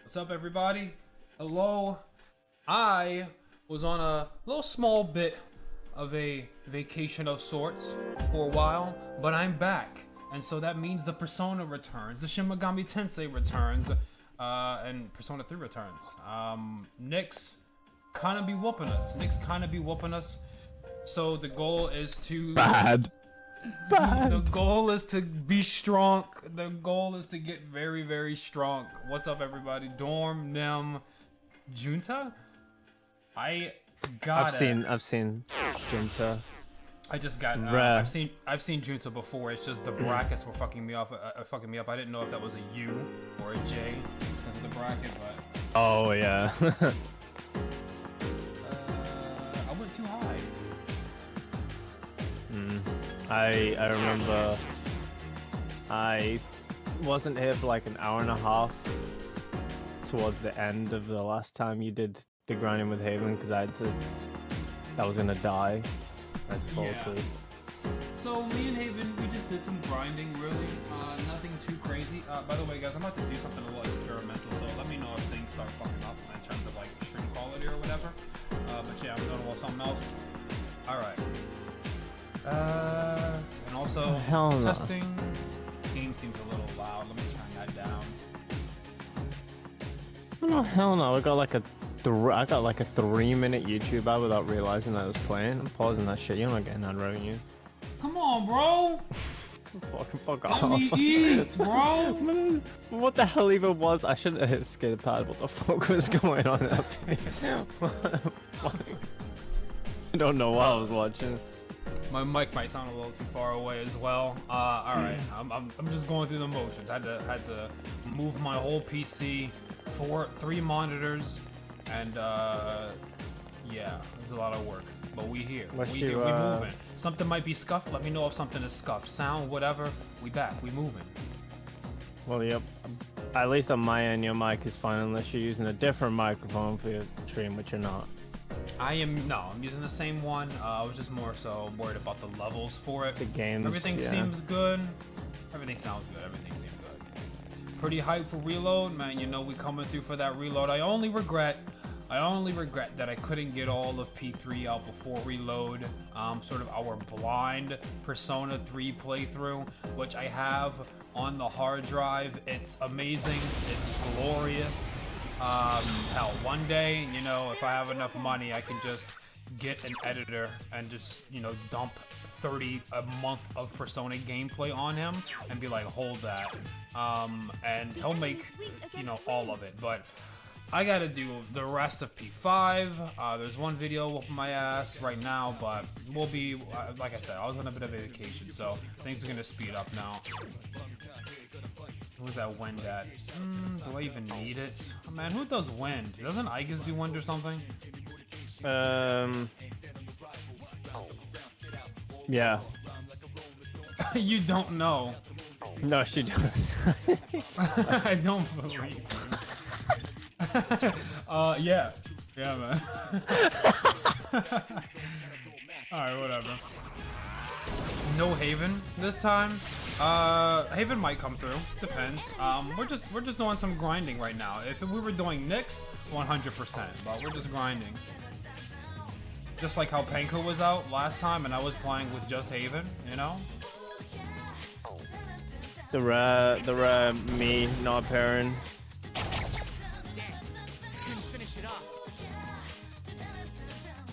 What's up, everybody? Hello. I was on a little small bit of a vacation of sorts for a while, but I'm back. And so that means the Persona returns, the Shin Megami Tensei returns, and Persona 3 returns. Nyx kinda be whooping us. So the goal is to... Bad. The goal is to be strong. The goal is to get very, very strong. What's up, everybody? Dorm, Nem, Junta? I've seen Junta. I just got I've seen Junta before. It's just the brackets were fucking me up. I didn't know if that was a U or a J because of the bracket, but Oh yeah. I went too high. I remember I wasn't here for like an hour and a half towards the end of the last time you did the grinding with Haven because I was gonna die. I had to fall asleep. So me and Haven, we just did some grinding, really. Nothing too crazy. By the way, guys, I'm about to do something a little experimental, so let me know if things start fucking up in terms of like stream quality or whatever. But yeah, I'm doing a little something else. Alright. And also, testing. Game seems a little loud. Let me turn that down. Oh hell no! I got like a 3-minute YouTube ad without realizing I was playing. I'm pausing that shit. You're not getting that revenue. Come on, bro. Fuck off. Let me eat, bro. What the hell even was? I should have hit skid pad. What the fuck was going on up here? What the fuck? I don't know what I was watching. My mic might sound a little too far away as well. All right, I'm just going through the motions. Had to move my whole PC, 3 monitors, and yeah, it's a lot of work. But we here. We moving. Something might be scuffed. Let me know if something is scuffed. Sound, whatever. We back. We moving. Well, yep. At least on my end, your mic is fine unless you're using a different microphone for your stream, which you're not. I'm using the same one. I was just more so worried about the levels for it. The games. Everything seems good. Everything sounds good. Everything seems good. Pretty hyped for reload, man. You know we coming through for that reload. I only regret that I couldn't get all of P3 out before reload. Sort of our blind Persona 3 playthrough, which I have on the hard drive. It's amazing. It's glorious. Hell, one day, you know, if I have enough money, I can just get an editor and just, you know, dump 30 a month of Persona gameplay on him and be like, hold that. And he'll make, you know, all of it. But I gotta do the rest of P5. There's one video whooping my ass right now, but we'll be, like I said, I was on a bit of a vacation, so things are gonna speed up now. Who's that wind at? Do I even need it? Oh, man, who does wind? Doesn't Igus do wind or something? Yeah. You don't know. No, she does. I don't believe you. Yeah. Yeah, man. Alright, whatever. No Haven this time. Haven might come through. Depends. We're just doing some grinding right now. If we were doing Nyx, 100%, but we're just grinding. Just like how Panko was out last time, and I was playing with just Haven, you know. The rare me not appearing.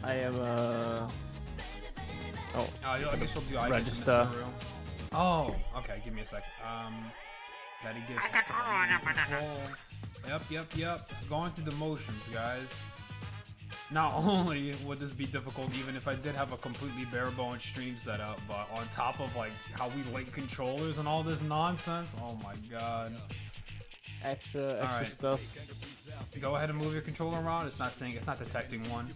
I am I guess we'll do Igus register. Oh, okay. Give me a second. Gotta give control. Yep. Going through the motions, guys. Not only would this be difficult, even if I did have a completely bare bones stream setup, but on top of like how we link controllers and all this nonsense. Oh my god. Extra stuff. Go ahead and move your controller around. It's not detecting one.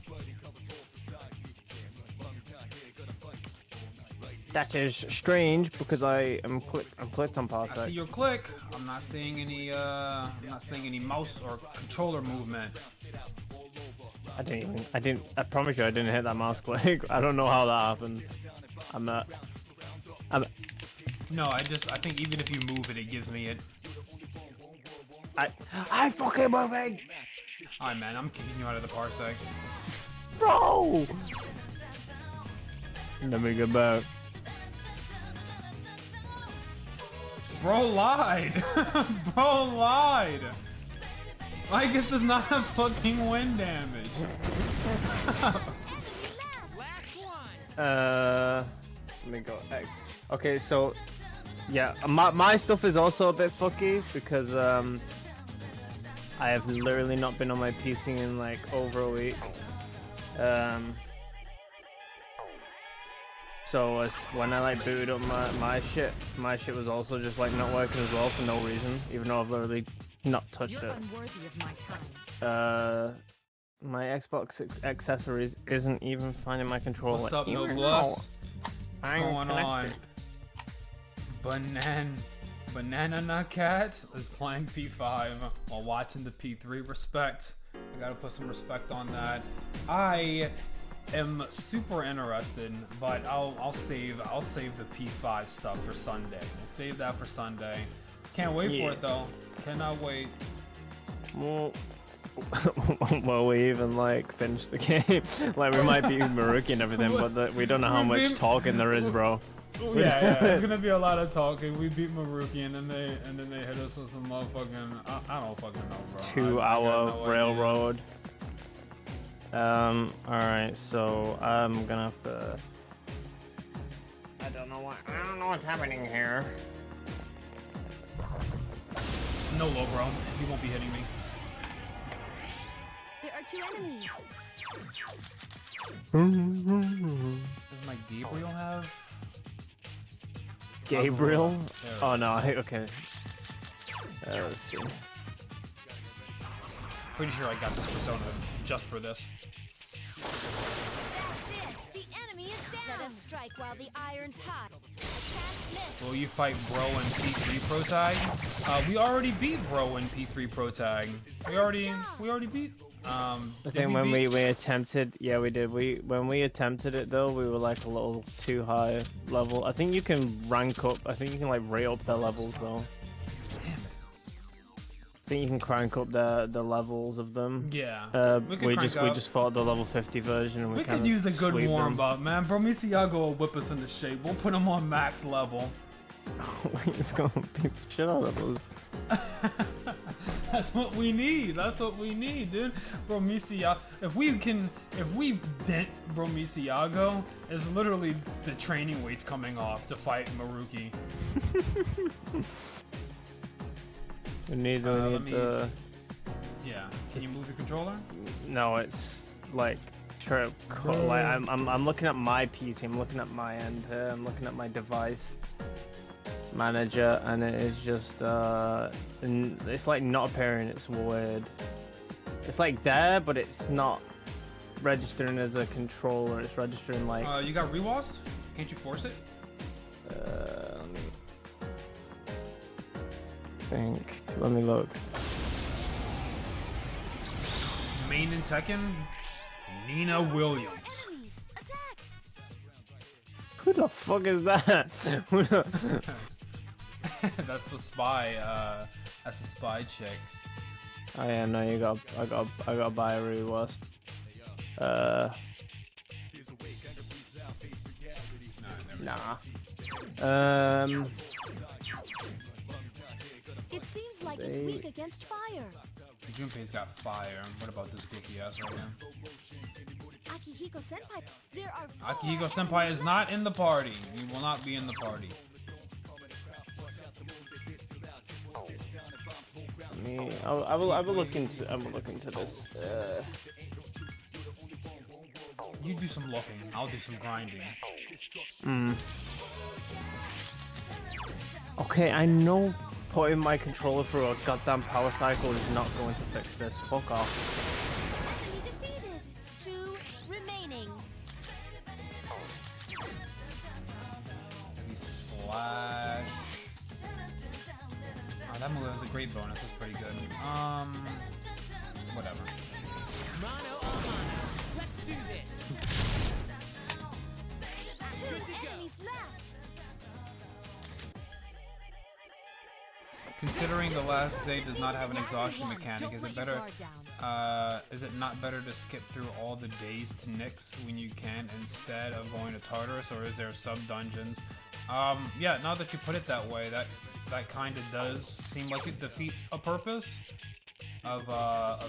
That is strange because I'm clicked on parsec. I see your click. I'm not seeing any mouse or controller movement. I promise you I didn't hit that mouse click. I don't know how that happened. No, I think even if you move it, it gives me it. I fucking moving, Alright, man, I'm kicking you out of the parsec. bro. Let me get back. Bro lied! Bro lied! I guess does not have fucking wind damage. Let me go X. Okay, so yeah, my stuff is also a bit fucky because I have literally not been on my PC in like over a week. So when I like booted up my shit was also just like not working as well for no reason, even though I've literally not touched it. My Xbox accessories isn't even finding my controller. What's up, no bless? What's going on? Banana Nut Cat is playing P5 while watching the P3. Respect. I gotta put some respect on that. I am super interested, but I'll save the P5 stuff for Sunday. We'll save that for Sunday. Can't wait for it though. Cannot wait. Well, will we even like finish the game? Like we might be Maruki and everything, but we don't know how much talking there is, bro. Yeah, it's gonna be a lot of talking. We beat Maruki and then they hit us with some motherfucking I don't fucking know, bro. 2-hour railroad. Alright, so I'm gonna have to. I don't know what's happening here. No low, bro. He won't be hitting me. There are 2 enemies. Does my Gabriel have? Gabriel? Oh no, okay. Let's see. Pretty sure I got this persona just for this. The enemy is down. Let us strike while the iron's hot. Attack miss. Will you fight Bro in P3 Pro Tag? We already beat Bro in P3 Pro Tag. We already beat. I think when we attempted, yeah, we did. When we attempted it though, we were like a little too high level. I think you can rank up. I think you can like rate up the levels though. Damn it. I think you can crank up the levels of them. Yeah. We just fought the level 50 version. And we could use a good warm up, man. Bro, Misiago will whip us into shape. We'll put him on max level. He's gonna beat the shit out of us. That's what we need. That's what we need, dude. Bro, Misiago. If we dent Bro Misiago, is literally the training weights coming off to fight Maruki. We need Yeah. Can you move the controller? No, it's like like I'm looking at my PC. I'm looking at my end here. I'm looking at my device manager, and it is just it's like not appearing. It's weird. It's like there, but it's not registering as a controller. It's registering like you got rewast? Can't you force it? Let me look. Main in Tekken, Nina Williams. Enemies, attack. Who the fuck is that? That's the spy. That's the spy chick. Oh yeah, no, I got buy a rewast. Nah. It seems like it's weak against fire. Junpei's got fire. What about this goofy ass right here? Akihiko Senpai, there are 4 Akihiko Senpai is not in the party. He will not be in the party. I will look into this. You do some looking. I'll do some grinding. Okay, I know putting my controller through a goddamn power cycle is not going to fix this. Fuck off. enemy defeated. 2 remaining. Heavy slash. Oh, that move was a great bonus. That's pretty good. Whatever. Mono a mono. Let's do this. 2 enemies left. considering the last day does not have an exhaustion mechanic, is it better? Is it not better to skip through all the days to Nyx when you can instead of going to Tartarus, or is there sub dungeons? Yeah, now that you put it that way, that kind of does seem like it defeats a purpose of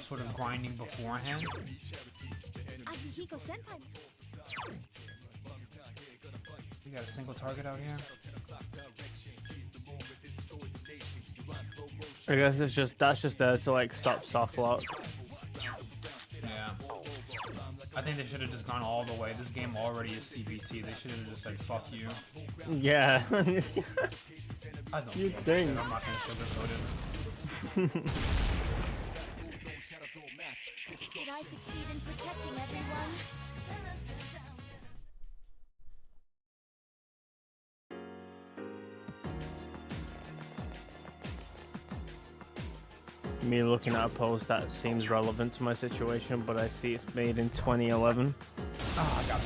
sort of grinding beforehand. We got a single target out here. I guess that's just there to like stop soft lock. Yeah. I think they should have just gone all the way. This game already is CBT. They should have just said fuck you. Yeah. I don't You'd care. think. I'm not gonna sugarcoat it. Did I succeed in protecting everyone? Me looking at a post that seems relevant to my situation, but I see it's made in 2011. Ah, I got it.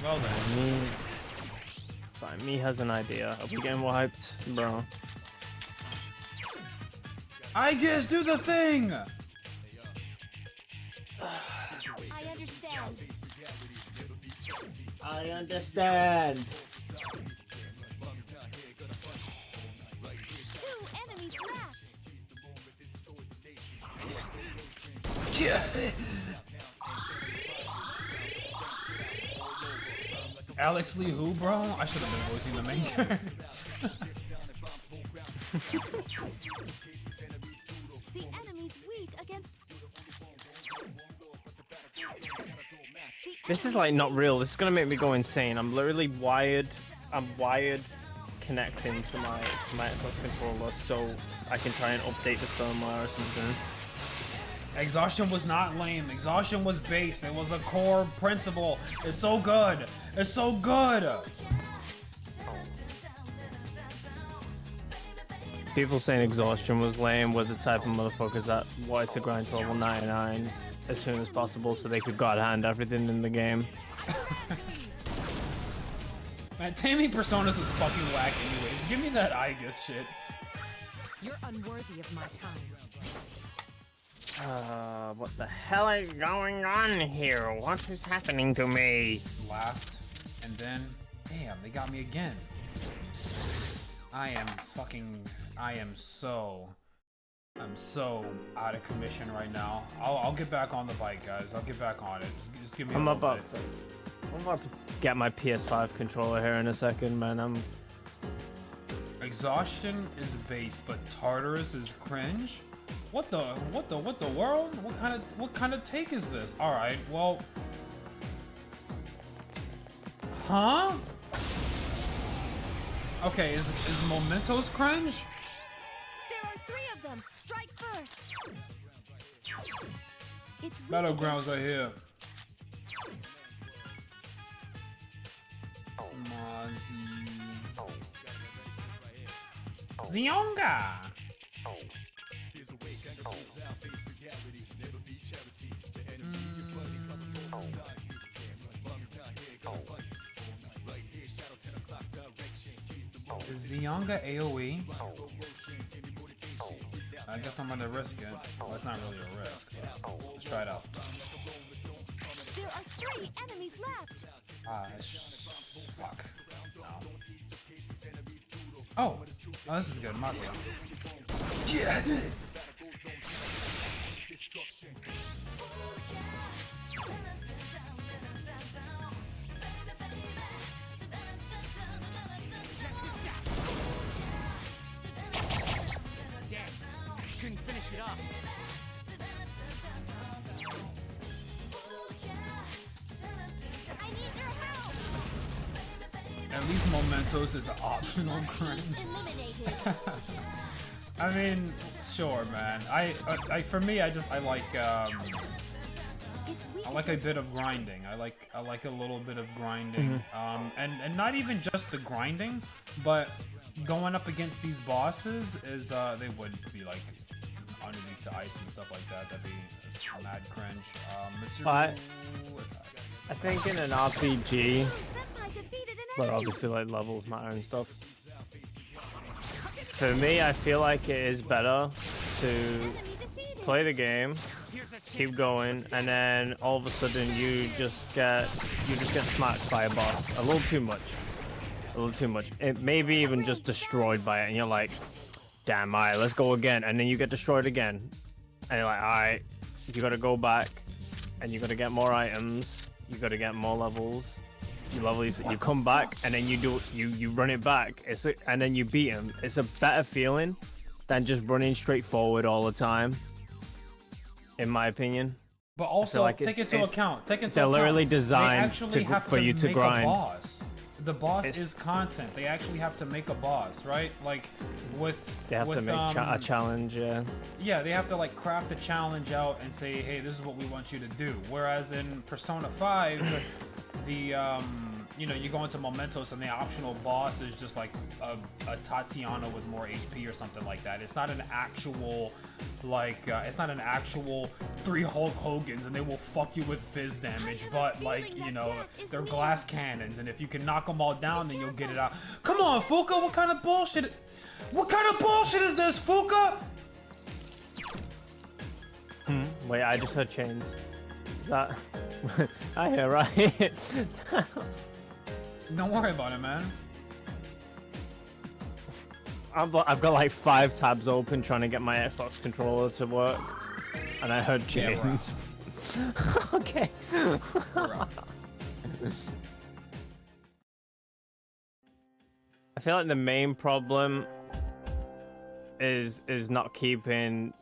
Well then. Fine, me has an idea. Are we getting more hyped, bro? I guess do the thing! I understand. I understand. 2 enemies left. Yeah. Alex Lee who, bro? I should have been voicing the main character. The enemy's weak against. This is like not real. This is gonna make me go insane. I'm literally wired. I'm wired connecting to my Xbox controller so I can try and update the firmware or something. Exhaustion was not lame. Exhaustion was base. It was a core principle. It's so good. It's so good. People saying exhaustion was lame were the type of motherfuckers that wanted to grind to level 99 as soon as possible so they could god hand everything in the game. Man, taming personas is fucking whack anyways. Give me that Aegis shit. You're unworthy of my time. What the hell is going on here? What is happening to me? Last. And then, damn, they got me again. I'm so out of commission right now. I'll get back on the bike, guys. I'll get back on it. Just give me a I'm little about bit. to get my PS5 controller here in a second, man. Exhaustion is base, but Tartarus is cringe? What the world? What kind of take is this? Alright, well. Huh? Okay, is Mementos cringe? There are 3 of them. Strike first. It's weak Battlegrounds right here. Zionga! Is Zionga AoE? I guess I'm gonna risk it. Well, it's not really a risk, but let's try it out. There are 3 enemies left. Fuck. No. Oh, this is good. Mazia. Yeah. Couldn't finish it off. I need your help. At least Mementos is optional grind. Eliminated. I mean, sure, man. For me, I like a bit of grinding. I like a little bit of grinding. And not even just the grinding, but going up against these bosses is they would be like underneath to ice and stuff like that. That'd be mad cringe. Mitsuru attack. I think in an RPG, Senpai defeated an where enemy. obviously like levels matter and stuff. For me, I feel like it is better to Enemy defeated. play the game, Here's a keep chance. going, and then all of a sudden you just get smacked by a boss a little too much. A little too much. It maybe even just destroyed by it, and you're like, damn, alright, let's go again. And then you get destroyed again. And you're like, alright, you gotta go back, and you gotta get more items, you gotta get more levels. You come back, and then you run it back. And then you beat him. It's a better feeling than just running straight forward all the time, in my opinion. But also, like take it's- into account. they're literally designed they actually have for you to make grind. A boss. The boss It's- is content. They actually have to make a boss, right? Like They have to make a challenge, yeah. Yeah, they have to like craft a challenge out and say, hey, this is what we want you to do. Whereas in Persona 5, the you know, you go into Mementos and the optional boss is just like a Tatiana with more HP or something like that. It's not an actual it's not an actual 3 Hulk Hogans and they will fuck you with fizz damage, but like, you know, they're glass cannons, and if you can knock them all down, then you'll get it out. Come on, Fuka, what kind of bullshit? What kind of bullshit is this, Fuka? Wait, I just heard chains. Is that... I hear right. Don't worry about it, man. I've got like 5 tabs open trying to get my Xbox controller to work, and I heard Yeah, we're chains. Okay. We're out. I feel like the main problem is not keeping.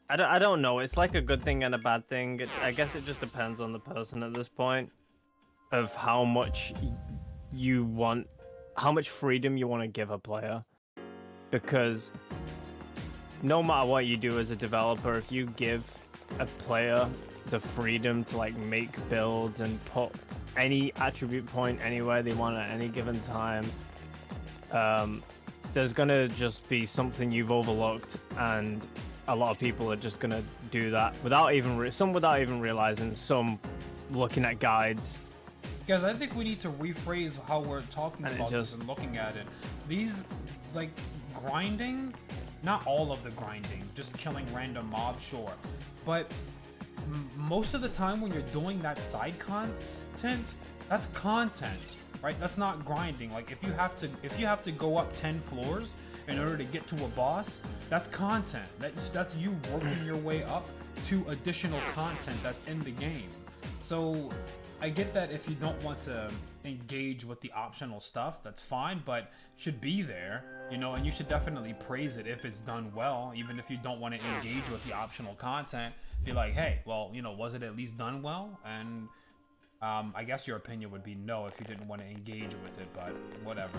I don't know. It's like a good thing and a bad thing. I guess it just depends on the person at this point, of how much you want, how much freedom you want to give a player. Because no matter what you do as a developer, if you give a player the freedom to like make builds and put any attribute point anywhere they want at any given time, there's gonna just be something you've overlooked, and a lot of people are just gonna do that without even some without even realizing, some looking at guides. Guys, I think we need to rephrase how we're talking And it about this just- and looking at it. These, like, grinding, not all of the grinding, just killing random mobs, sure. But most of the time when you're doing that side content, that's content, right? That's not grinding. Like, if you have to go up 10 floors in order to get to a boss, that's content. That's you working your way up to additional content that's in the game. So I get that if you don't want to engage with the optional stuff, that's fine, but should be there, you know, and you should definitely praise it if it's done well, even if you don't want to engage with the optional content. Be like, hey, well, you know, was it at least done well? And I guess your opinion would be no if you didn't want to engage with it, but whatever.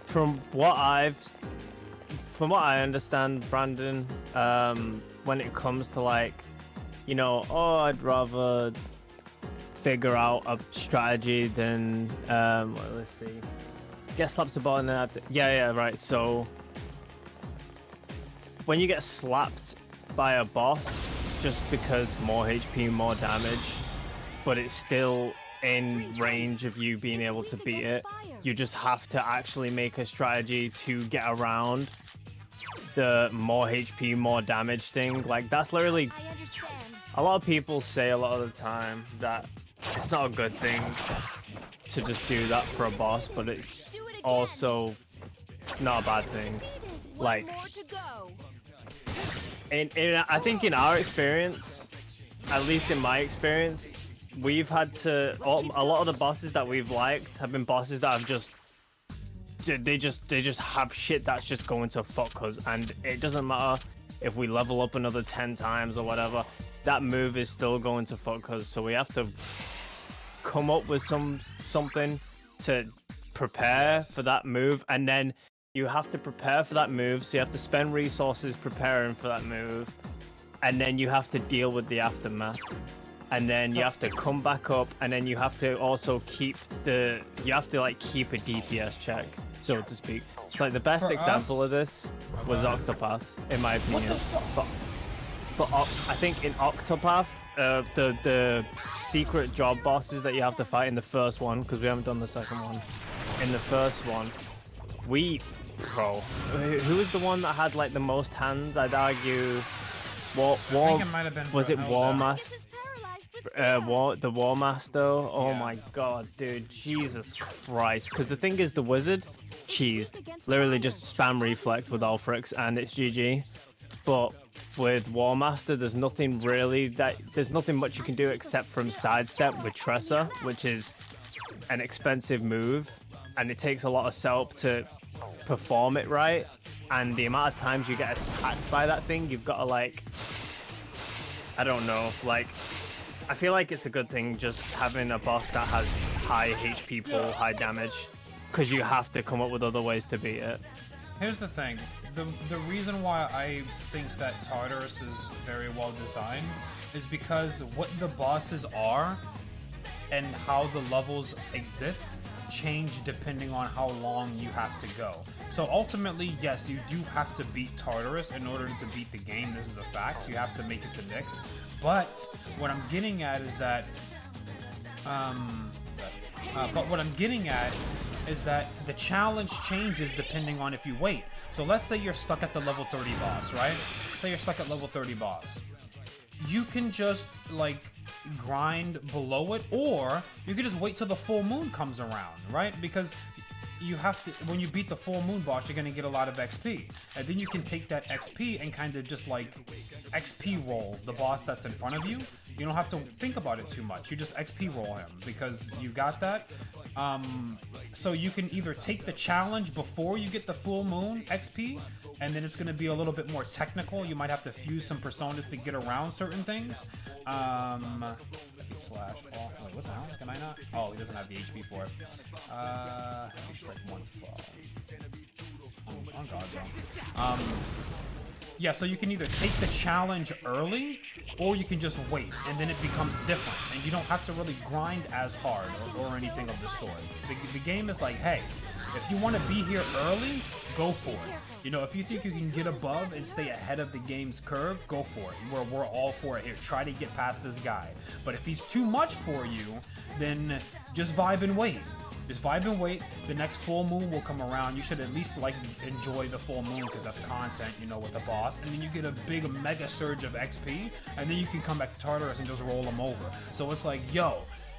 From what I understand, Brandon, when it comes to like, you know, oh, I'd rather figure out a strategy than, well, let's see, get slapped about and then have to, yeah, right. So when you get slapped by a boss just because more HP, more damage, but it's still in range of you being able to beat it, you just have to actually make a strategy to get around the more HP, more damage thing. Like, that's literally, I understand. a lot of people say a lot of the time that it's not a good thing to just do that for a boss, but it's Do it again. also not a bad thing. Defeated. Like, One more to go. I think in our experience, at least in my experience, we've had to, a lot of the bosses that we've liked have been bosses that have just, they just have shit that's just going to fuck us, and it doesn't matter if we level up another 10 times or whatever, that move is still going to fuck us. So we have to come up with something to prepare for that move, and then you have to prepare for that move, so you have to spend resources preparing for that move, and then you have to deal with the aftermath. And then you have to come back up, and then you have to also keep a DPS check, so to speak. It's like the best For example us- of this was Octopath, in my opinion. What the fuck? I think in Octopath, the secret job bosses that you have to fight in the first one, because we haven't done the second one. In the first one, bro, who was the one that had like the most hands? I'd argue, I think it might have been was it Brawlhalla. This is paralyzed with the War Master? Oh Yeah. my god, dude, Jesus Christ! Because the thing is, the wizard cheesed, literally just spam reflex with Ulfrix and it's GG. But with War Master, there's nothing much you can do except from sidestep with Tressa, which is an expensive move, and it takes a lot of setup to perform it right. And the amount of times you get attacked by that thing, you've got to like, I don't know, like, I feel like it's a good thing just having a boss that has high HP pool, high damage, because you have to come up with other ways to beat it. Here's the thing. The reason why I think that Tartarus is very well designed is because what the bosses are and how the levels exist change depending on how long you have to go. So ultimately, yes, you do have to beat Tartarus in order to beat the game. This is a fact. You have to make it to Nyx. But what I'm getting at is that the challenge changes depending on if you wait. So let's say you're stuck at the level 30 boss, right? Say you're stuck at level 30 boss. You can just like grind below it, or you can just wait till the full moon comes around, right? Because you have to, when you beat the full moon boss, you're gonna get a lot of XP, and then you can take that XP and kind of just like XP roll the boss that's in front of you. You don't have to think about it too much. You just XP roll him because you got that. So you can either take the challenge before you get the full moon XP, and then it's going to be a little bit more technical. You might have to fuse some personas to get around certain things. Let me slash. Oh, wait, what the hell? Can I not? Oh, he doesn't have the HP for it. Let me strike one fall. Oh god, bro. Yeah, so you can either take the challenge early, or you can just wait, and then it becomes different, and you don't have to really grind as hard or anything of the sort. The game is like, hey, if you want to be here early, go for it. You know, if you think you can get above and stay ahead of the game's curve, go for it. We're all for it here. Try to get past this guy. But if he's too much for you, then just vibe and wait. Just vibe and wait. The next full moon will come around. You should at least like enjoy the full moon because that's content, you know, with the boss. And then you get a big mega surge of XP, and then you can come back to Tartarus and just roll him over. So it's like, yo,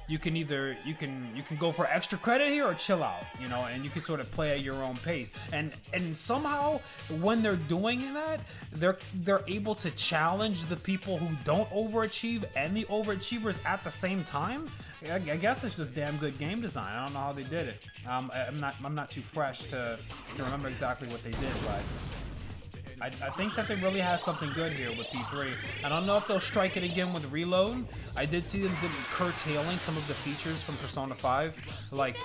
you can either you can go for extra credit here or chill out, you know, and you can sort of play at your own pace. And somehow when they're doing that, they're able to challenge the people who don't overachieve and the overachievers at the same time. I guess it's just damn good game design. I don't know how they did it. I'm not too fresh to remember exactly what they did, but I think that they really have something good here with P3. I don't know if they'll strike it again with Reload. I did see them curtailing some of the features from Persona 5, like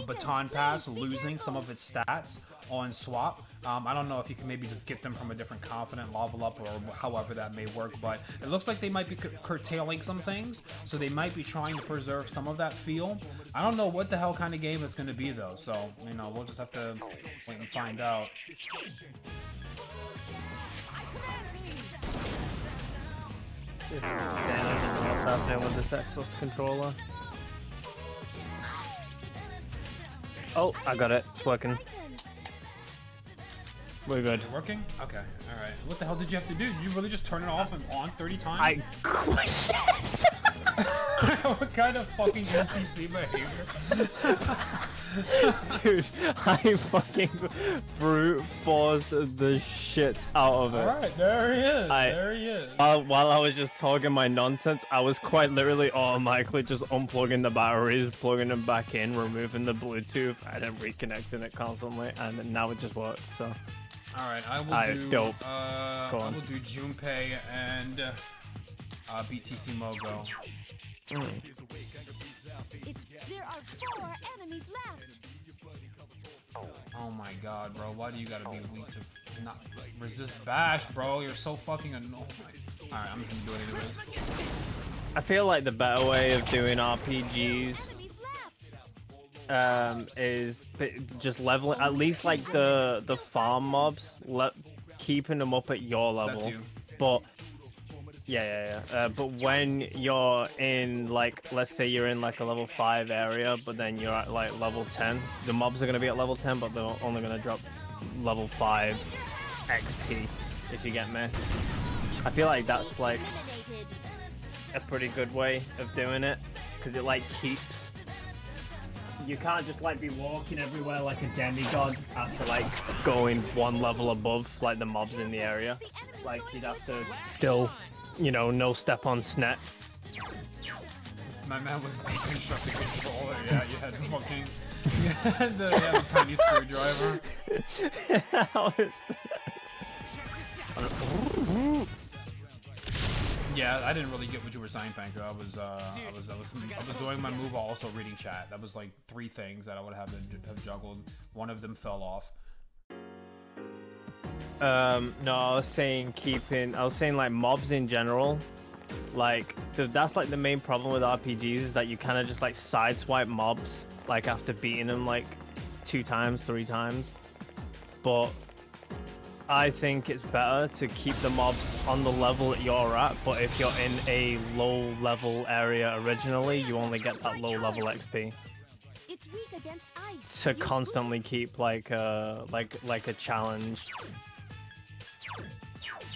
Baton Pass losing some of its stats on swap. I don't know if you can maybe just get them from a different confident level up or however that may work, but it looks like they might be curtailing some things, so they might be trying to preserve some of that feel. I don't know what the hell kind of game it's going to be though, so, you know, we'll just have to wait and find out. This is insane. I don't know what's happening with this Xbox controller. Oh, I got it. It's working. We're good. Is it working? Okay, alright. What the hell did you have to do? Did you really just turn it off and on 30 times? Yes! What kind of fucking NPC behavior? Dude, I fucking brute forced the shit out of it. Alright, there he is. There he is. While I was just talking my nonsense, I was quite literally automatically just unplugging the batteries, plugging them back in, removing the Bluetooth, and then reconnecting it constantly, and now it just works. So. Alright, I will Dope. I will do Junpei and BTC Mogo. There are 4 enemies left. Oh my god, bro. Why do you gotta be weak to not resist bash, bro? You're so fucking annoying. Alright, I'm gonna do it anyways. I feel like the better way of doing RPGs is just leveling, at least like the farm mobs, keeping them up at your level. That's you. But But when you're in, like, let's say you're in like a level 5 area, but then you're at like level 10, the mobs are gonna be at level 10, but they're only gonna drop level 5 XP, if you get me. I feel like that's like a pretty good way of doing it, because it like keeps. You can't just like be walking everywhere like a demigod after like going one level above like the mobs in the area. Like you'd have to still, you know, no step on snet. My man was deconstruct the controller. Yeah, you had fucking. You had the tiny screwdriver. Yeah, I didn't really get what you were saying, Panko. I was doing my move, also reading chat. That was like 3 things that I would have juggled. One of them fell off. No, I was saying like mobs in general. Like that's like the main problem with RPGs is that you kind of just like sideswipe mobs like after beating them like 2 times, 3 times. But I think it's better to keep the mobs on the level that you're at, but if you're in a low level area originally, you only get that low level XP. It's weak against ice. To constantly keep like a challenge.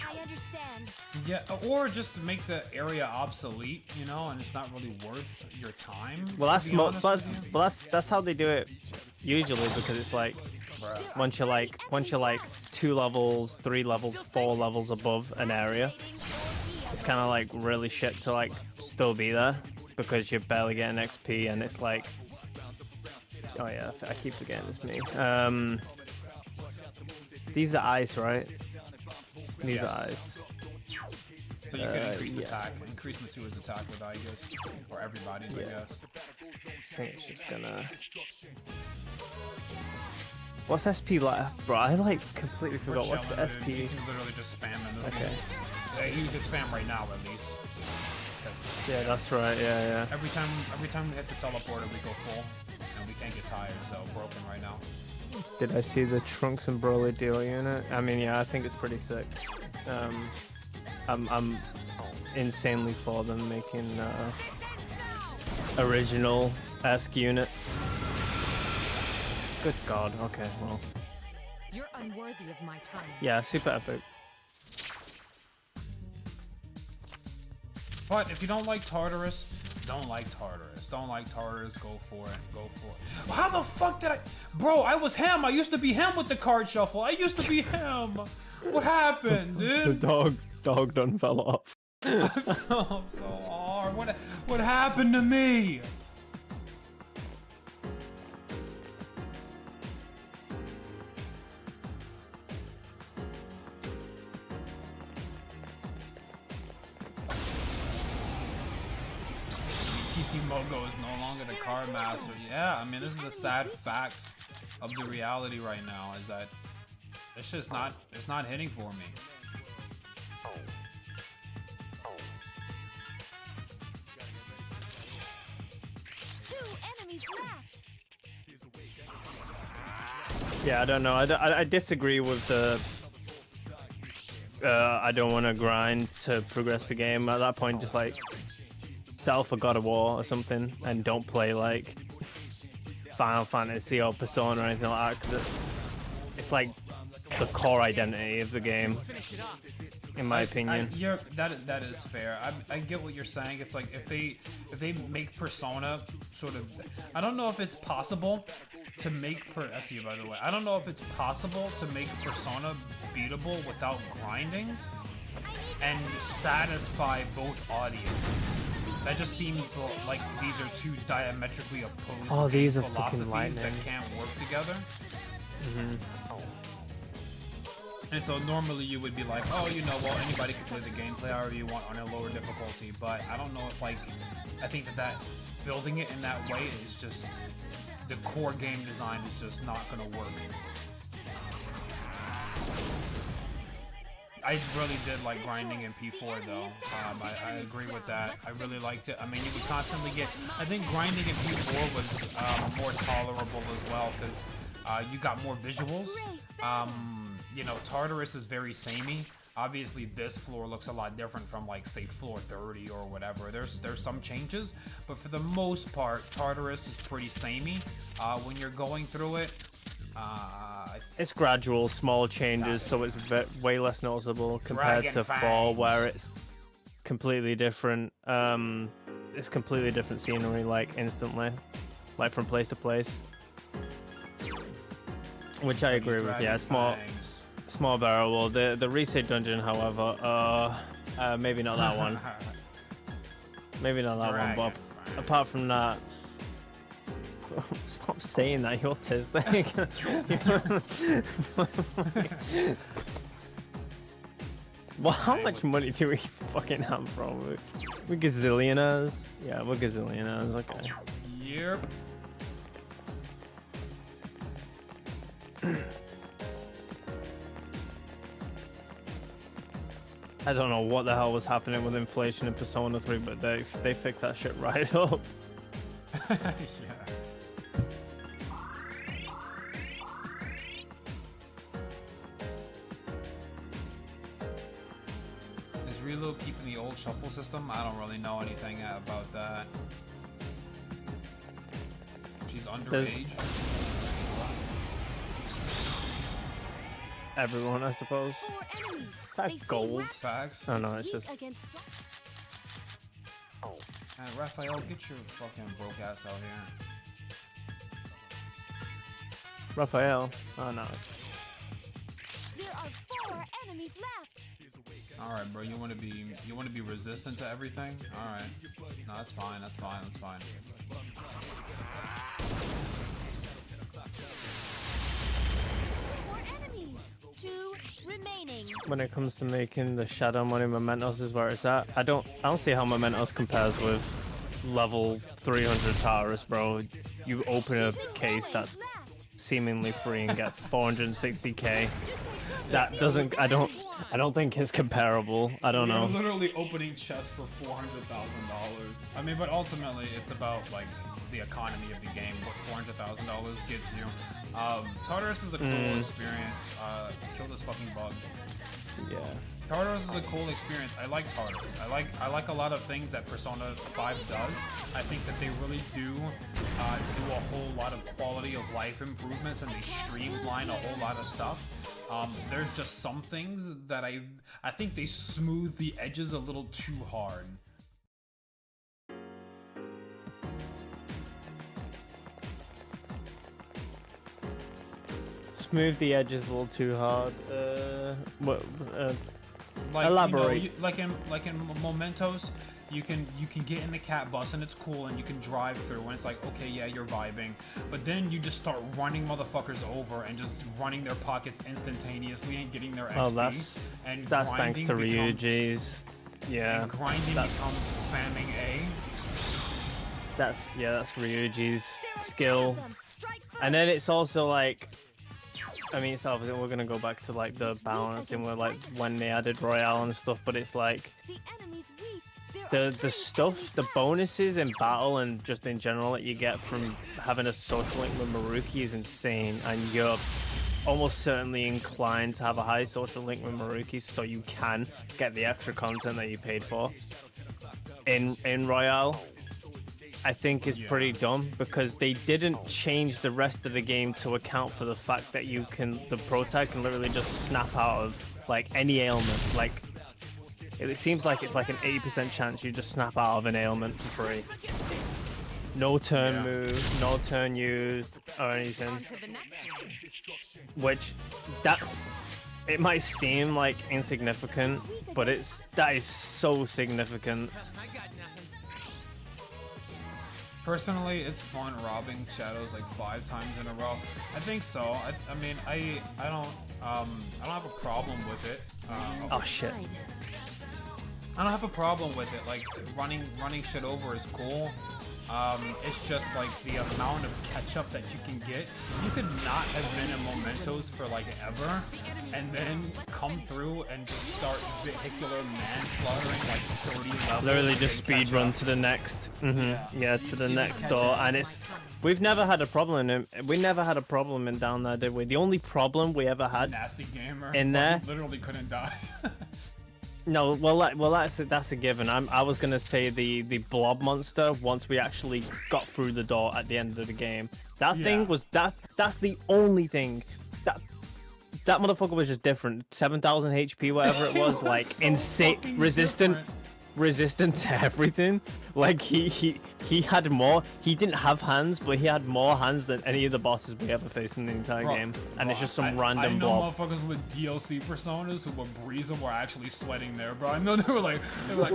I understand. Yeah, or just make the area obsolete, you know, and it's not really worth your time. Well, that's how they do it usually, because it's like once you're like 2 levels, 3 levels, 4 levels above an area, it's kind of like really shit to like still be there because you're barely getting XP, and it's like, oh yeah, I keep forgetting it's me. These are ice, right? These are ice. So you can increase attack, increase Matsua's attack with Aegis, or everybody's, I guess. I think it's just gonna. What's SP like? Bro, I like completely forgot what's the SP. You can literally just spam in this game. You can spam right now at least. Yeah, that's right. Yeah. Every time we hit the teleporter, we go full, and we can't get tired. So broken right now. Did I see the Trunks and Broly duo unit? I mean, yeah, I think it's pretty sick. I'm insanely for them making original-esque units. Good God. Okay, well. You're unworthy of my time. Yeah, super epic. But if you don't like Tartarus, don't like Tartarus. Don't like Tartarus, go for it. Go for it. How the fuck did I... Bro, I was him. I used to be him with the card shuffle. I used to be him. What happened, dude? The dog done fell off. I fell so hard. What happened to me? TC Mogo is no longer the card master. Yeah, I mean, this is the sad fact of the reality right now, is that it's just not, it's not hitting for me. Yeah, I don't know. I disagree with the. I don't want to grind to progress the game. At that point, just like sell for God of War or something, and don't play like Final Fantasy or Persona or anything like that, because it's like the core identity of the game, in my opinion. That is fair. I get what you're saying. It's like if they make Persona sort of, I don't know if it's possible to make I see you, by the way. I don't know if it's possible to make Persona beatable without grinding and satisfy both audiences. That just seems like these are two diametrically opposed philosophies that can't work together. And so normally you would be like, oh, you know, well, anybody can play the gameplay however you want on a lower difficulty. But I don't know if, like, I think that building it in that way is just, the core game design is just not going to work. I really did like grinding in P4 though. I agree with that. I really liked it. I mean, you would constantly get, I think grinding in P4 was more tolerable as well, because you got more visuals. You know, Tartarus is very samey. Obviously, this floor looks a lot different from like say floor 30 or whatever. There's some changes, but for the most part, Tartarus is pretty samey. When you're going through it, it's gradual, small changes, so it's way less noticeable compared to 4, where it's completely different. It's completely different scenery, like instantly, like from place to place. Which I agree with. Yeah, small bearable. The reset dungeon, however, maybe not that one. Maybe not that one, but apart from that, stop saying that. You're autistic. Well, how much money do we fucking have, bro? We're gazillionaires. Yeah, we're gazillionaires. Okay. Yep. I don't know what the hell was happening with inflation in Persona 3, but they fixed that shit right up. Yeah. Is Reload keeping the old shuffle system? I don't really know anything about that. She's underage. Everyone, I suppose. Is that gold? Facts. Oh no, it's just. And Raphael, get your fucking broke ass out here. Raphael. Oh no. There are 4 enemies left. All right, bro. You want to be resistant to everything? All right. No, that's fine. That's fine. That's fine. 4 enemies. 2 remaining. When it comes to making the Shadow Money, Mementos is where it's at. I don't see how Mementos compares with level 300 Taurus, bro. You open a case that's seemingly free and get 460k. That doesn't. I don't think it's comparable. I don't know. You're literally opening chests for $400,000. I mean, but ultimately, it's about like the economy of the game. What $400,000 gets you. Tartarus is a cool experience. Kill this fucking bug. Yeah. Tartarus is a cool experience. I like Tartarus. I like a lot of things that Persona 5 does. I think that they really do a whole lot of quality of life improvements, and they streamline a whole lot of stuff. There's just some things that I think they smooth the edges a little too hard. Smooth the edges a little too hard. Like, elaborate. You know, like in Mementos, you can get in the cat bus and it's cool and you can drive through and it's like, okay, yeah, you're vibing. But then you just start running motherfuckers over and just running their pockets instantaneously and getting their XP. That's thanks to Ryuji's. Yeah. And grinding becomes spamming A. That's Ryuji's skill. And then it's also like, I mean, it's obviously we're gonna go back to like the balancing where like when they added Royale and stuff, but it's like the stuff, the bonuses in battle and just in general that you get from having a social link with Maruki is insane, and you're almost certainly inclined to have a high social link with Maruki so you can get the extra content that you paid for in Royale. I think is pretty dumb because they didn't change the rest of the game to account for the fact that the pro tag can literally just snap out of like any ailment. Like it seems like it's like an 80% chance you just snap out of an ailment for free. No turn move, no turn used or anything. Which it might seem like insignificant, but that is so significant. Personally, it's fun robbing shadows like 5 times in a row. I think so. I mean, I don't have a problem with it. Oh shit. I don't have a problem with it. Like running shit over is cool. It's just like the amount of catch-up that you can get. You could not have been in Mementos for like ever, and then come through and just start vehicular manslaughtering like 30 levels. Literally just and speed catch run up. to the next. Yeah, to the next catch door, up. and it's. We've never had a problem in. We never had a problem in down there, did we? The only problem we ever had. Nasty gamer. In But there? he literally couldn't die. No, well, that's a given. I was gonna say the blob monster once we actually got through the door at the end of the game. That Yeah. thing was that's the only thing that motherfucker was just different. 7,000 HP, whatever it was, like so insane, fucking resistant different. to everything. Like he had more. He didn't have hands, but he had more hands than any of the bosses we ever faced in the entire Bro, game. And bro, it's just some I random know blob. motherfuckers with DLC personas who were breezing were actually sweating there, bro. I know they were like,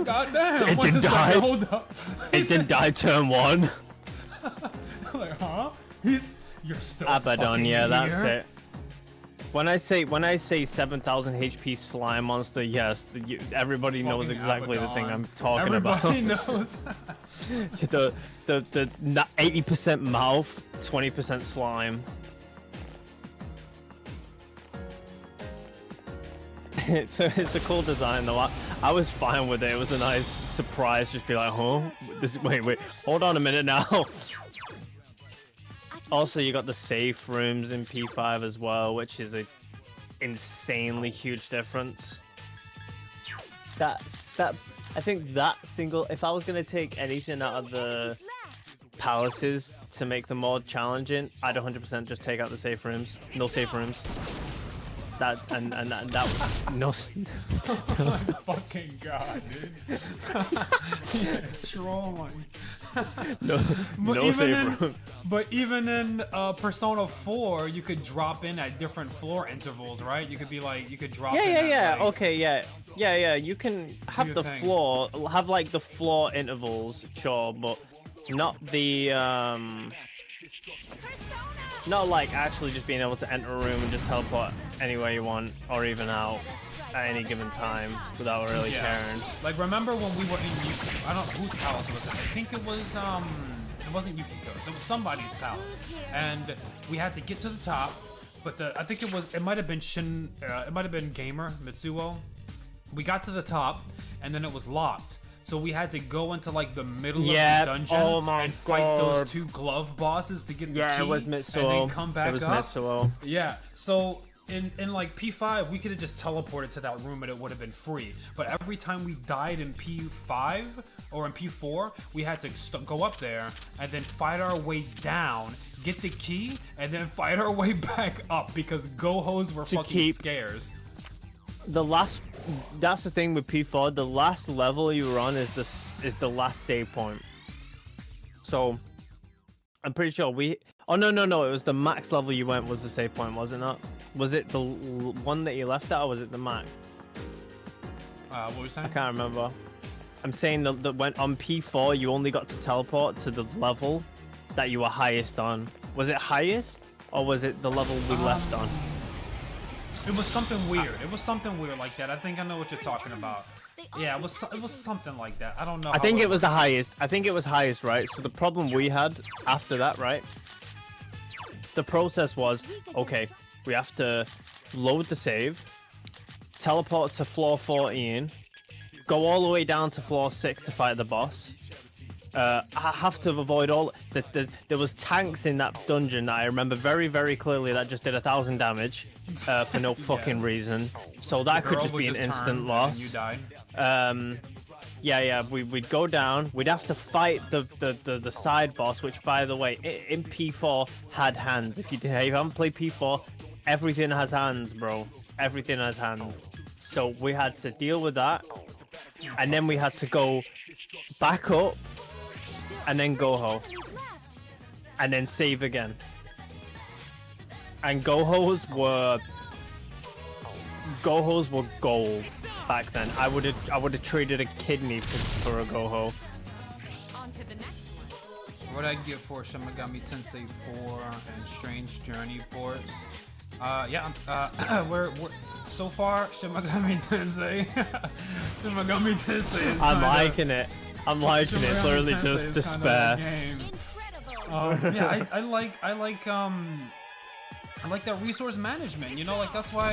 God damn, It what didn't is that? die. Hold up. It didn't die turn 1. Like, huh? You're still Abaddon, fucking yeah, that's here? it. When I say 7,000 HP slime monster, yes, everybody knows Fucking exactly the thing Abaddon. I'm talking Everybody about. knows. the 80% mouth, 20% slime. It's a cool design though. I was fine with it. It was a nice surprise. Just be like, huh? Wait, hold on a minute now. Also, you got the safe rooms in P5 as well, which is a insanely huge difference. I think that single. If I was gonna take anything out of the palaces to make them more challenging, I'd 100% just take out the safe rooms. No safe rooms. That no. Oh my fucking god, dude. Yeah, trolling. No But safe room. But even in Persona 4, you could drop in at different floor intervals, right? You could be like, you could drop in at, Yeah. like- Okay, yeah. You can have your the thing. floor, have like the floor intervals, sure, but not the not like actually just being able to enter a room and just teleport anywhere you want, or even out at any given time without really caring. Like, remember when we were in Yukiko's? I don't know whose palace was it. I think it was, it wasn't Yukiko's. It was somebody's palace. And we had to get to the top, but I think it might have been it might have been Gamer, Mitsuo. We got to the top, and then it was locked. So we had to go into like the middle of the dungeon and fight those 2 glove bosses to get the key. It was Mitsuo. And then come back it was up. Mitsuo. Yeah, so in like P5, we could have just teleported to that room and it would have been free. But every time we died in P5 or in P4, we had to go up there and then fight our way down, get the key, and then fight our way back up because Gohos were fucking scares. That's the thing with P4. The last level you were on is the last save point. So I'm pretty sure oh no, it was the max level you went was the save point, was it not? Was it the one that you left at, or was it the max? What were you saying? I can't remember. I'm saying that when on P4 you only got to teleport to the level that you were highest on. Was it highest, or was it the level we left on? It was something weird. It was something weird like that. I think I know what you're talking about. Yeah, it was something like that. I don't know. I think it was the highest. I think it was highest, right? So the problem we had after that, right? The process was, okay, we have to load the save, teleport to floor 14, go all the way down to floor 6 to fight the boss. I have to avoid all. There was tanks in that dungeon that I remember very, very clearly that just did 1,000 damage for no fucking reason. So that could just be an instant loss. You died. Yeah. We'd go down. We'd have to fight the side boss, which, by the way, in P4 had hands. If you haven't played P4, everything has hands, bro. Everything has hands. So we had to deal with that, and then we had to go back up, and then Goho, and then save again. And Gohos were gold back then. I would have traded a kidney for a Goho. On to the next one. What I get for Shin Megami Tensei 4 and Strange Journey ports? We're so far Shin Megami Tensei. Shin Megami Tensei is I'm liking it. I'm liking it. It's literally just despair. Incredible. Yeah, I like that resource management, you know, like that's why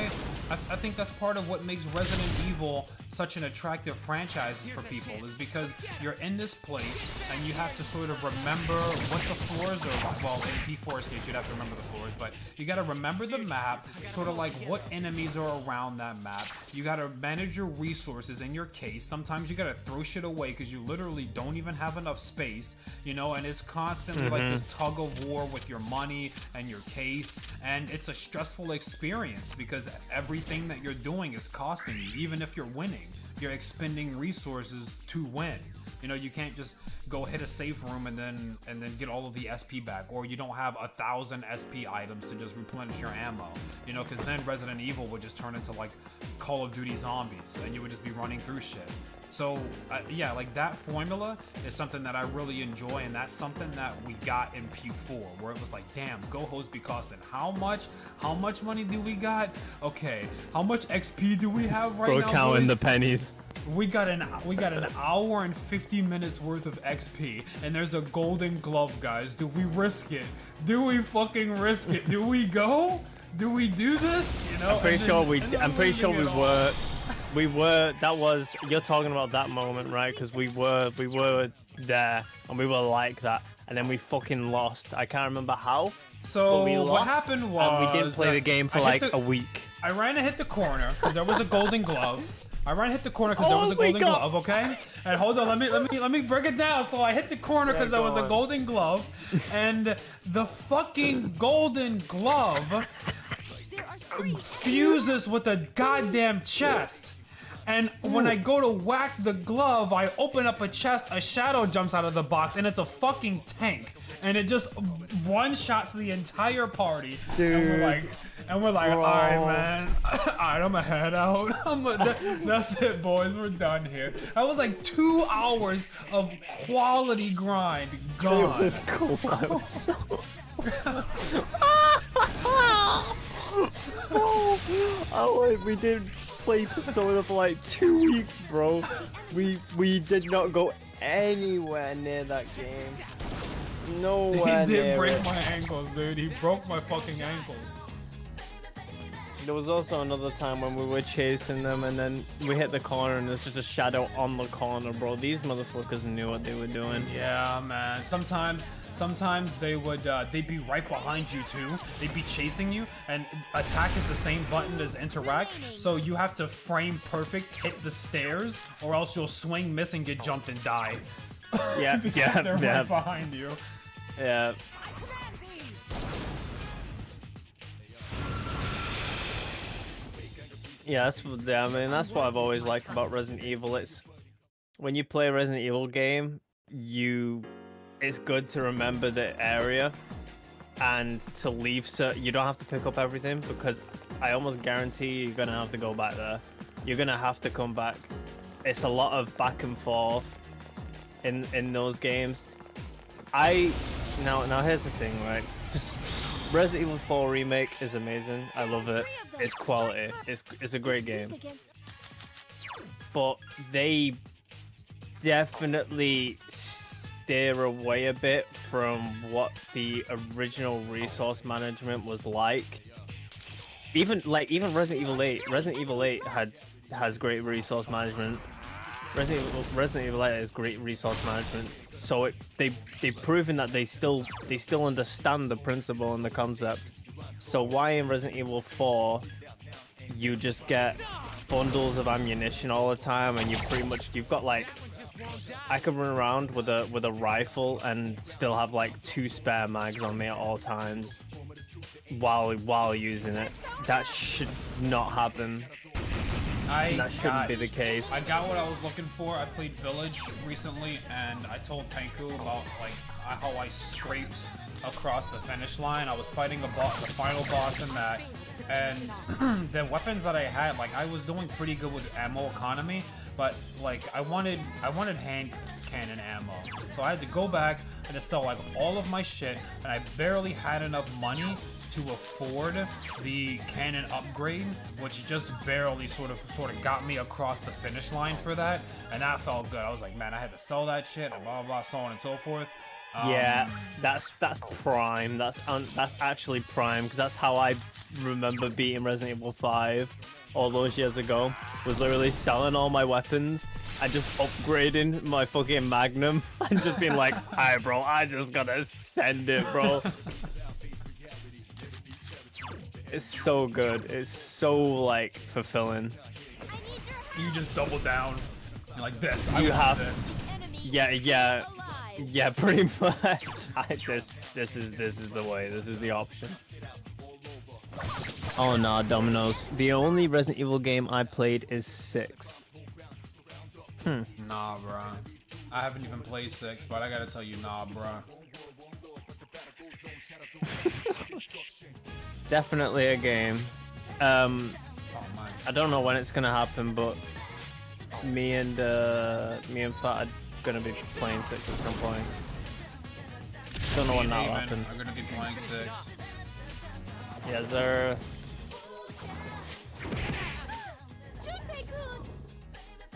I think that's part of what makes Resident Evil such an attractive franchise for people, is because you're in this place and you have to sort of remember what the floors are. Well, in P4's case, you'd have to remember the floors, but you gotta remember the map, sort of like what enemies are around that map. You gotta manage your resources in your case. Sometimes you gotta throw shit away because you literally don't even have enough space, you know, and it's constantly like this tug of war with your money and your case. And it's a stressful experience because everything that you're doing is costing you. Even if you're winning, you're expending resources to win. You know, you can't just go hit a safe room and then get all of the SP back, or you don't have 1,000 SP items to just replenish your ammo. You know, because then Resident Evil would just turn into like Call of Duty Zombies, and you would just be running through shit. So yeah, like that formula is something that I really enjoy, and that's something that we got in P4, where it was like, damn, go-hos be costing how much? How much money do we got? Okay, how much XP do we have right now? Bro, counting boys? the pennies. We got an hour and 50 minutes worth of XP, and there's a golden glove, guys. Do we risk it? Do we fucking risk it? Do we go? Do we do this? You know, I'm pretty sure we were. We were. That was. You're talking about that moment, right? Because we were there, and we were like that, and then we fucking lost. I can't remember how. So we lost, what happened was, and we didn't play the game for like a week. I ran and hit the corner because there was a golden glove. I ran and hit the corner because there was a golden glove, okay? And hold on, let me break it down. So I hit the corner because there was a golden glove, and the fucking golden glove fuses with a goddamn chest. And when I go to whack the glove, I open up a chest, a shadow jumps out of the box, and it's a fucking tank. And it just one-shots the entire party. Dude. And we're like, all right, man. All right, I'm gonna head out. That's it, boys. We're done here. That was like 2 hours of quality grind gone. It was cool. I was so... we did play Persona for like 2 weeks, bro. We did not go anywhere near that game. Nowhere He did near break it. my ankles, dude. He broke my fucking ankles. There was also another time when we were chasing them and then we hit the corner and there's just a shadow on the corner, bro. These motherfuckers knew what they were doing. Yeah, man. Sometimes they would they'd be right behind you too. They'd be chasing you, and attack is the same button as interact. So you have to frame perfect, hit the stairs, or else you'll swing, miss, and get jumped and die. Yeah, because they're right behind you. Yeah. Yeah, I mean, that's what I've always liked about Resident Evil. It's when you play a Resident Evil game, it's good to remember the area and to leave, so you don't have to pick up everything, because I almost guarantee you're gonna have to go back there. You're gonna have to come back. It's a lot of back and forth in those games. Now here's the thing, right? Resident Evil 4 Remake is amazing. I love it. It's quality. It's a great game. But they definitely steer away a bit from what the original resource management was like. Even Resident Evil 8. Resident Evil 8 has great resource management. Resident Evil 8 has great resource management. So they've proven that they still understand the principle and the concept. So why in Resident Evil 4 you just get bundles of ammunition all the time, and you've got like, I could run around with a rifle and still have like 2 spare mags on me at all times while using it. That should not happen. That shouldn't be the case. I got what I was looking for. I played Village recently, and I told Penku about like how I scraped across the finish line. I was fighting the final boss in that, and the weapons that I had, like I was doing pretty good with ammo economy, but like I wanted hand cannon ammo, so I had to go back and just sell like all of my shit, and I barely had enough money to afford the cannon upgrade, which just barely sort of got me across the finish line for that, and that felt good. I was like, man, I had to sell that shit, and blah blah, so on and so forth. Yeah, that's prime. That's actually prime, because that's how I remember beating Resident Evil 5 all those years ago. Was literally selling all my weapons and just upgrading my fucking Magnum and just being like, "Hi, bro, I just gotta send it, bro." It's so good. It's so like fulfilling. You just double down. You're like this. You have this. Yeah, pretty much. This is the way. This is the option. Oh nah, Dominoes. The only Resident Evil game I played is 6. Nah, bro. I haven't even played 6, but I gotta tell you, nah, bro. Definitely a game. Oh my. I don't know when it's gonna happen, but me and Fat are gonna be playing 6 at some point. Don't know when that'll happen. I'm gonna be playing 6. Yes, sir.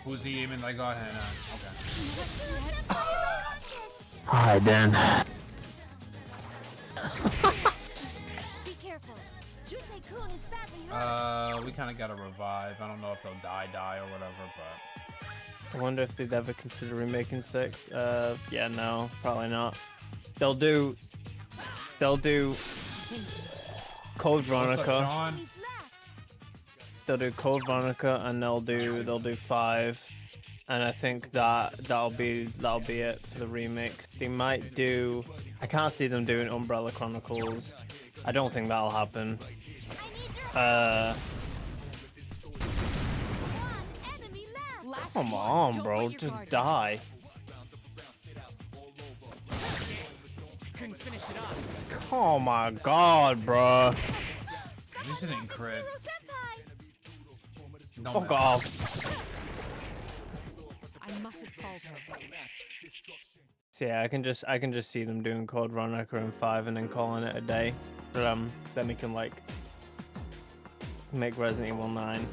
Who's he aiming like God hand at? Okay. Hi, Dan. Be careful. Junpei-kun is badly hurt. We kind of gotta revive. I don't know if they'll die or whatever, but. I wonder if they'd ever consider remaking 6. Yeah, no, probably not. They'll do Code Veronica. Sean? He's left. They'll do Code Veronica, and they'll do 5, and I think that'll be it for the remake. They might do. I can't see them doing Umbrella Chronicles. I don't think that'll happen. Enemy left. Come on, bro, just die. Couldn't finish it up. Oh my god, bro. This isn't crit. Don't Fuck miss. off. I mustn't falter. So yeah, I can just see them doing Code Veronica in 5 and then calling it a day. But then we can like make Resident Evil 9.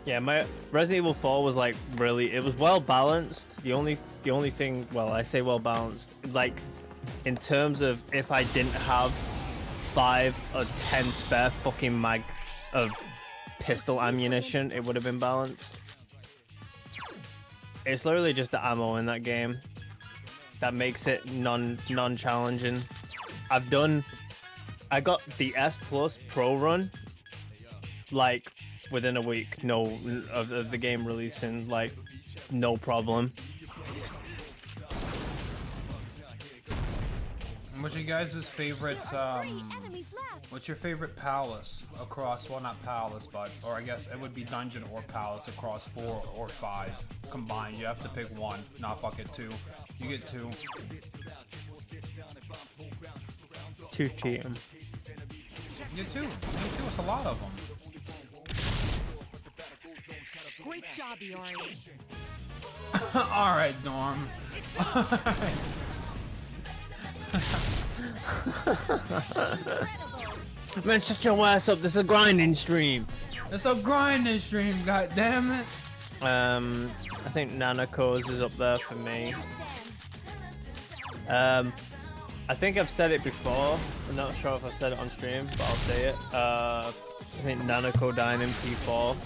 Yeah, my Resident Evil 4 was like really, it was well balanced. The only thing, well, I say well balanced, like in terms of if I didn't have 5 or 10 spare fucking mag of pistol ammunition, it would have been balanced. It's literally just the ammo in that game that makes it non-challenging. I got the S Plus Pro run like within a week, of the game releasing, like no problem. What's your guys' favorite, Enemies left. what's your favorite palace across, well, not palace, but, or I guess it would be dungeon or palace across 4 or 5 combined. You have to pick one. Nah, fuck it, 2. You get 2. 2 cheating. You get 2. You get 2. It's a lot of them. Great job, Iori. Alright, Norm. Man, shut your ass up. This is a grinding stream. It's a grinding stream, goddammit. I think Nanako's is up there for me. I think I've said it before. I'm not sure if I've said it on stream, but I'll say it. I think Nanako dying in P4.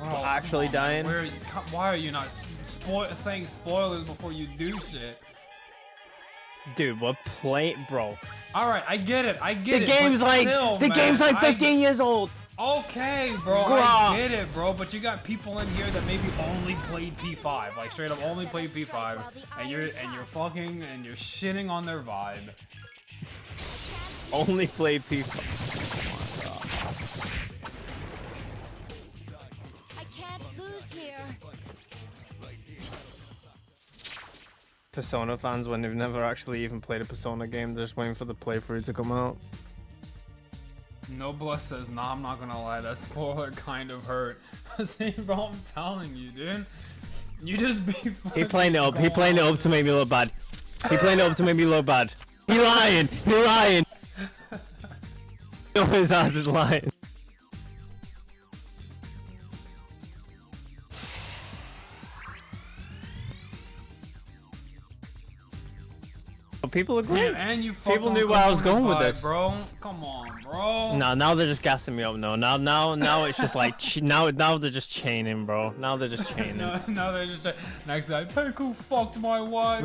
Oh, Actually come on, man. dying. Why are you not saying spoilers before you do shit? Dude, we're playing, bro. All right, I get it. I get The it. game's but like still, the man, game's like 15 years old. Okay, bro. Bruh. I get it, bro. But you got people in here that maybe only played P5, like straight up only played P5, and you're shitting on their vibe. Only play people. I can't lose here. Persona fans, when they've never actually even played a Persona game, they're just waiting for the playthrough to come out. Nobla says, nah, I'm not gonna lie, that spoiler kind of hurt. See, bro, I'm telling you, dude. You just be He playing it up. He playing it up to make me look bad. He playing it up to make me look bad. He lying. He lying. His ass is lying. People agree. Damn, and you People knew where I was going with this, bro. Come on, bro. No, now they're just gassing me up. No, now it's just like now they're just chaining, bro. Now they're just chaining. no, they're just next time. Peku fucked my wife.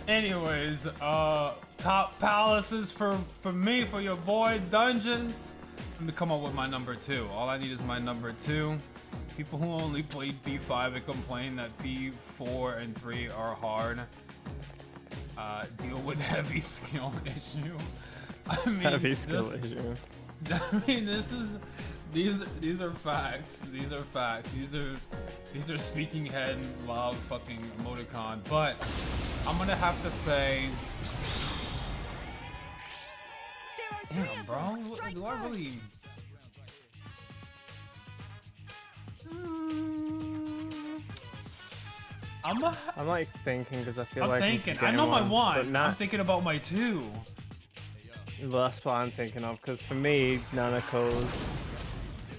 Anyways, top palaces for me, for your boy. Dungeons. Let me come up with my number 2. All I need is my number 2. People who only played P5 and complain that P4 and 3 are hard. Deal with heavy skill issue. I mean, Heavy skill issue. I mean, these are facts. These are facts. These are speaking head loud fucking emoticon. But I'm gonna have to say, damn, bro. Do I really? I'm like thinking because I feel I'm like thinking. I know my one. but not. I'm thinking about my 2. Well, that's what I'm thinking of because for me, Nanako's.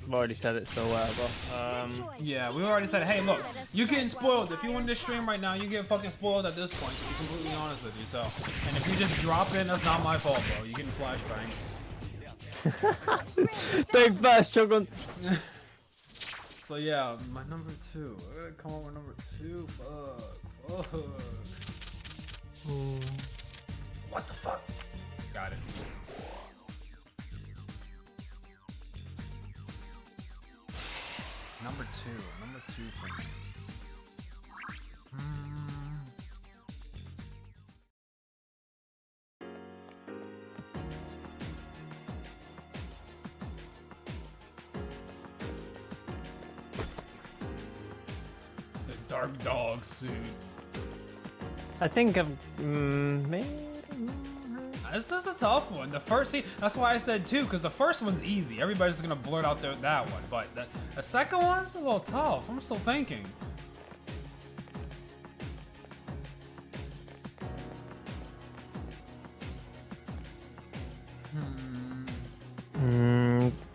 I've already said it, so whatever. Yeah, we already said, hey, look, you're getting spoiled. If you win this stream right now, you get fucking spoiled at this point, to be completely honest with you. So, and if you just drop in, that's not my fault, bro. You're getting flashbang. Big fast chuckle. So yeah, my number 2. I gotta come up with number 2. Fuck. What the fuck? Got it. Number 2 for me. The dark dog suit. I think I've maybe. This is a tough one. The first scene, that's why I said 2, because the first one's easy. Everybody's gonna blurt out that one, but the second one's a little tough. I'm still thinking.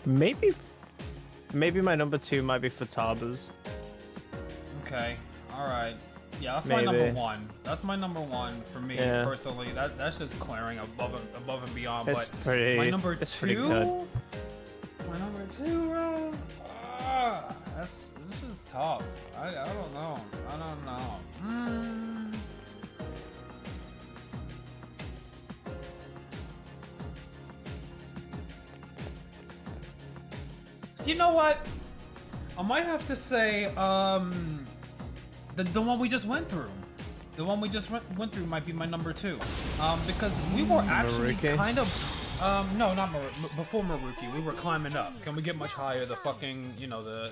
Maybe my number 2 might be for Tabas. Okay, all right. Yeah, that's Maybe. my number 1. That's my number 1 for me Yeah. personally. That's just clearing above and beyond. It's but pretty. my number it's 2. pretty good. My number 2, bro. This is tough. I don't know. I don't know. You know what? I might have to say, the one we just went through. The one we just went through might be my number 2. Because we were actually Maruki? kind of, no, not Maruki. Before Maruki, we were climbing up. Can we get much higher? The fucking, you know, the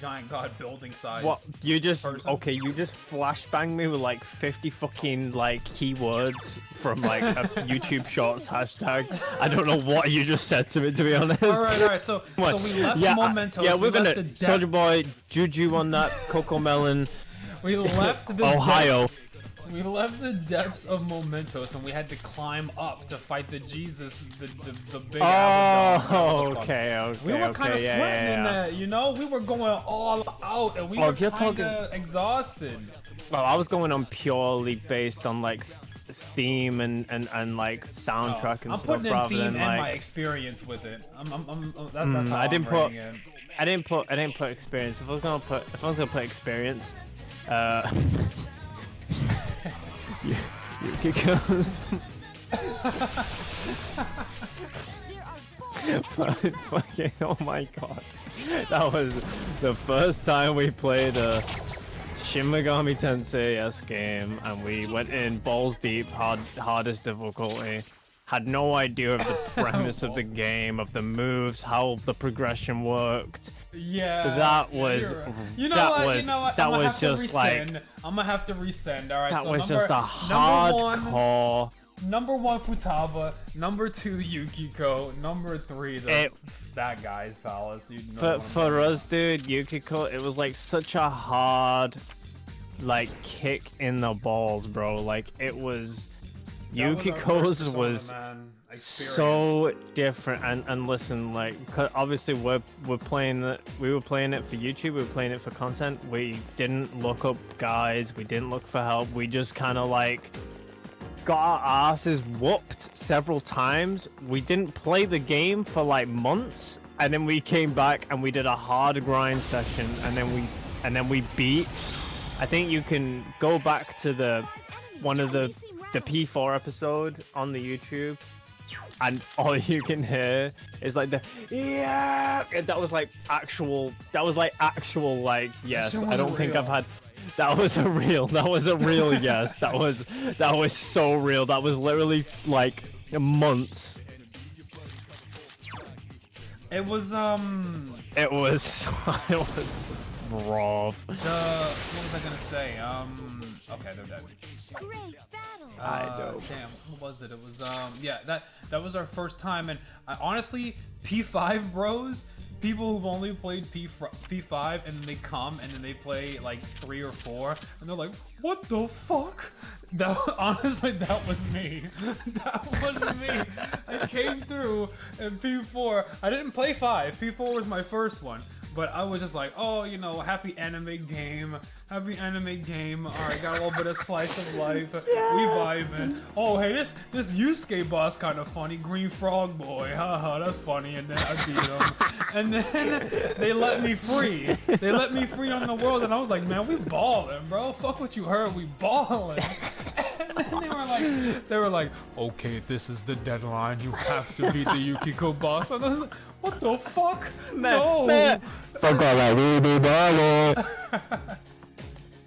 giant god building size. What you just person. okay? You just flashbang me with like 50 fucking like keywords from like a YouTube Shorts hashtag. I don't know what you just said to me, to be honest. All right. So we left Mementos. Yeah, we we're gonna left the depth- Soldier Boy, Juju on that, Coco Melon, We left the Ohio. We left the depths of Mementos and we had to climb up to fight the Jesus, the big Oh, okay. We were kind of sweating in that, you know? We were going all out and we were if you're kind talking- of exhausted. Well, I was going on purely based on like theme and like soundtrack and I'm stuff putting in rather theme than and my like. experience with it. That's how I didn't I'm put- rating it. I didn't put experience. If I was gonna put experience, you goes. Fucking, oh my god, that was the first time we played a Shin Megami Tensei S game, and we went in balls deep, hardest difficulty, had no idea of the premise of the game, of the moves, how the progression worked. Yeah. That was You know that what? was You know what? that I'm gonna was have to just like resend. I'm gonna have to resend. All right. that so was just a number one, hardcore. number 1 Futaba, number 2 Yukiko, number 3 that guy's palace. You know what I'm For talking us, dude, Yukiko, it was like such a hard, like, kick in the balls, bro. Like, it was. That was our Yukiko's first was Persona, man, experience. so different. And listen, like, 'cause obviously we're playing it. We were playing it for YouTube. We were playing it for content. We didn't look up guides. We didn't look for help. We just kind of like got our asses whooped several times. We didn't play the game for like months, and then we came back and we did a hard grind session, and then we beat. I think you can go back to the one of the P4 episode on the YouTube, and all you can hear is like the yeah. That was like actual like yes. I don't think I've had. That was a real yes. That was so real. That was literally like months. It was It was rough. what was I gonna say? Okay, they're dead. Great battle. I know. Damn, what was it? It was yeah, that was our first time, and honestly, P5 bros, people who've only played P5 and they come and then they play like 3 or 4 and they're like, what the fuck? That honestly, that was me. That was me. I came through in P4. I didn't play 5. P4 was my first one. But I was just like, oh, you know, happy anime game. Happy anime game. Alright, got a little bit of slice of life. We vibing. Oh, hey, this Yusuke boss kind of funny. Green Frog Boy. Haha, that's funny. And then I beat him. And then they let me free. They let me free on the world. And I was like, man, we balling, bro. Fuck what you heard. We balling. And then they were like, okay, this is the deadline. You have to beat the Yukiko boss. And I was like, what the fuck? No. Fuck all that, we be balling.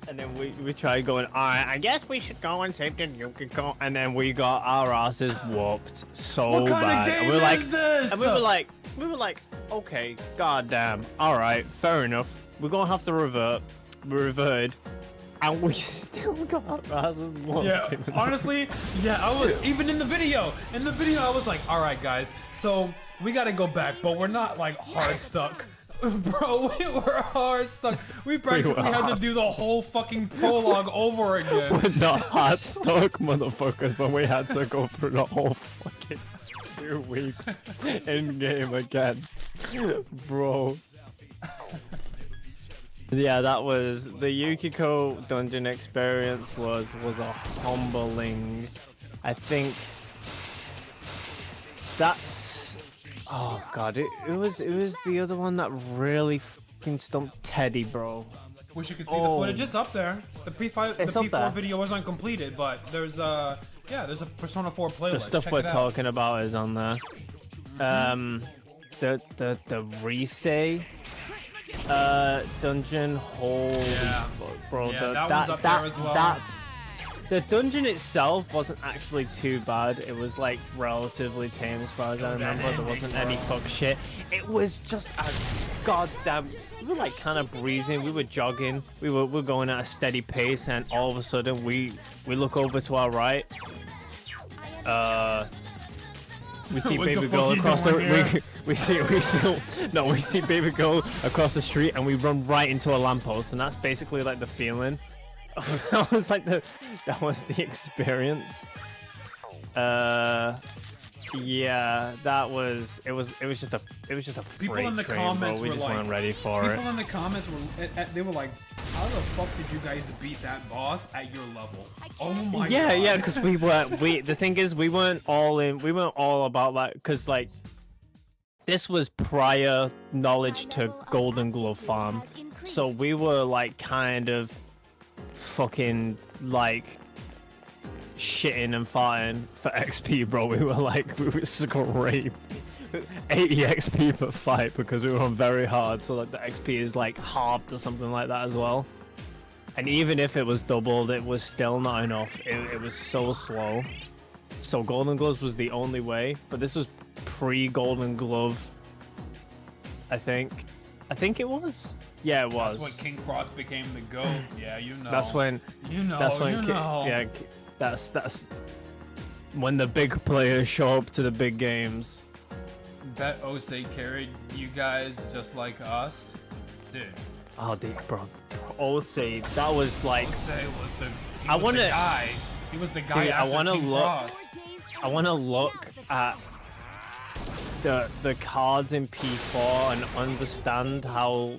And then we tried going, alright, I guess we should go and save the Yukiko. And then we got our asses whooped so What kind bad. of game And we were like, is this? and we were like, okay, goddamn, alright, fair enough. We're gonna have to revert. We reverted. And we still got our asses whooped. Yeah, honestly, yeah, I was even in the video. In the video, I was like, all right, guys, so we gotta go back, but we're not like hard stuck. Bro, we were hard stuck. We practically had to do the whole fucking prologue over again. We're not hard stuck, motherfuckers, when we had to go through the whole fucking 2 weeks in game again. Bro. Yeah, that was the Yukiko dungeon experience was a humbling. I think that's oh god, it was the other one that really fucking stumped Teddy, bro. Wish you could see the footage. It's up there. The P4 video wasn't completed, but there's a Persona 4 playlist. The stuff Check we're it out. talking about is on there. The Risei dungeon, holy fuck, bro. Yeah, that one's up there as well. The dungeon itself wasn't actually too bad. It was like relatively tame as far as I remember. There wasn't any fuck shit. It was just a goddamn. We were like kind of breezing. We were jogging. We were going at a steady pace, and all of a sudden we look over to our right. We see What baby the girl fuck across you the doing here? we see baby girl across the street, and we run right into a lamppost, and that's basically like the feeling. that was the experience. Yeah, that was it was just a People in the train, comments bro. We were just like, weren't ready for it. people in the comments were, they were like, how the fuck did you guys beat that boss at your level? Oh my god. Yeah, because the thing is, we weren't all about that, because like this was prior knowledge to Golden Glove Farm, so we were like kind of fucking like shitting and farting for XP, bro. We were scraping 80 XP per fight because we were on very hard, so like the XP is like halved or something like that as well. And even if it was doubled, it was still not enough. It was so slow. So Golden Gloves was the only way, but this was pre-Golden Glove. I think it was. Yeah, it was. That's when King Frost became the GOAT. Yeah, you know. That's when. You know. That's when. You know. Yeah, that's when the big players show up to the big games. Bet Osei carried you guys just like us, dude. Oh, bro, Osei, that was like. Osei was the. I want to. Guy. He was the guy. Dude, after I want to King look. Frost. I want to look at the cards in P4 and understand how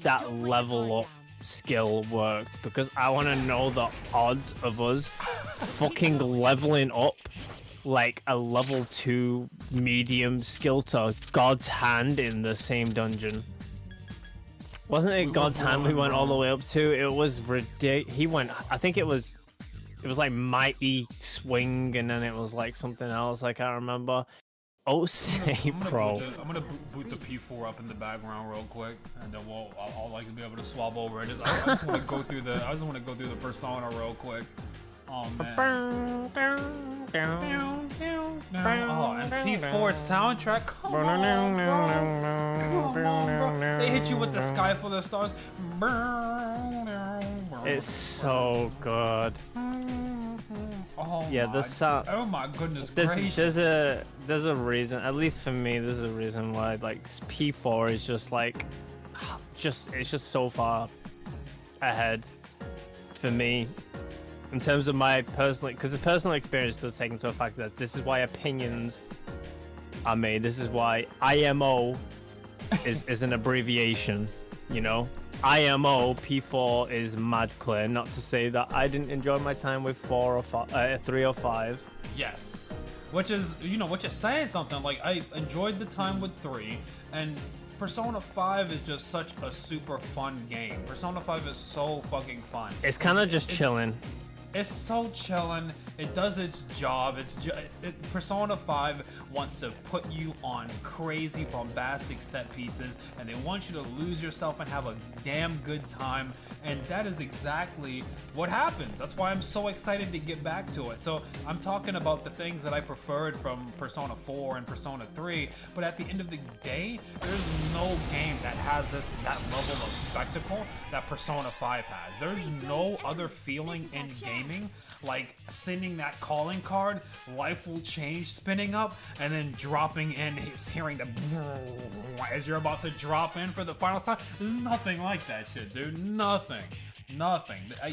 that level up skill worked, because I want to know the odds of us fucking leveling up like a level 2 medium skill to God's Hand in the same dungeon. Wasn't it God's Hand we went all the way up to? It was ridiculous. He went, I think it was like Mighty Swing, and then it was like something else I can't remember. Osei, bro. I'm gonna boot the P4 up in the background real quick, and then I'll like be able to swap over it. I just want to go through the persona real quick. Oh man. Oh, and P4 soundtrack. Come on, bro. They hit you with the Sky Full of Stars. It's so good. Oh yeah, the sound. Oh my goodness gracious. There's a reason, at least for me, there's a reason why like P4 is just like, it's just so far ahead for me in terms of my personal, because the personal experience does take into effect that this is why opinions are made. This is why IMO is an abbreviation, you know. IMO P4 is mad clear. Not to say that I didn't enjoy my time with 4 or 5, 3 or 5. Yes, which is, you know, which is saying something. Like, I enjoyed the time with 3, and Persona 5 is just such a super fun game. Persona 5 is so fucking fun. It's kind of just chilling. It's so chillin'. It does its job. Persona 5 wants to put you on crazy bombastic set pieces, and they want you to lose yourself and have a damn good time, and that is exactly what happens. That's why I'm so excited to get back to it. So I'm talking about the things that I preferred from Persona 4 and Persona 3, but at the end of the day, there's no game that has that level of spectacle that Persona 5 has. There's no other feeling in gaming like sending that calling card, life will change, spinning up, and then dropping in, hearing the as you're about to drop in for the final time. There's nothing like that shit, dude. Nothing. I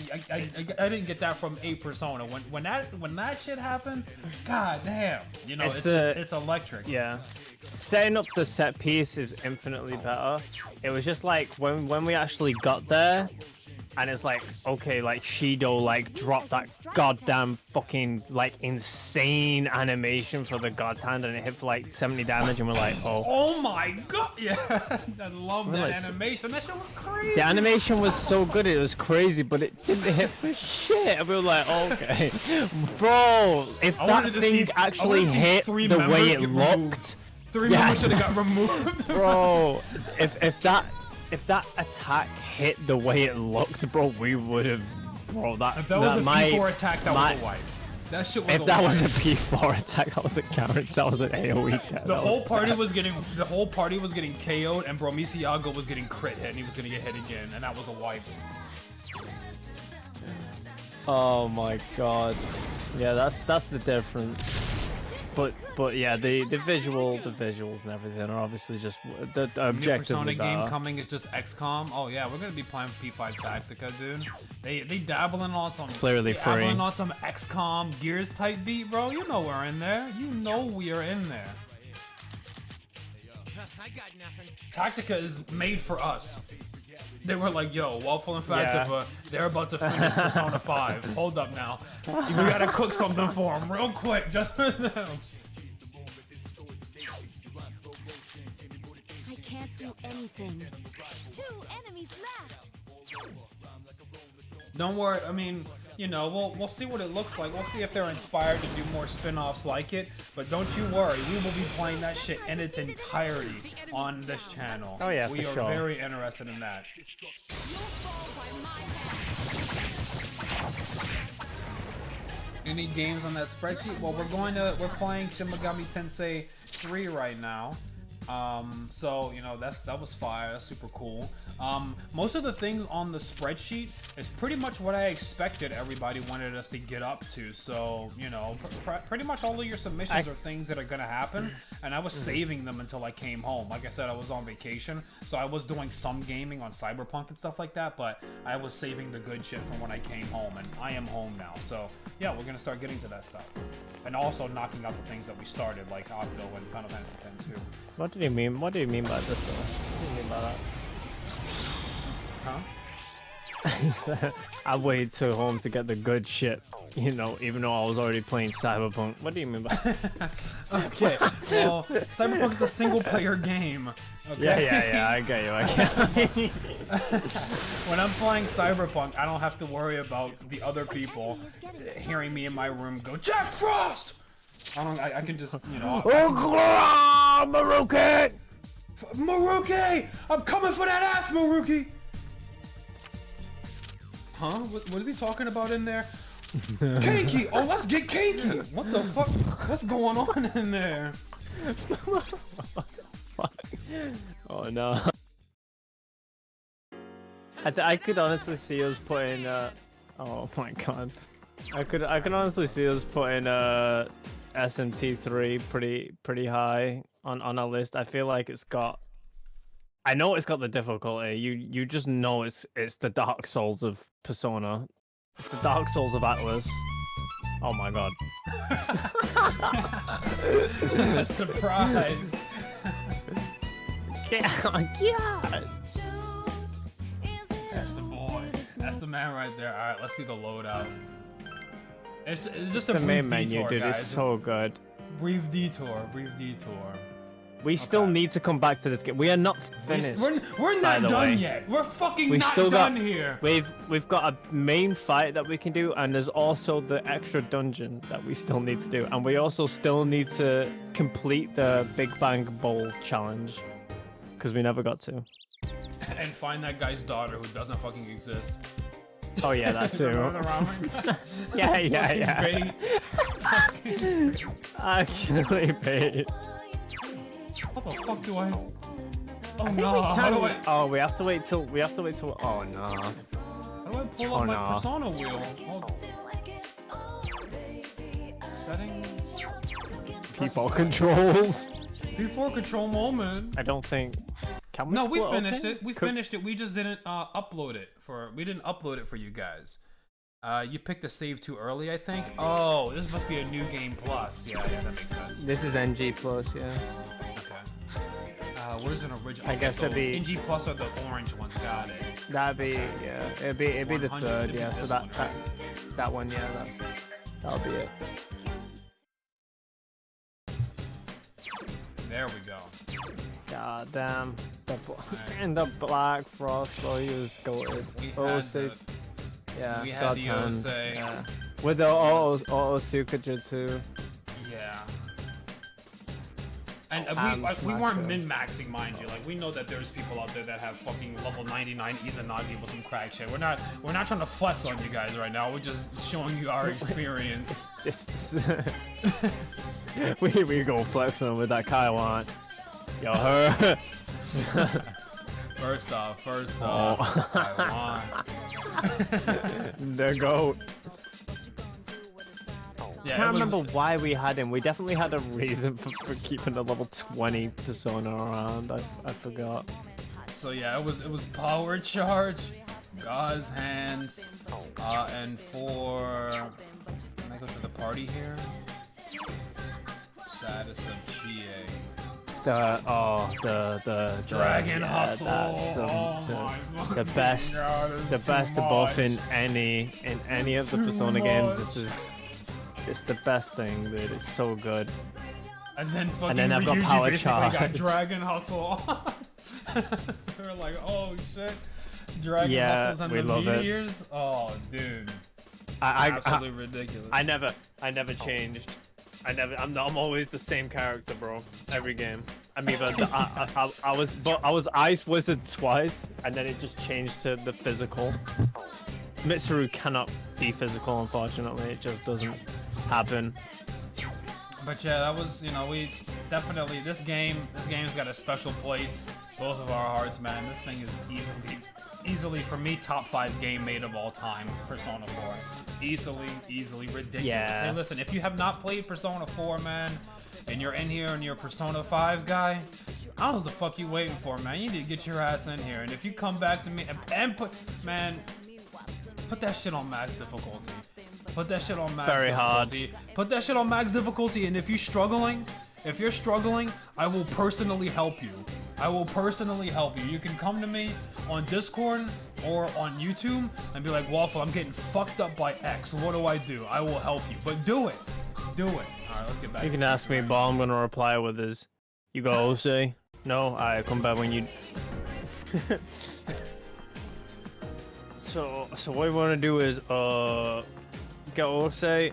didn't get that from a Persona. When that shit happens, god damn, you know, it's electric. Yeah, setting up the set piece is infinitely better. It was just like when we actually got there, and it's like, okay, like Shido like dropped that goddamn fucking like insane animation for the God's Hand, and it hit for like 70 damage, and we're like, oh my god, yeah. I love that animation. That shit was crazy. The animation was so good, it was crazy, but it didn't hit for shit. And we were like, okay, bro, if that thing actually hit the way it looked, 3 members should have got removed. Bro, if that attack hit the way it looked, bro, we would have, bro. If that was a P4 attack, that was a wipe. That shit was. If that was a P4 attack, that was a counter. That was an AOE. The whole party was getting KO'd, and bro, Misiago was getting crit hit, and he was gonna get hit again, and that was a wipe. Oh my god. Yeah, that's the difference. But yeah, the visuals and everything are obviously just the objective. New Persona game coming is just XCOM. Oh yeah, we're gonna be playing P5 Tactica, dude. They dabbling on some. It's literally free. Dabbling on some XCOM Gears type beat, bro. You know we're in there. You know we are in there. I got nothing. Tactica is made for us. They were like, yo, Waffle and Factiva, they're about to finish Persona 5. Hold up now. We gotta cook something for them real quick, just for them. I can't do anything. 2 enemies left. Don't worry, I mean, you know, we'll see what it looks like. We'll see if they're inspired to do more spin-offs like it. But don't you worry, we will be playing that shit in its entirety on this channel. Oh yeah, we for are sure. very interested in that. Any games on that spreadsheet? Well, we're playing Shin Megami Tensei 3 right now. So you know that was fire. That's super cool. Most of the things on the spreadsheet is pretty much what I expected everybody wanted us to get up to. So you know, pretty much all of your submissions are things that are gonna happen, and I was saving them until I came home. Like I said, I was on vacation, so I was doing some gaming on Cyberpunk and stuff like that, but I was saving the good shit from when I came home, and I am home now. So yeah, we're gonna start getting to that stuff, and also knocking out the things that we started, like Octo and Final Fantasy X too. What do you mean? What do you mean by this? What do you mean by that? Huh? I waited till home to get the good shit, you know, even though I was already playing Cyberpunk. What do you mean by that? Okay, well, Cyberpunk is a single-player game. Okay? Yeah, I get you. When I'm playing Cyberpunk, I don't have to worry about the other people hearing me in my room go, Jack Frost! I can just, you know... Oh, Maruki! Maruki! I'm coming for that ass, Maruki! Huh? What is he talking about in there? Kinky! Oh, let's get kinky! What the fuck? What's going on in there? Oh no. I could honestly see us putting oh my god. I could honestly see us putting SMT3 pretty high on our list. I feel like I know it's got the difficulty. You just know it's the Dark Souls of Persona. It's the Dark Souls of Atlas. Oh my god. Surprise. Yeah. That's the boy. That's the man right there. Alright, let's see the loadout. It's just a The brief main menu, detour, dude, guys. is so good. Brief detour. We still need to come back to this game. We are not finished. We're by not the done way. yet. We're fucking We've not still done got, here. We've got a main fight that we can do, and there's also the extra dungeon that we still need to do, and we also still need to complete the Big Bang Bowl challenge because we never got to. And find that guy's daughter who doesn't fucking exist. Oh yeah, that too. yeah. Bait. Actually, bait. How the fuck do I? Oh I think no! we How can. do I? Oh, we have to wait till. Oh no. How do I pull up Oh, my no. persona wheel? Hold on. Settings. People controls. Before control moment. I don't think. Can we? No, we pull it finished open? it. We finished it. We just didn't upload it for. We didn't upload it for you guys. You picked a save too early, I think. Oh, this must be a new game plus. Yeah, that makes sense. This is NG plus, yeah. Okay. Where's an original? I guess it'd be- NG plus are the orange ones. Got it. That'd be it'd be the 100, third, it'd be yeah. So this that one, that, that one, yeah, that'll be it. There we go. God damn. And the Black Frost, bro, he was goated. Yeah, we had God's the hand. Osei. Yeah. With the auto Sukajutsu. Yeah. And we Smash weren't it. min-maxing, mind you. Like, we know that there's people out there that have fucking level 99 Izanagi with some crack shit. We're not trying to flex on you guys right now. We're just showing you our experience. we go flex on with that Kaiwan. Yo, her. First off, Oh. I want. The goat. Yeah, I can't it was- remember why we had him. We definitely had a reason for keeping the level 20 persona around. I forgot. So yeah, it was power charge, God's hands, and for can I go to the party here? Status of GA. The Dragon yeah, Hustle. That's the best, God, the it's best too buff much. in any of the Too Persona games. much. It's the best thing, dude. It's so good. And then fucking then I've got Ryuji power basically got charge. Dragon Hustle. So we're like, oh shit. Dragon Yeah, Hustles and we the love it. meteors. Oh, dude. I Absolutely ridiculous. I never changed. I'm always the same character, bro. Every game. I'm either I was Ice Wizard twice, and then it just changed to the physical. Mitsuru cannot be physical, unfortunately. It just doesn't happen. But yeah, that was, you know, we definitely, this game's got a special place, both of our hearts, man. This thing is easily for me, top 5 game made of all time, Persona 4. Easily ridiculous. Yeah. Hey, listen, if you have not played Persona 4, man, and you're in here and you're a Persona 5 guy, I don't know what the fuck you waiting for, man. You need to get your ass in here. And if you come back to me and put that shit on max difficulty. Put that shit on max difficulty. Hard. Put that shit on max difficulty, and if you're struggling, I will personally help you. I will personally help you. You can come to me on Discord or on YouTube and be like, Waffle, I'm getting fucked up by X. What do I do? I will help you. But do it. Do it. Alright, let's get back. You can ask me, but I'm gonna reply with is, you go Ose? No, I come back when you... So what we want to do is, get Ose,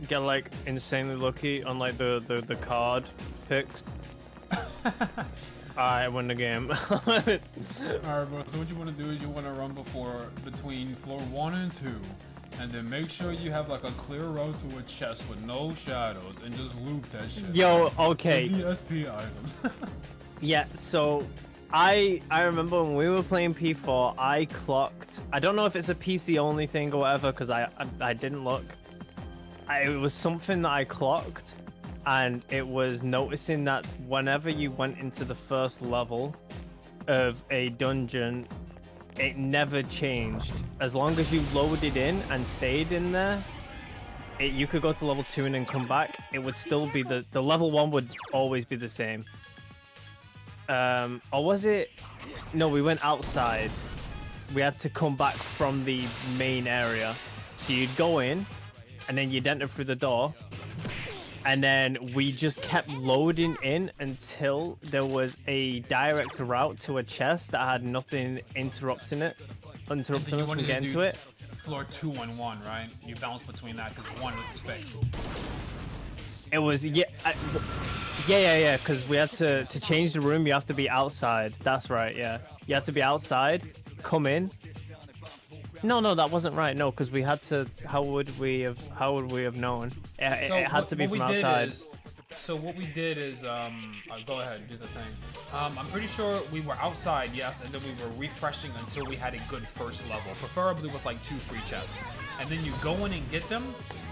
get like insanely lucky on like the card picks. I win the game. Alright, bro. So what you want to do is you want to run between floor 1 and 2, and then make sure you have like a clear road to a chest with no shadows, and just loop that shit. Yo, okay. With the SP items. Yeah, so I remember when we were playing P4, I clocked. I don't know if it's a PC only thing or whatever, because I didn't look. It was something that I clocked, and it was noticing that whenever you went into the first level of a dungeon, it never changed. As long as you loaded in and stayed in there, you could go to level 2 and then come back. It would still be the level 1 would always be the same. Or was it? No, we went outside. We had to come back from the main area. So you'd go in, and then you'd enter through the door, and then we just kept loading in until there was a direct route to a chest that had nothing interrupting us from getting to it. Floor 2 and 1, right? You bounce between that because 1 is fixed. It was yeah. Because we had to change the room. You have to be outside. That's right. Yeah, you had to be outside. Come in. No, that wasn't right. No, because we had to. How would we have known? It had to be from outside. So what we did is, go ahead, do the thing. I'm pretty sure we were outside, yes, and then we were refreshing until we had a good first level, preferably with like 2 free chests. And then you go in and get them,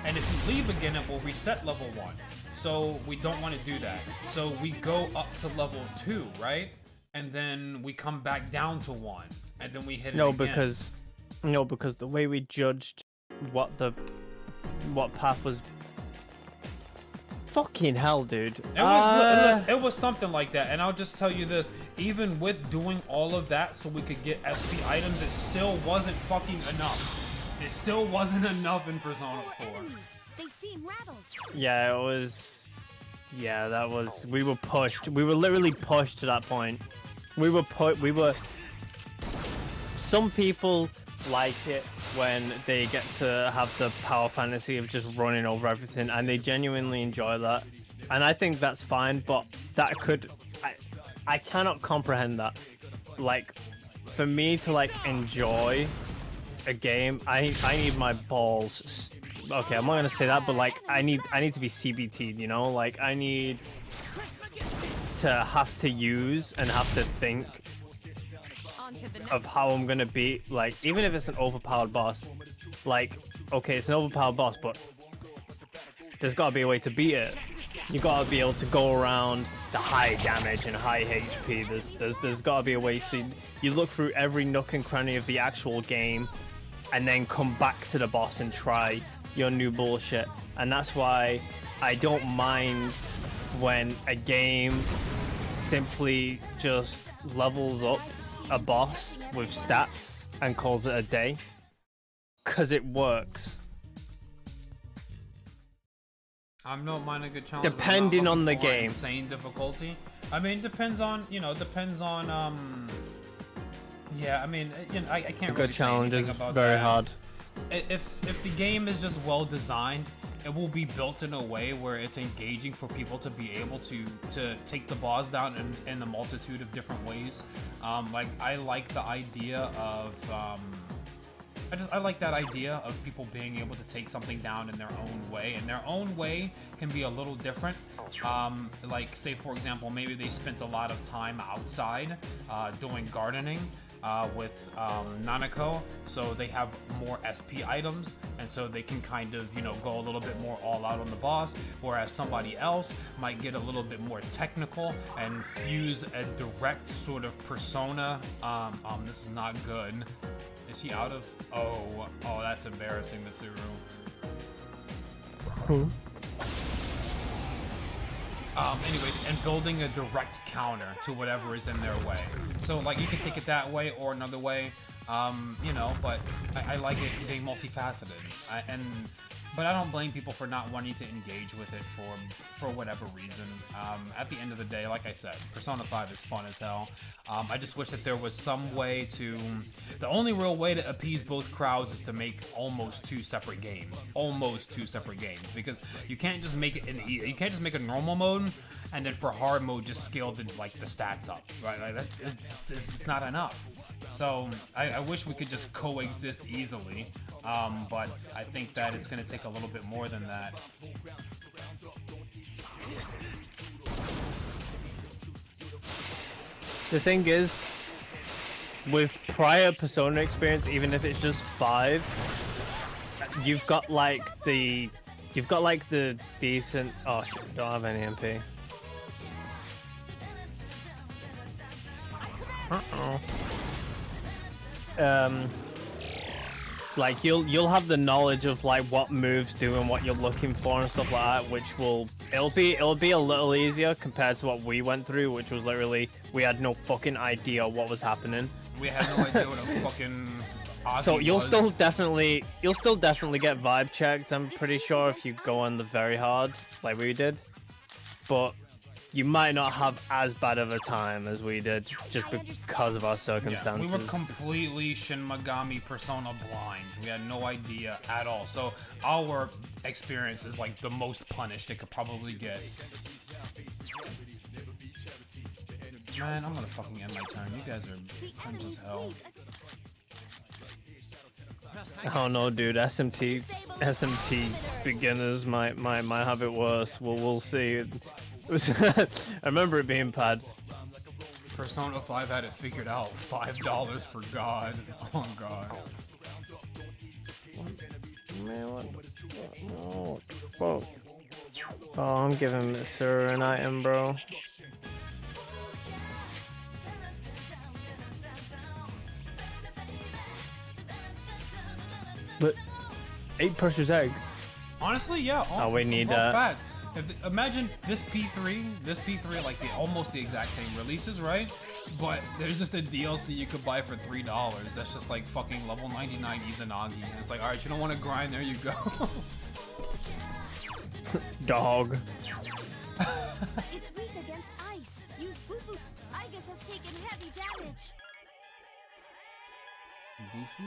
and if you leave again, it will reset level 1. So we don't want to do that. So we go up to level 2, right? And then we come back down to 1, and then we hit it again. Because the way we judged what path was. Fucking hell, dude. It was something like that, and I'll just tell you this: even with doing all of that, so we could get SP items, it still wasn't fucking enough. It still wasn't enough in Persona 4. They seem rattled. Yeah, it was. Yeah, that was. We were pushed. We were literally pushed to that point. We were. Some people like it when they get to have the power fantasy of just running over everything, and they genuinely enjoy that, and I think that's fine. But that could, I cannot comprehend that. Like, for me to like enjoy a game, I need my balls. Okay, I'm not gonna say that, but like I need to be CBT'd, you know? Like I need to have to use and have to think of how I'm gonna beat, like, even if it's an overpowered boss. Like, okay, it's an overpowered boss, but there's gotta be a way to beat it. You gotta be able to go around the high damage and high HP. There's gotta be a way, so you look through every nook and cranny of the actual game and then come back to the boss and try your new bullshit. And that's why I don't mind when a game simply just levels up a boss with stats and calls it a day, because it works. I'm not minding a good challenge. Depending on the game. Insane difficulty. I mean, depends on. Yeah, I mean, you know, I can't really say anything about that. Very hard. If the game is just well designed, it will be built in a way where it's engaging for people to be able to take the boss down in a multitude of different ways. Like, I like the idea of I like that idea of people being able to take something down in their own way, and their own way can be a little different. Like, say for example, maybe they spent a lot of time outside doing gardening with Nanako, so they have more SP items, and so they can kind of, you know, go a little bit more all out on the boss, whereas somebody else might get a little bit more technical and fuse a direct sort of persona. This is not good. Is she out of? Oh, that's embarrassing, Mitsuru. Anyway, and building a direct counter to whatever is in their way. So, like, you can take it that way or another way, you know, but I like it being multifaceted. But I don't blame people for not wanting to engage with it for whatever reason. At the end of the day, like I said, Persona 5 is fun as hell. I just wish that there was some way to... The only real way to appease both crowds is to make almost two separate games. Almost two separate games. Because you can't just make it you can't just make a normal mode, and then for hard mode just scale the stats up, right? Like it's not enough. So I wish we could just coexist easily, but I think that it's going to take a little bit more than that. The thing is, with prior Persona experience, even if it's just 5, you've got like the decent. Oh shit, don't have any MP. Like you'll have the knowledge of like what moves do and what you're looking for and stuff like that, which it'll be a little easier compared to what we went through, which was literally we had no fucking idea what was happening. We had no idea what a fucking Ozzy So you'll was. still definitely get vibe checked, I'm pretty sure, if you go on the very hard like we did, but you might not have as bad of a time as we did just because of our circumstances. Yeah, we were completely Shin Megami Persona blind. We had no idea at all. So our experience is like the most punished it could probably get. Man, I'm gonna fucking end my turn. You guys are cringe as hell. I don't know, dude. SMT beginners might have it worse. We'll see. I remember it being bad. Persona 5 had it figured out. $5 for God. Oh God. Man, what? Oh, I'm giving Sir an item, bro. But 8 precious egg. Honestly, yeah. Oh, we need that. Facts. Imagine this P3, like almost the exact same releases, right? But there's just a DLC you could buy for $3. That's just like fucking level 99 Izanagi. And it's like, all right, you don't want to grind, there you go. Dog. It's weak against ice. Use Bufu. Igus has taken heavy damage. Bufu,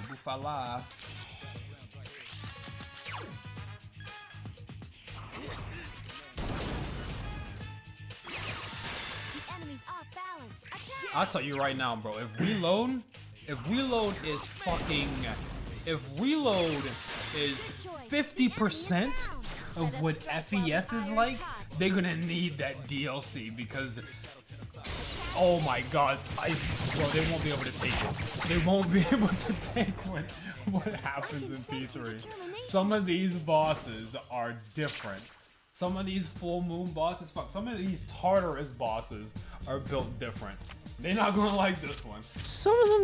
bufala. The enemy's off balance. Attack! I'll tell you right now, bro. If reload is fucking, if reload is 50% of what FES is like, they're gonna need that DLC because, oh my God, bro, they won't be able to take it. They won't be able to take what happens in P3. Some of these bosses are different. Some of these full moon bosses, some of these Tartarus bosses are built different. They're not gonna like this one.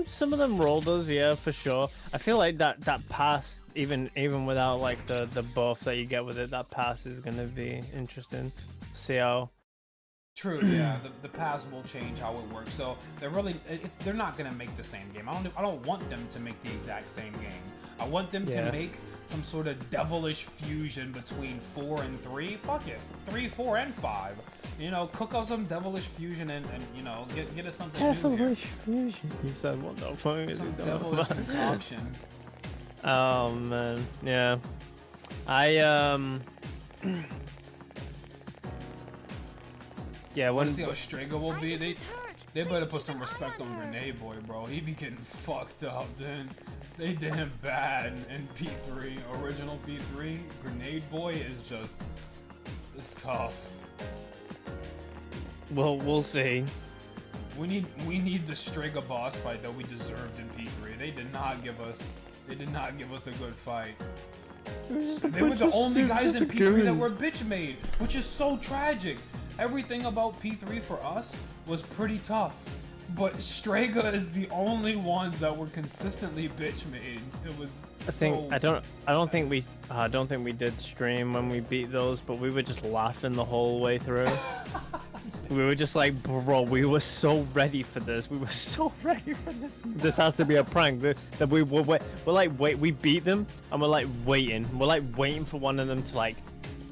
Some of them rolled us, yeah, for sure. I feel like that pass, even without like the buff that you get with it, that pass is gonna be interesting. See how. True, yeah. The pass will change how it works. So they're not gonna make the same game. I don't want them to make the exact same game. I want them to make some sort of devilish fusion between 4 and 3. Fuck it, 3, 4, and 5. You know, cook up some devilish fusion and you know, get us something devilish fusion. He said, "What the fuck is some he talking devilish about?" concoction. Oh man, yeah. Yeah, Want to see how Strega will be? They better put some respect on Grenade Boy, bro. He be getting fucked up, then. They did him bad in P3, original P3. Grenade Boy is just, it's tough. Well, we'll see. We need the Strega boss fight that we deserved in P3. They did not give us a good fight. They were the only guys in P3 that were bitch made, which is so tragic. Everything about P3 for us was pretty tough, but Strega is the only ones that were consistently bitch made. It was. I don't think we did stream when we beat those, but we were just laughing the whole way through. We were just like, bro, we were so ready for this. We were so ready for this. This has to be a prank. That we're like, wait, we beat them, and we're like waiting. We're like waiting for one of them to like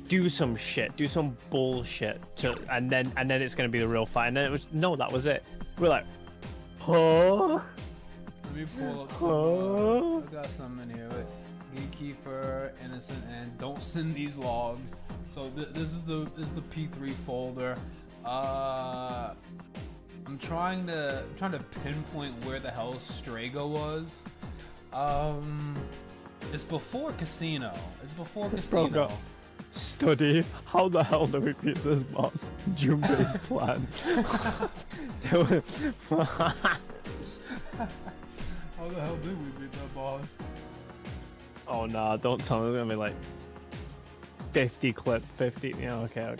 do some shit, do some bullshit, and then it's gonna be the real fight. And then it was that was it. We're like, huh? Let me pull up some. I got some in here. Gatekeeper, innocent, and don't send these logs. So this is the P3 folder. I'm trying to pinpoint where the hell Strega was. It's before Casino. Bro, study. How the hell do we beat this boss? Junpei's plan. How the hell did we beat that boss? Oh nah, don't tell me it's gonna be like 50 clip, 50. Yeah, okay.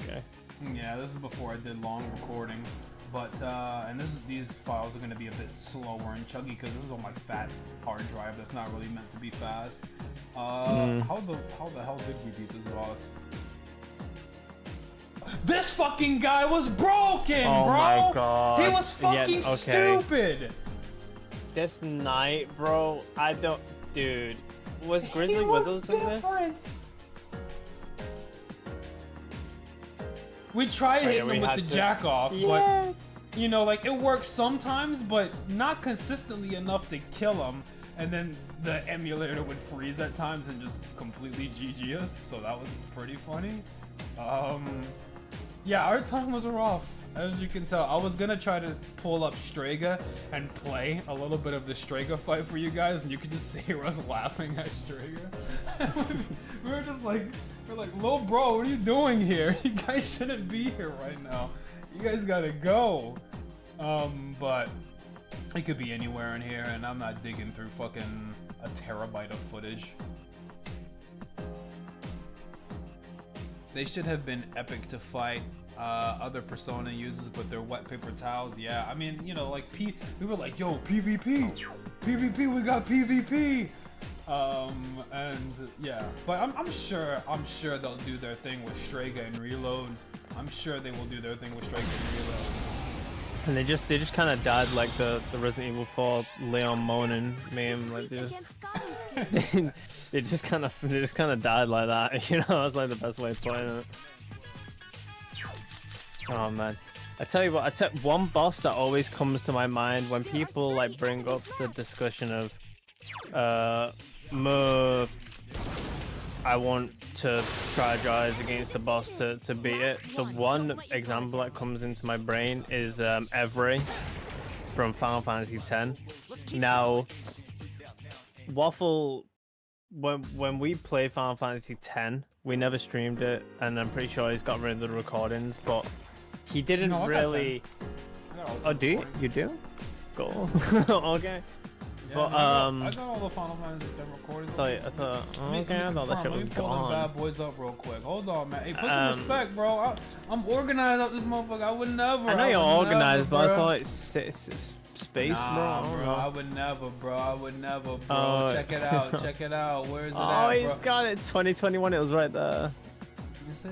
Yeah, this is before I did long recordings, but and these files are gonna be a bit slower and chuggy because this is on my fat hard drive that's not really meant to be fast. How the hell did we beat this boss? This fucking guy was broken, oh bro! My God. He was fucking stupid! This night, bro, dude, was Grizzly Wizzles in this? We tried hitting him with the jack off, but you know, like it works sometimes, but not consistently enough to kill him. And then the emulator would freeze at times and just completely GG us. So that was pretty funny. Yeah, our time was rough, as you can tell. I was gonna try to pull up Strega and play a little bit of the Strega fight for you guys, and you could just hear us laughing at Strega. we were just like, "Lil bro, what are you doing here? You guys shouldn't be here right now. You guys gotta go." But it could be anywhere in here, and I'm not digging through fucking a terabyte of footage. They should have been epic to fight other Persona users, but they're wet paper towels. Yeah, I mean, you know, like we were like, yo, PvP, we got PvP. And yeah, but I'm sure they'll do their thing with Strega and Reload. I'm sure they will do their thing with Strega and Reload. And they just kind of died like the Resident Evil 4 Leon moaning meme. Like they just kind of died like that. You know, that's like the best way of putting it. Oh man, I tell you what, one boss that always comes to my mind when people like bring up the discussion of I want to strategize against the boss to beat it. The one example that comes into my brain is Every from Final Fantasy X. Now, Waffle, when we played Final Fantasy X, we never streamed it, and I'm pretty sure he's got rid of the recordings, but he didn't really. Oh, do you? You do? Cool. Okay. Yeah, but I got all the Final Fantasy X recordings. I thought that shit was pull them gone. bad boys up real quick. Hold on, man. Hey, put some respect, bro. I'm organized up this motherfucker. I would never. I know you're organized, but I bro. thought it's space, Nah, bro. I would never, bro. Oh. Check it out. Where is it Oh, at, bro? he's got it. 2021. It was right there. You see?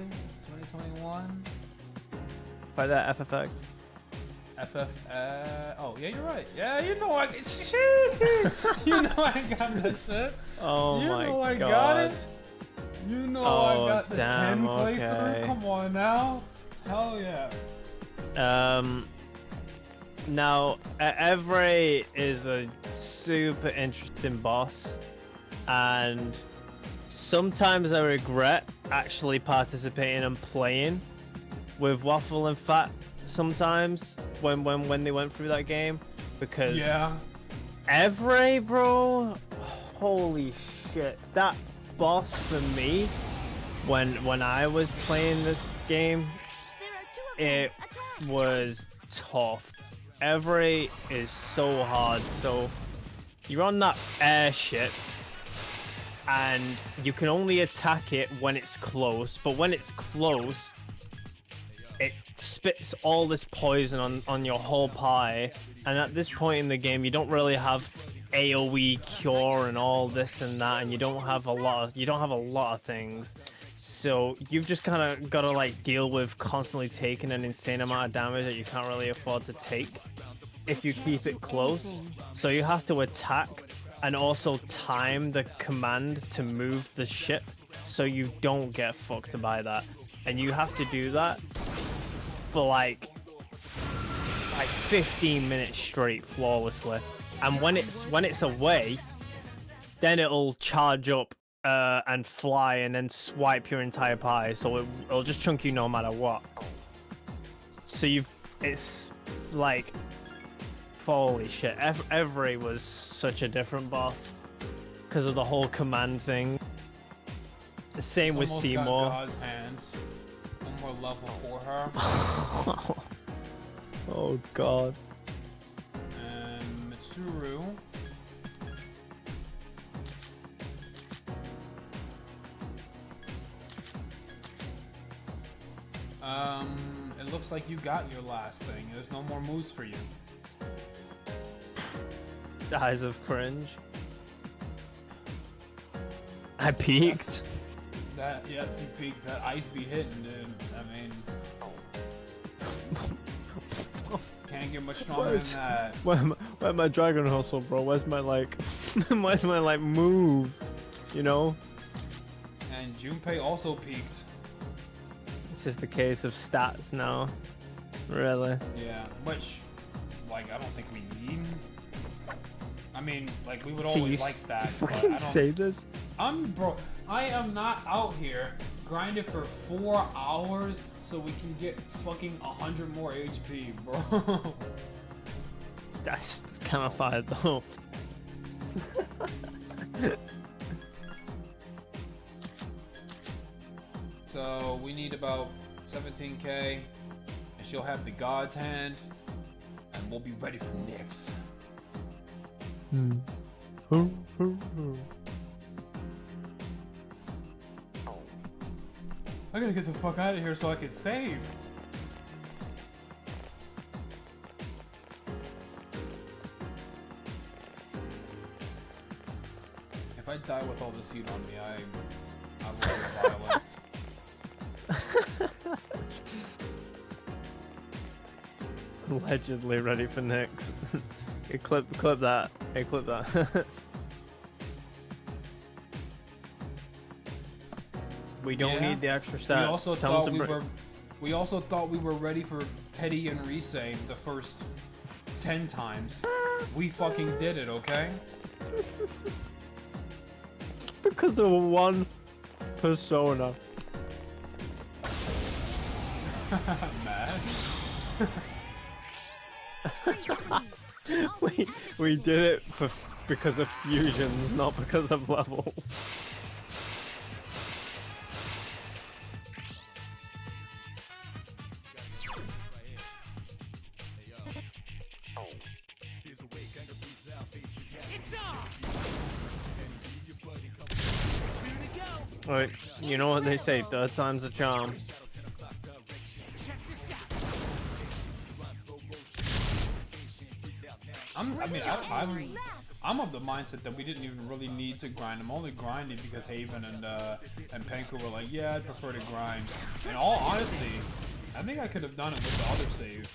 2021. By that FFX. Oh yeah, you're right. Yeah, you know I you know I got that shit. Oh you my know I god. got it. You know I got the damn, 10 playthrough. okay. Come on now. Hell yeah. Now Every is a super interesting boss, and sometimes I regret actually participating and playing with Waffle and Fat sometimes when they went through that game, because Every, bro, oh holy shit, that boss for me, when I was playing this game, There are 2 of them. it Attack. was tough. Every is so hard. So you're on that airship and you can only attack it when it's close, but when it's close it spits all this poison on your whole pie, and at this point in the game you don't really have AoE cure and all this and that, and you don't have a lot of things. So you've just kind of got to like deal with constantly taking an insane amount of damage that you can't really afford to take if you keep it close. So you have to attack and also time the command to move the ship so you don't get fucked by that. And you have to do that for like 15 minutes straight flawlessly. And when it's away, then it'll charge up and fly and then swipe your entire pie, so it'll just chunk you no matter what. So it's like, holy shit, every was such a different boss because of the whole command thing. The same with Almost Seymour. got God's hands. One more level for her. Oh god. And Mitsuru. It looks like you got your last thing. There's no more moves for you. Eyes of cringe. I peaked. That, yes, you peaked. That ice be hitting, dude. I mean, can't get much stronger than that. Where's my dragon hustle, bro? Where's my like, where's my like move? You know? And Junpei also peaked. It's just a case of stats now. Really? Yeah, which, like, I don't think we need. I mean, like, we would See, always you like stats, but I fucking don't. say this? Bro, I am not out here grinding for 4 hours so we can get fucking 100 more HP, bro. That's kind of fire though. So we need about 17k, and she'll have the God's hand, and we'll be ready for Nyx. I gotta get the fuck out of here so I can save. If I die with all this heat on me, I will be violent. Allegedly ready for Nyx. Hey, clip that. Hey, clip that. We don't Yeah. need the extra stats. We also thought we were ready for Teddy and Rise the first 10 times. We fucking did it, okay? Because of one persona. Mad. we did it because of fusions, not because of levels. It's on! 2 to go! Alright, you know what they say, third time's a charm. Check this out! I'm of the mindset that we didn't even really need to grind. I'm only grinding because Haven and Penko were like, yeah, I'd prefer to grind. In all honesty, I think I could have done it with the other save.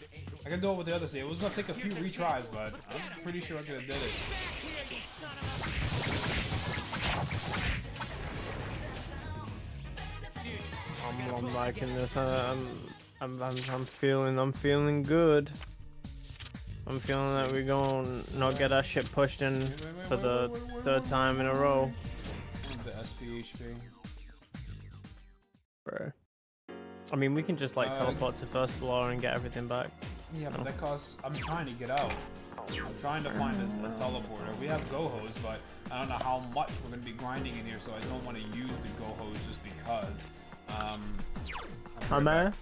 I could do it with the other save. It was gonna take a few retries, but I'm pretty sure I could have did it. I'm liking this. I'm feeling good. I'm feeling that we're gonna not get our shit pushed in for the third time in a row. The SPHP. Bro. I mean, we can just like teleport to first floor and get everything back. Yeah, but that costs. I'm trying to get out. I'm trying to find a teleporter. We have go-hos, but I don't know how much we're going to be grinding in here, so I don't want to use the go-hos just because. Am I?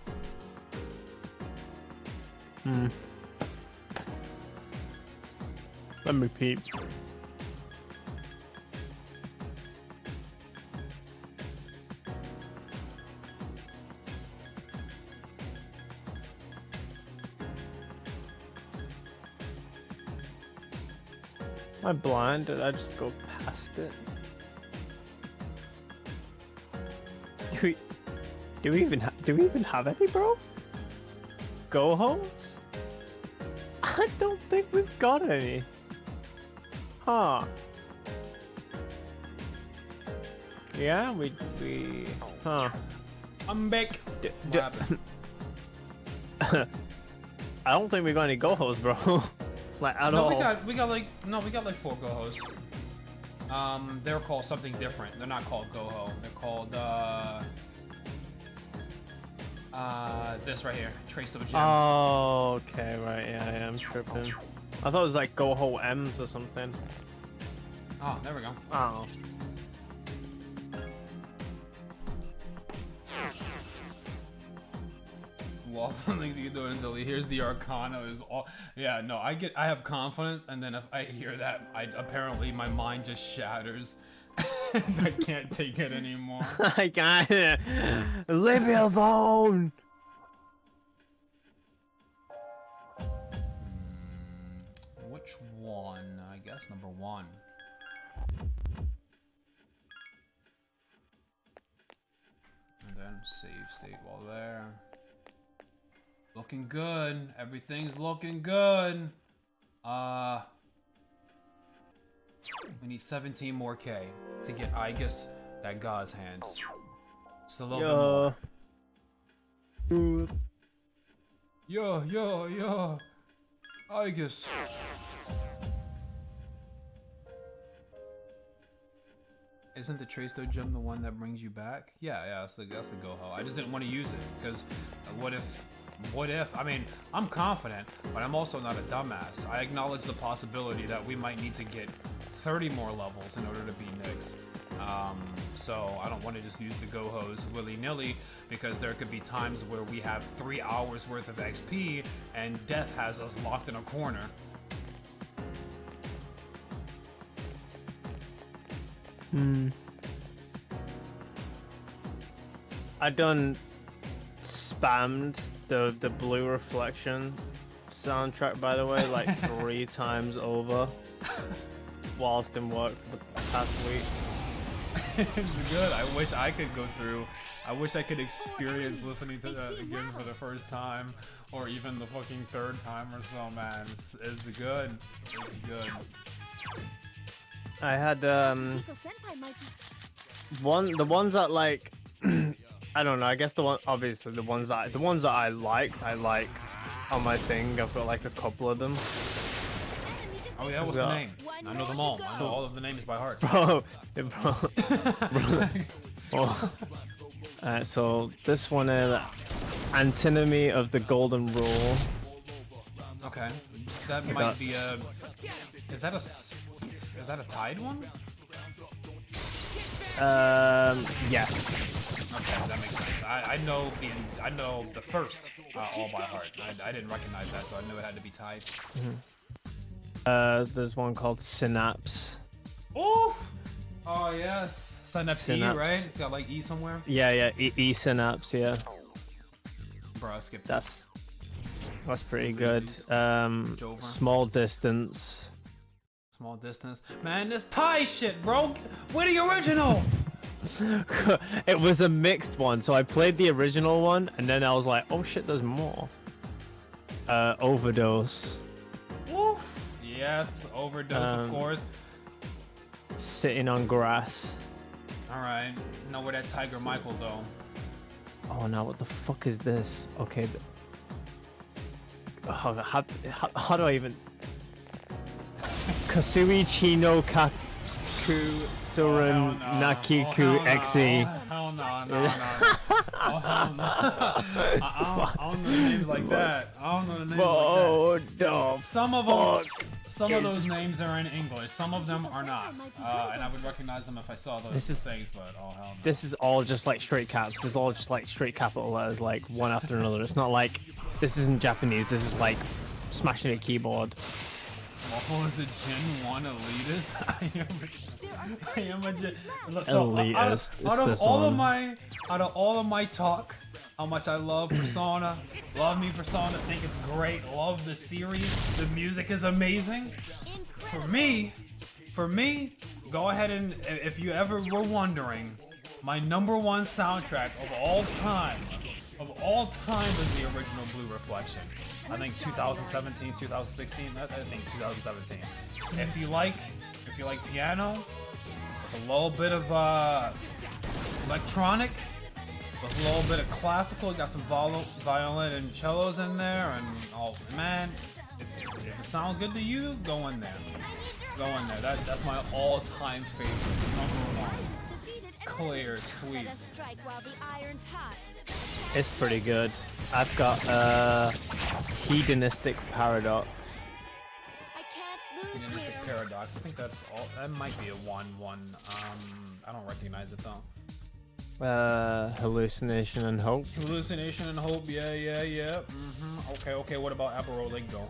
Let me peep. Am I blind? Did I just go past it? Do we even have any, bro? Go-hos? I don't think we've got any. Huh. Yeah, we huh. I'm back. I don't think we got any go-hos, bro. Like at all. We got like 4 go-hos. They're called something different. They're not called go-ho. They're called this right here, Trace of a Gem. Oh, okay, right, yeah, I'm tripping. I thought it was like go-ho M's or something. Oh, there we go. Oh. Waffle thinks he can do it until he hears the Arcana is all. Yeah, no, I have confidence, and then if I hear that, apparently my mind just shatters. I can't take it anymore. I can't. Leave me alone. Which one? I guess number 1. And then save state while there. Looking good. Everything's looking good. We need 17 more K to get Aegis that God's hand. Just a little bit more. Yo. Aegis. Isn't the Trace gem the one that brings you back? Yeah, that's the go-ho. I just didn't want to use it because what if? I mean, I'm confident, but I'm also not a dumbass. I acknowledge the possibility that we might need to get 30 more levels in order to beat Nyx. So I don't want to just use the go-hos willy-nilly because there could be times where we have 3 hours worth of XP and death has us locked in a corner. I done spammed the blue reflection soundtrack, by the way, like 3 times over whilst in work for the past week. It's good. I wish I could go through. I wish I could experience listening to that again for the first time, or even the fucking 3rd time or so, man. It's good. It's good. I had Senpai might be the ones that like I don't know, I guess the ones that I liked on my thing. I've got like a couple of them. Oh yeah, what's the name? I know them all. I know all of the names by heart. Bro. Alright, so this one is Antinomy of the Golden Rule. Okay, that might be a. Is that a tied one? Yeah. Okay, that makes sense. I know the first all by heart. I didn't recognize that, so I knew it had to be tied. There's one called Synapse. Oh yes, Synapse E, right? It's got like E somewhere. Yeah, E Synapse, yeah. Bro, I skipped. That's pretty good. Small Distance. Small Distance. Man, this tie shit, bro. Where the original? It was a mixed one, so I played the original one, and then I was like, oh shit, there's more. Overdose. Woo. Yes, Overdose, of course. Sitting on Grass. Alright. Know where that Tiger Michael, though. Oh no, what the fuck is this? Okay. How do I even... Kasui Chino Kaku Surun Nakiku Xe. Hell no. Oh, hell no. I don't know the names like that. I don't know the names like that. No. Some of them, Some of those names are in English. Some of them are not. And I would recognize them if I saw those things, but oh hell no. This is all just like straight caps. This is all just like straight capital letters, like one after another. It's not like this isn't Japanese. This is like smashing a keyboard. What was it, Gen 1 elitist? I am a Gen. Elitist. Out of all of my talk, how much I love Persona, love me Persona, think it's great, love the series, the music is amazing. For me, go ahead and, if you ever were wondering, my #1 soundtrack of all time is the original Blue Reflection. I think 2017, 2016, I think 2017. If you like piano, with a little bit of electronic, with a little bit of classical, got some violin and cellos in there, and oh man, if it sounds good to you, go in there. Go in there. That's my all-time favorite. #1. Clear, sweet. It's pretty good. I've got Hedonistic Paradox. Hedonistic Paradox. I think that's all. That might be a 1-1. I don't recognize it though. Hallucination and Hope. Hallucination and Hope. Yeah. Okay. What about Aberoligo?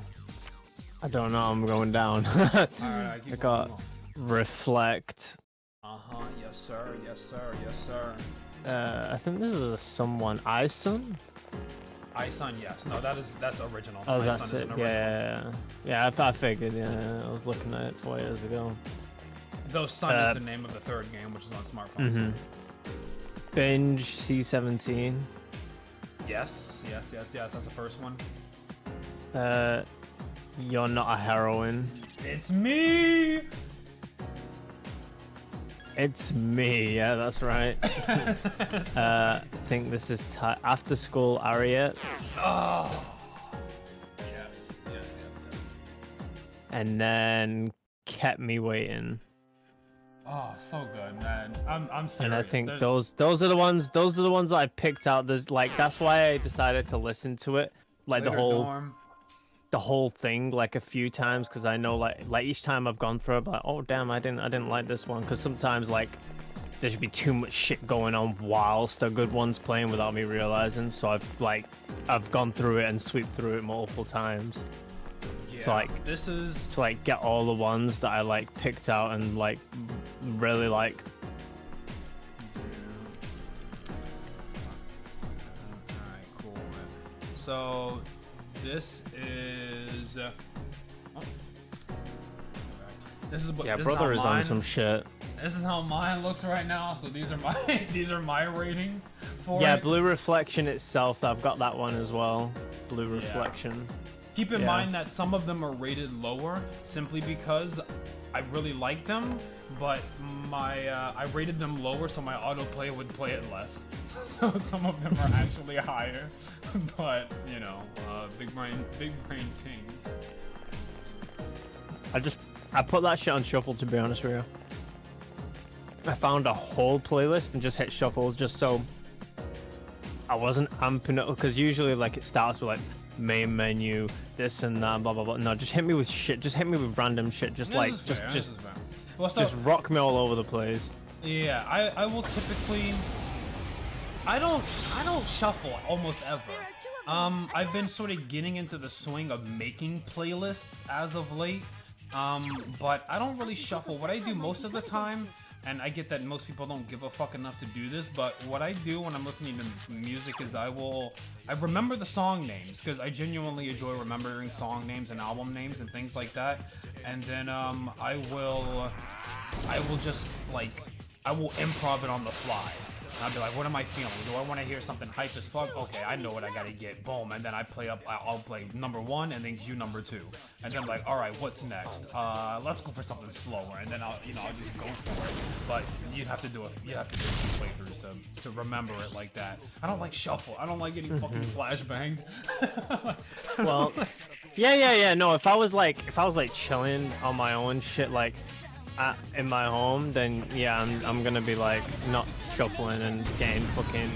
I don't know. I'm going down. Alright, I got Reflect. Yes, sir. I think this is a someone. Ison? Ison, yes. No, that's original. Oh, Ison that's is it. an Yeah. I figured. Yeah, I was looking at it 4 years ago. Though Sun is the name of the third game, which is on smartphones. Binge C17. Yes. That's the first one. You're Not a Heroine. It's me. It's me. Yeah, that's right. I think this is After School Ariat. Oh. Yes. And then Kept Me Waiting. Oh, so good, man. I'm serious. And I think those are the ones that I picked out. There's like that's why I decided to listen to it, like the whole thing like a few times, because I know like each time I've gone through it, I'm like, oh damn, I didn't like this one, because sometimes like there should be too much shit going on whilst a good one's playing without me realizing. So I've gone through it and swept through it multiple times. Yeah, So like this is to like get all the ones that I like picked out and like really liked. Alright, cool, man. So this is Yeah, brother is on some shit. This is how mine looks right now. So these are my ratings for Yeah, it. Blue Reflection itself, I've got that one as well. Blue Reflection. Keep in mind that some of them are rated lower simply because I really like them, but I rated them lower so my autoplay would play it less. So some of them are actually higher, but you know, big brain things. I put that shit on shuffle, to be honest with you. I found a whole playlist and just hit shuffle just so I wasn't amping it, because usually like it starts with like main menu, this and that, blah blah blah. No, just hit me with shit. Just hit me with random shit. Just just rock me all over the place. Yeah, I will typically. I don't shuffle almost ever. I've been sort of getting into the swing of making playlists as of late. But I don't really shuffle. What I do most of the time, and I get that most people don't give a fuck enough to do this, but what I do when I'm listening to music is I remember the song names, because I genuinely enjoy remembering song names and album names and things like that. And then I will just like, I will improv it on the fly. And I'll be like, what am I feeling? Do I want to hear something hype as fuck? Okay, I know what I gotta get. Boom. And then I'll play number 1 and then cue number 2. And then I'm like, all right, what's next? Let's go for something slower. And then I'll just go for it. But you'd have to do a few playthroughs to remember it like that. I don't like shuffle. I don't like getting fucking flashbangs. Well, yeah. No, if I was like chilling on my own shit, like in my home, then yeah, I'm gonna be like not shuffling and getting fucking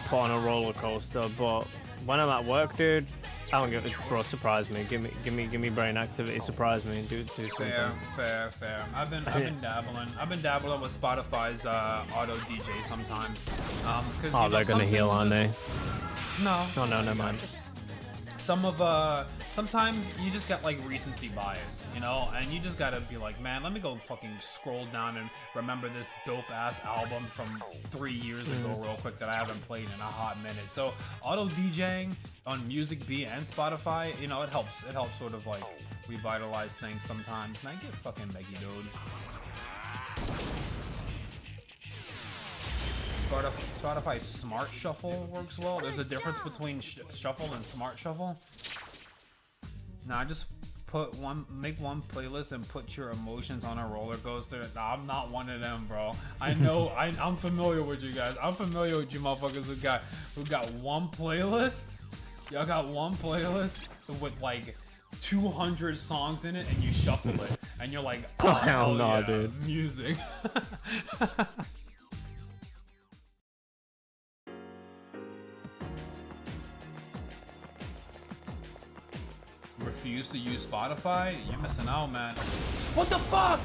put on a roller coaster. But when I'm at work, dude, I don't give it, bro. Surprise me. Give me brain activity. Surprise me. Do something. Fair. I've been dabbling. I've been dabbling with Spotify's auto DJ sometimes. Cause, Oh, they're gonna heal, aren't they? No. Oh no, never mind. Sometimes you just got like recency bias, you know, and you just gotta be like, man, let me go fucking scroll down and remember this dope ass album from 3 years ago real quick that I haven't played in a hot minute. So auto DJing on Music B and Spotify, you know, it helps sort of like revitalize things sometimes. Man, get fucking Meggy, dude. Spotify Smart Shuffle works well. There's a difference between Shuffle and Smart Shuffle. Nah, just make one playlist and put your emotions on a roller coaster. Nah, I'm not one of them, bro. I know, I'm familiar with you guys. I'm familiar with you motherfuckers who got one playlist. Y'all got one playlist with like 200 songs in it, and you shuffle it, and you're like, oh hell no, yeah, dude. Music. Refuse to use Spotify? You're missing out, man. What the fuck?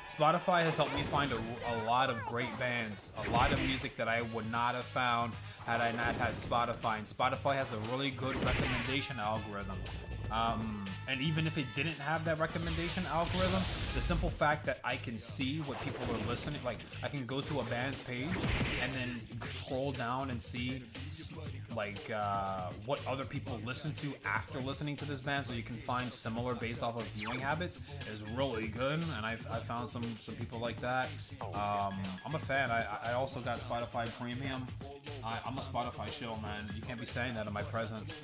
Spotify has helped me find a lot of great bands, a lot of music that I would not have found had I not had Spotify. And Spotify has a really good recommendation algorithm. And even if it didn't have that recommendation algorithm, the simple fact that I can see what people are listening, like I can go to a band's page and then scroll down and see like what other people listen to after listening to this band, so you can find similar based off of viewing habits, is really good. And I found some people like that. I'm a fan. I also got Spotify Premium. I'm a Spotify shill, man. You can't be saying that in my presence.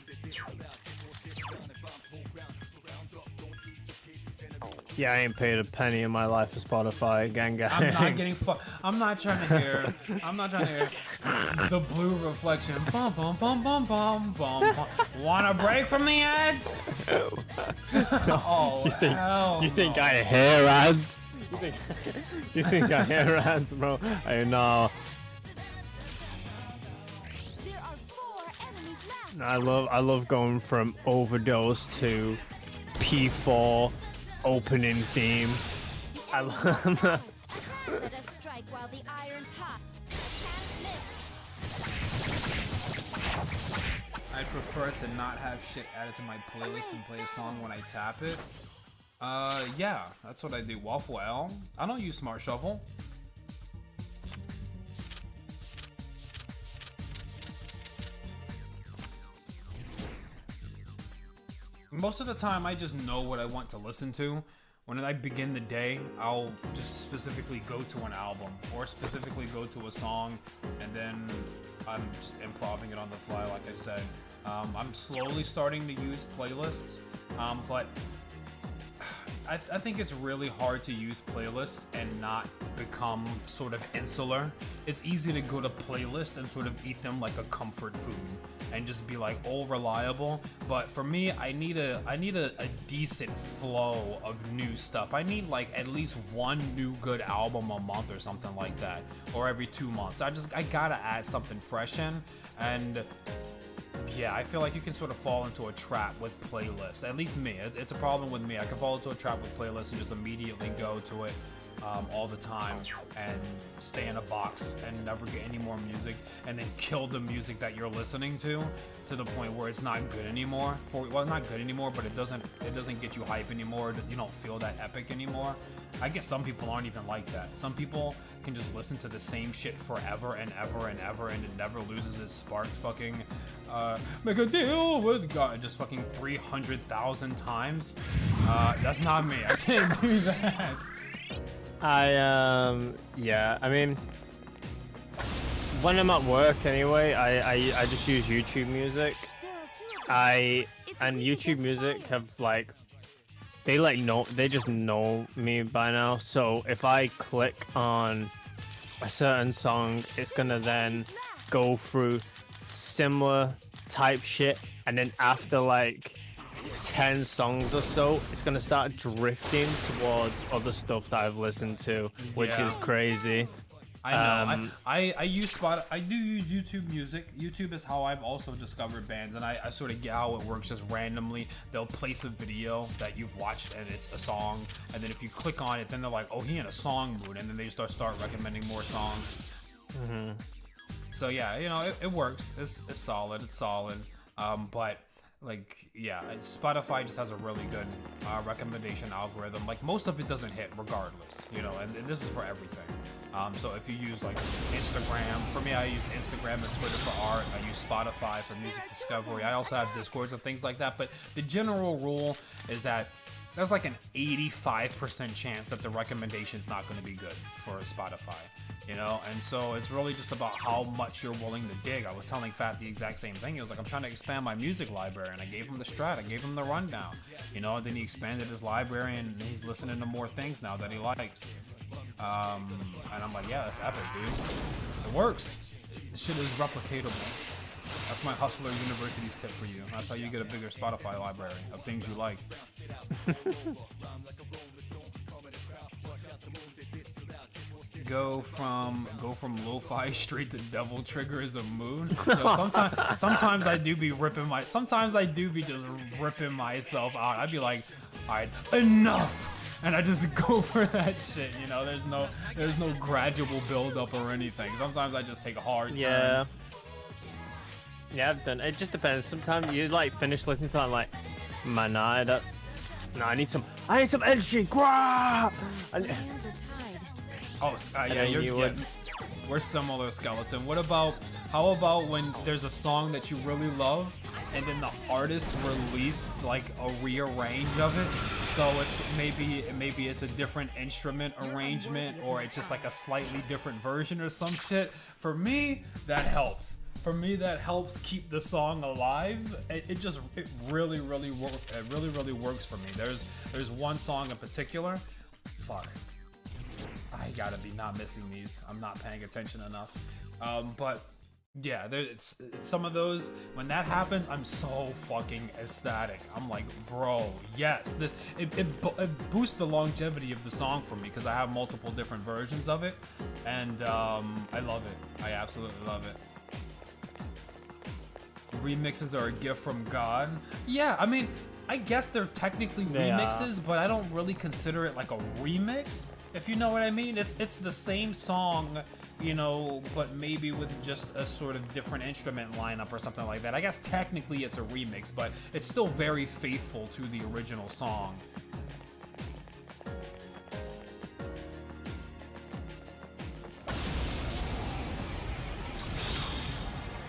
Yeah, I ain't paid a penny in my life for Spotify, gang. I'm not getting I'm not trying to hear the blue reflection. Bum bum bum bum bum bum. Want a break from the ads? Oh, you think I hear ads? You think I hear ads, bro? I know. I love going from overdose to P4 opening theme. I love that. Let us strike while the iron's hot. I prefer to not have shit added to my playlist and play a song when I tap it. Yeah, that's what I do. Waffle L. I don't use Smart Shuffle. Most of the time, I just know what I want to listen to. When I begin the day, I'll just specifically go to an album or specifically go to a song, and then I'm just improvising it on the fly, like I said. I'm slowly starting to use playlists, but I think it's really hard to use playlists and not become sort of insular. It's easy to go to playlists and sort of eat them like a comfort food and just be like all reliable. But for me, I need a decent flow of new stuff. I need like at least one new good album a month or something like that, or every 2 months. I gotta add something fresh in. And yeah, I feel like you can sort of fall into a trap with playlists. At least me. It's a problem with me. I can fall into a trap with playlists and just immediately go to it all the time and stay in a box and never get any more music, and then kill the music that you're listening to the point where it's not good anymore. Well, not good anymore, but it doesn't get you hype anymore. You don't feel that epic anymore. I guess some people aren't even like that. Some people can just listen to the same shit forever and ever and ever, and it never loses its spark. Fucking make a deal with God just fucking 300,000 times. That's not me. I can't do that. Yeah, I mean, when I'm at work anyway, I just use YouTube Music. And YouTube Music have like, they just know me by now. So if I click on a certain song, it's gonna then go through similar type shit, and then after like 10 songs or so, it's gonna start drifting towards other stuff that I've listened to, which is crazy. I know. I use I do use YouTube Music. YouTube is how I've also discovered bands, and I sort of get how it works. Just randomly, they'll place a video that you've watched, and it's a song. And then if you click on it, then they're like, "Oh, he in a song mood," and then they start recommending more songs. So yeah, you know, it works. It's solid. It's solid. But like, yeah, Spotify just has a really good recommendation algorithm. Like, most of it doesn't hit regardless, you know, and this is for everything. So if you use like Instagram, for me, I use Instagram and Twitter for art. I use Spotify for music discovery. I also have Discords and things like that. But the general rule is that there's like an 85% chance that the recommendation is not going to be good for Spotify, you know? And so it's really just about how much you're willing to dig. I was telling Fat the exact same thing. He was like, I'm trying to expand my music library, and I gave him the strat, I gave him the rundown, you know? And then he expanded his library, and he's listening to more things now that he likes. And I'm like, yeah, that's epic, dude. It works. This shit is replicatable. That's my Hustler University's tip for you. That's how you get a bigger Spotify library of things you like. Go from lo-fi straight to Devil Trigger is a mood. Yo, sometimes I do be just ripping myself out. I'd be like, all right, enough. And I just go for that shit, you know. There's no gradual build up or anything. Sometimes I just take hard turns. Yeah, I've done. It just depends. Sometimes you like finish listening to something like, man, I need some energy. Grah! Hands are tied. Oh, yeah, we're similar, Skeleton. How about when there's a song that you really love, and then the artist release like a rearrange of it? So it's maybe it's a different instrument arrangement, or it's just like a slightly different version or some shit. For me, that helps. For me, that helps keep the song alive. It really works. It really works for me. There's one song in particular. Fuck. I gotta be not missing these. I'm not paying attention enough. But yeah, there's some of those. When that happens, I'm so fucking ecstatic. I'm like, bro, yes. It boosts the longevity of the song for me because I have multiple different versions of it, and I love it. I absolutely love it. Remixes are a gift from God. Yeah, I mean, I guess they're technically remixes, but I don't really consider it like a remix, if you know what I mean. It's the same song, you know, but maybe with just a sort of different instrument lineup or something like that. I guess technically it's a remix, but it's still very faithful to the original song.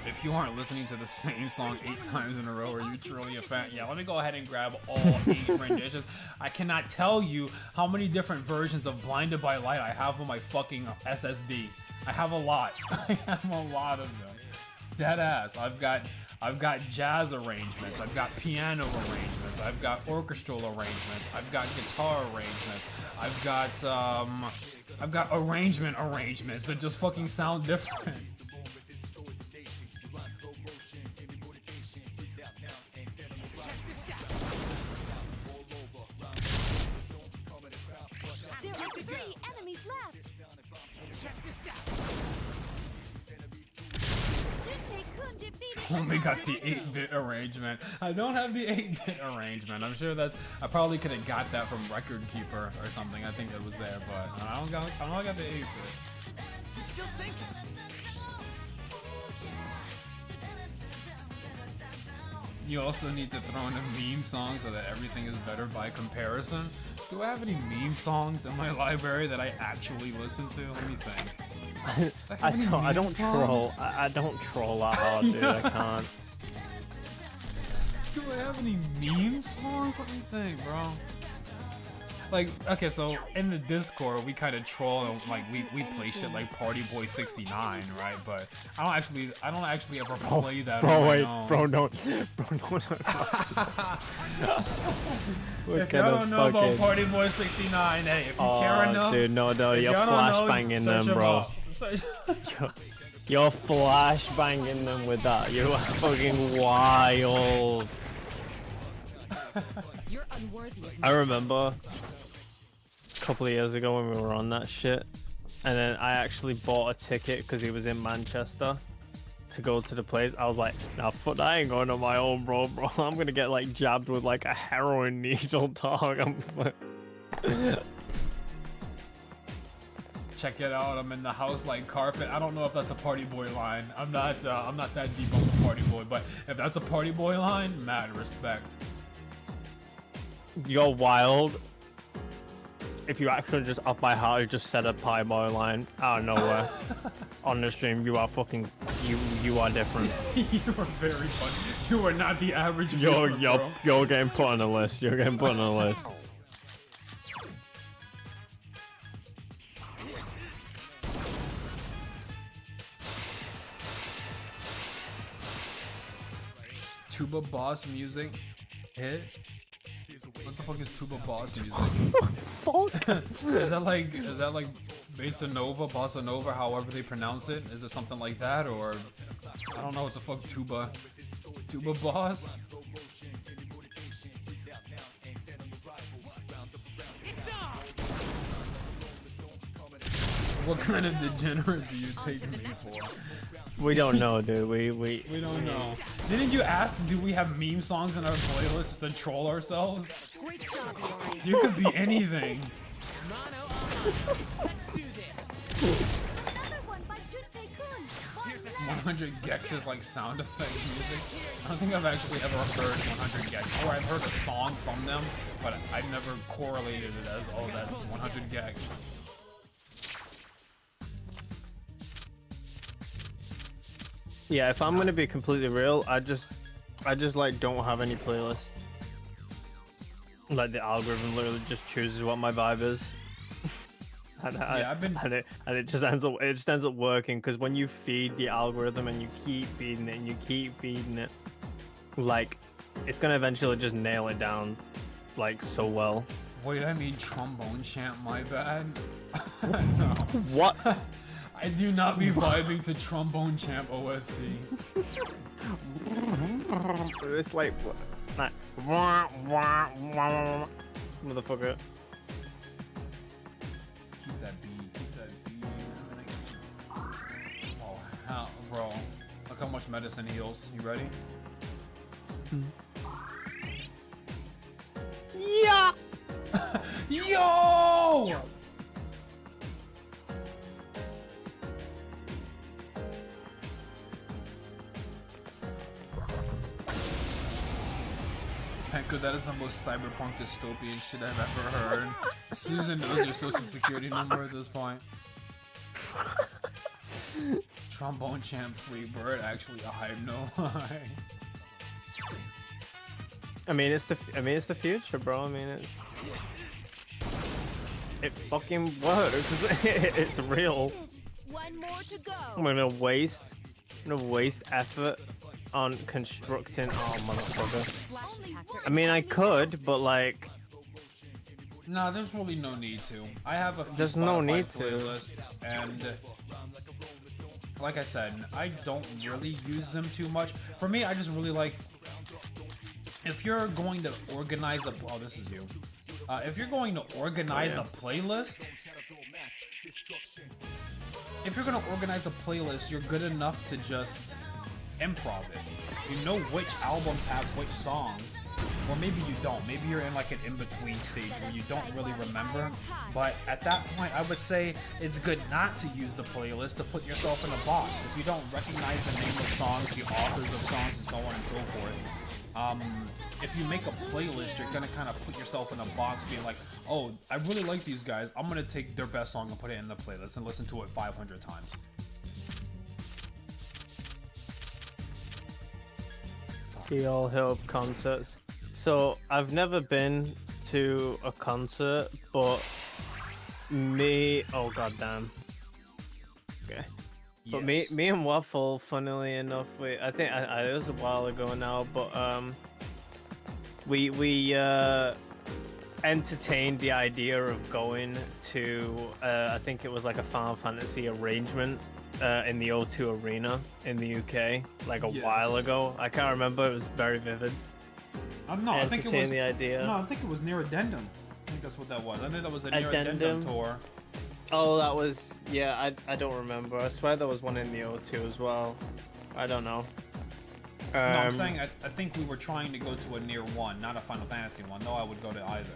If you aren't listening to the same song 8 times in a row, are you truly a fan? Yeah, let me go ahead and grab all 8 renditions. I cannot tell you how many different versions of Blinded by Light I have on my fucking SSD. I have a lot. I have a lot of them. Dead ass. I've got jazz arrangements. I've got piano arrangements. I've got orchestral arrangements. I've got guitar arrangements. I've got arrangements that just fucking sound different. There are 3 enemies left. Check this out. Junpei-kun defeated Only got the another 8-bit arrangement. I don't have the 8-bit arrangement. I'm sure I probably could have got that from Record Keeper or something. I think it was there, but I don't got the 8-bit. You're still thinking. You also need to throw in a meme song so that everything is better by comparison. Do I have any meme songs in my library that I actually listen to? Let me think. I don't troll that hard, dude. I can't. Do I have any meme songs? Let me think, bro. Like, okay, so in the Discord, we kind of troll and like we play shit like Party Boy 69, right? But I don't actually ever play that. Bro, on my wait, own. bro, don't. If y'all don't know about Party Boy 69, hey, if you care enough, dude, no, if you're y'all don't flash know, banging search them, bro. up. You're flash banging them with that. You are fucking wild. You're unworthy of me. I remember a couple of years ago when we were on that shit, and then I actually bought a ticket because he was in Manchester to go to the place. I was like, nah, fuck, I ain't going on my own, bro. I'm gonna get like jabbed with like a heroin needle, dog. Check it out. I'm in the house like carpet. I don't know if that's a party boy line. I'm not that deep on the party boy, but if that's a party boy line, mad respect. You're wild. If you actually just up my heart, you just set a pie boy line out of nowhere on the stream, you are fucking, you are different. You are very funny. You are not the average. You're viewer, bro. you're getting put on the list. You're getting put on the list. Tuba boss music hit. What the fuck is tuba boss music? Fuck. Is that like bossa nova, however they pronounce it? Is it something like that, or I don't know what the fuck tuba boss? What kind of degenerate do you take me for? We don't know, dude. We don't know. Didn't you ask, do we have meme songs in our playlist just to troll ourselves? Great job, Lori. You could be anything. Mono on. Let's do this. Another one by Jutpei-kun. Here's a 100 gex is like sound effect music. I don't think I've actually ever heard 100 gex, or I've heard a song from them, but I've never correlated it as, oh, that's 100 gex. Yeah, if I'm gonna be completely real, I just like don't have any playlist. Like the algorithm literally just chooses what my vibe is. and it just ends up working, because when you feed the algorithm and you keep feeding it and you keep feeding it, like it's gonna eventually just nail it down like so well. Wait, I mean trombone champ, my bad. No. What? I do not be vibing to trombone champ OST. It's like motherfucker. Keep that beat. Oh, hell, bro. Look how much medicine heals. You ready? Yeah. Yo! Penko, that is the most cyberpunk dystopian shit I've ever heard. Susan knows your social security number at this point. Trombone champ free bird, actually a hype, no lie. I mean it's the future, bro. I mean it fucking works. It's real. One more to go. I'm gonna waste effort on constructing. Oh motherfucker. I mean I could, but like Nah, there's really no need to. I have a few There's no Spotify need to. playlists, and like I said, I don't really use them too much. For me, I just really like, if you're going to organize a, oh, this is you. If you're going to organize a playlist, you're good enough to just improv it. You know which albums have which songs, or maybe you don't. Maybe you're in like an in-between stage where you don't really remember. But at that point, I would say it's good not to use the playlist to put yourself in a box. If you don't recognize the name of songs, the authors of songs, and so on and so forth, if you make a playlist, you're gonna kind of put yourself in a box, being like, oh, I really like these guys. I'm gonna take their best song and put it in the playlist and listen to it 500 times. the all hit up concerts. So I've never been to a concert, but oh goddamn. Okay. But me and Waffle, funnily enough, I think it was a while ago now, but we entertained the idea of going to I think it was like a Final Fantasy arrangement in the O2 Arena in the UK like a while ago. I can't remember. It was very vivid. No, I think it was the idea. No, I think it was near Addendum. I think that's what that was. I think that was the near Addendum tour. Oh, that was, yeah, I don't remember. I swear there was one in the O2 as well. I don't know. No, I'm saying I think we were trying to go to a near one, not a Final Fantasy one. No, I would go to either.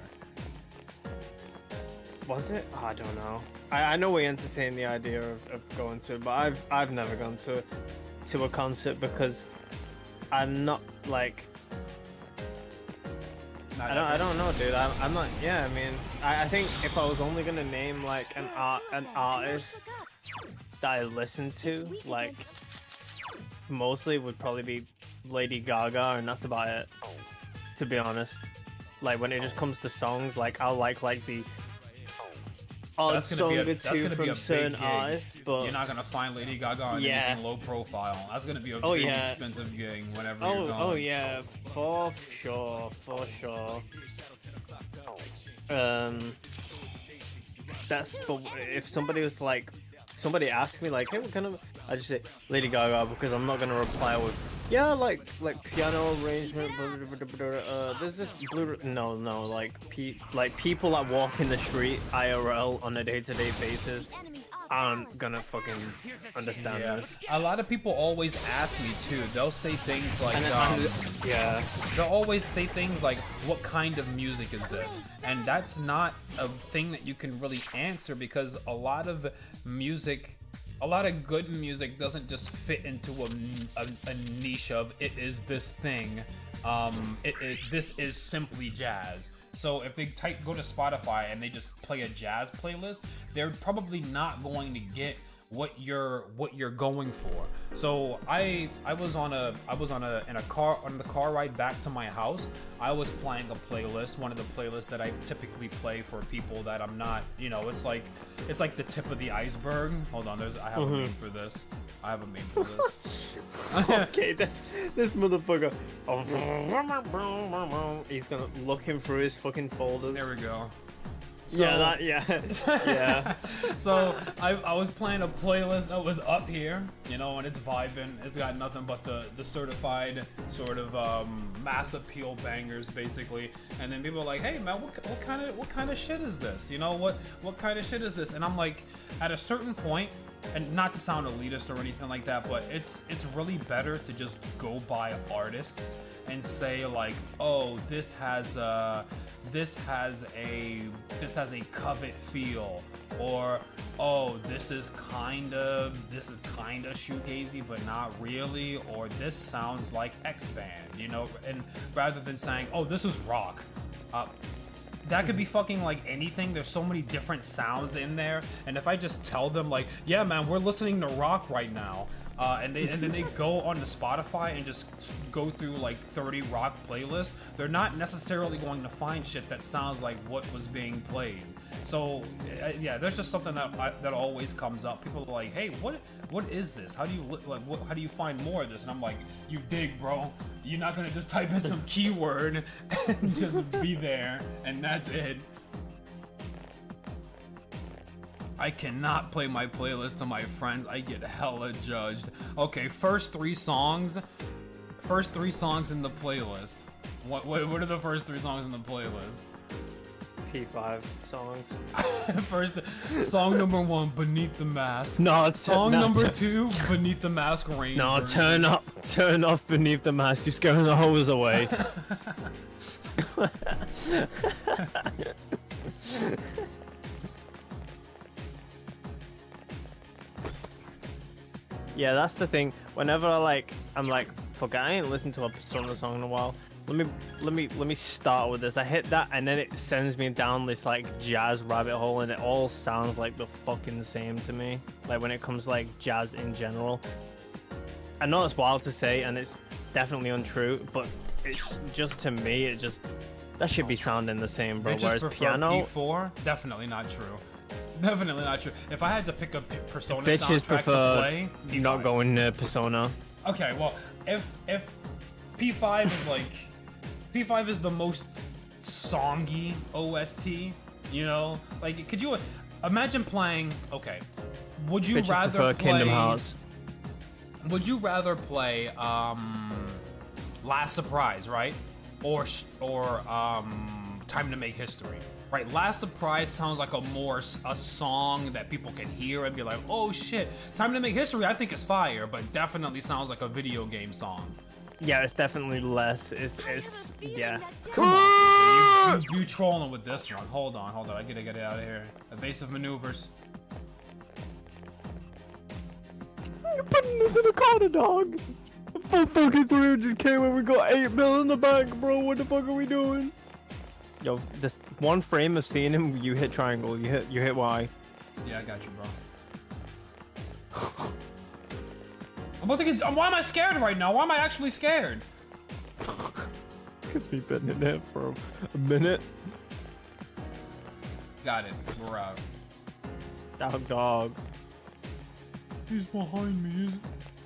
Was it? Oh, I don't know. I know we entertained the idea of going to it, but I've never gone to a concert because I'm not like I don't know, dude. I'm not. Yeah, I mean, I think if I was only gonna name like an artist that I listen to, like mostly would probably be Lady Gaga, and that's about it. To be honest, like when it just comes to songs, like I'll like the odd song or two from certain artists, but you're not gonna find Lady Gaga on anything low profile. That's gonna be a really expensive gig whenever you're going. Oh yeah, for sure. That's for if somebody was like, somebody asked me like, hey, what kind of? I just say Lady Gaga because I'm not gonna reply with like piano arrangement. There's this blue. No, like people that walk in the street IRL on a day-to-day basis aren't gonna fucking understand this. A lot of people always ask me too. They'll say things like, they'll always say things like, "What kind of music is this?" And that's not a thing that you can really answer because a lot of good music doesn't just fit into a niche of it is this thing. This is simply jazz. So if they go to Spotify and they just play a jazz playlist, they're probably not going to get what you're going for. So I was on the car ride back to my house. I was playing a playlist, one of the playlists that I typically play for people that I'm not, it's like the tip of the iceberg. Hold on, I have a meme for this. Okay, this motherfucker. He's gonna looking through his fucking folders. There we go. So, yeah. So I was playing a playlist that was up here, and it's vibing. It's got nothing but the certified sort of mass appeal bangers, basically. And then people are like, "Hey man, what kind of shit is this? What kind of shit is this?" And I'm like, at a certain point, and not to sound elitist or anything like that, but it's really better to just go by artists and say like, "Oh, this has a Covet feel," or "Oh, this is kind of shoegazy but not really," or "This sounds like X band," and rather than saying, "Oh, this is rock." That could be fucking like anything. There's so many different sounds in there, and if I just tell them like, "Yeah, man, we're listening to rock right now," and then they go onto Spotify and just go through like 30 rock playlists, they're not necessarily going to find shit that sounds like what was being played. So yeah, there's just something that always comes up. People are like, "Hey, what is this? How do you find more of this?" And I'm like, "You dig, bro. You're not gonna just type in some keyword and just be there, and that's it." I cannot play my playlist to my friends. I get hella judged. Okay, first three songs in the playlist. What are the first 3 songs in the playlist? P5 songs. First, song number 1, Beneath the Mask. No, song number 2, Beneath the Mask Rain. No, turn off Beneath the Mask. You're scaring the hose away. Yeah, that's the thing. Whenever I'm like, fuck, I ain't listened to a Persona song in a while. Let me start with this. I hit that, and then it sends me down this like jazz rabbit hole, and it all sounds like the fucking same to me. Like when it comes like jazz in general. I know it's wild to say, and it's definitely untrue, but it's just to me, that should be sounding the same, bro. Whereas piano, P4, definitely not true. Definitely not true. If I had to pick a Persona soundtrack to play, P5. Not going to Persona. Okay, well, if P5 is like P5 is the most songy OST, like could you imagine playing? Okay, would you rather play Kingdom Hearts? Would you rather play Last Surprise, right, or Time to Make History? Right, Last Surprise sounds like a song that people can hear and be like, oh shit, Time to Make History I think is fire, but definitely sounds like a video game song. Yeah, it's definitely less. It's yeah. Come on, you trolling with this one. Hold on, I gotta get it out of here. Evasive maneuvers. You're putting this in a corner, dog. For fucking 300k when we got 8 mil in the bank, bro. What the fuck are we doing? Yo, this one frame of seeing him, you hit triangle, you hit Y. Yeah, I got you, bro. I'm about to get. Why am I scared right now? Why am I actually scared? Because we've been in there for a minute. Got it. We're out. Dog. He's behind me.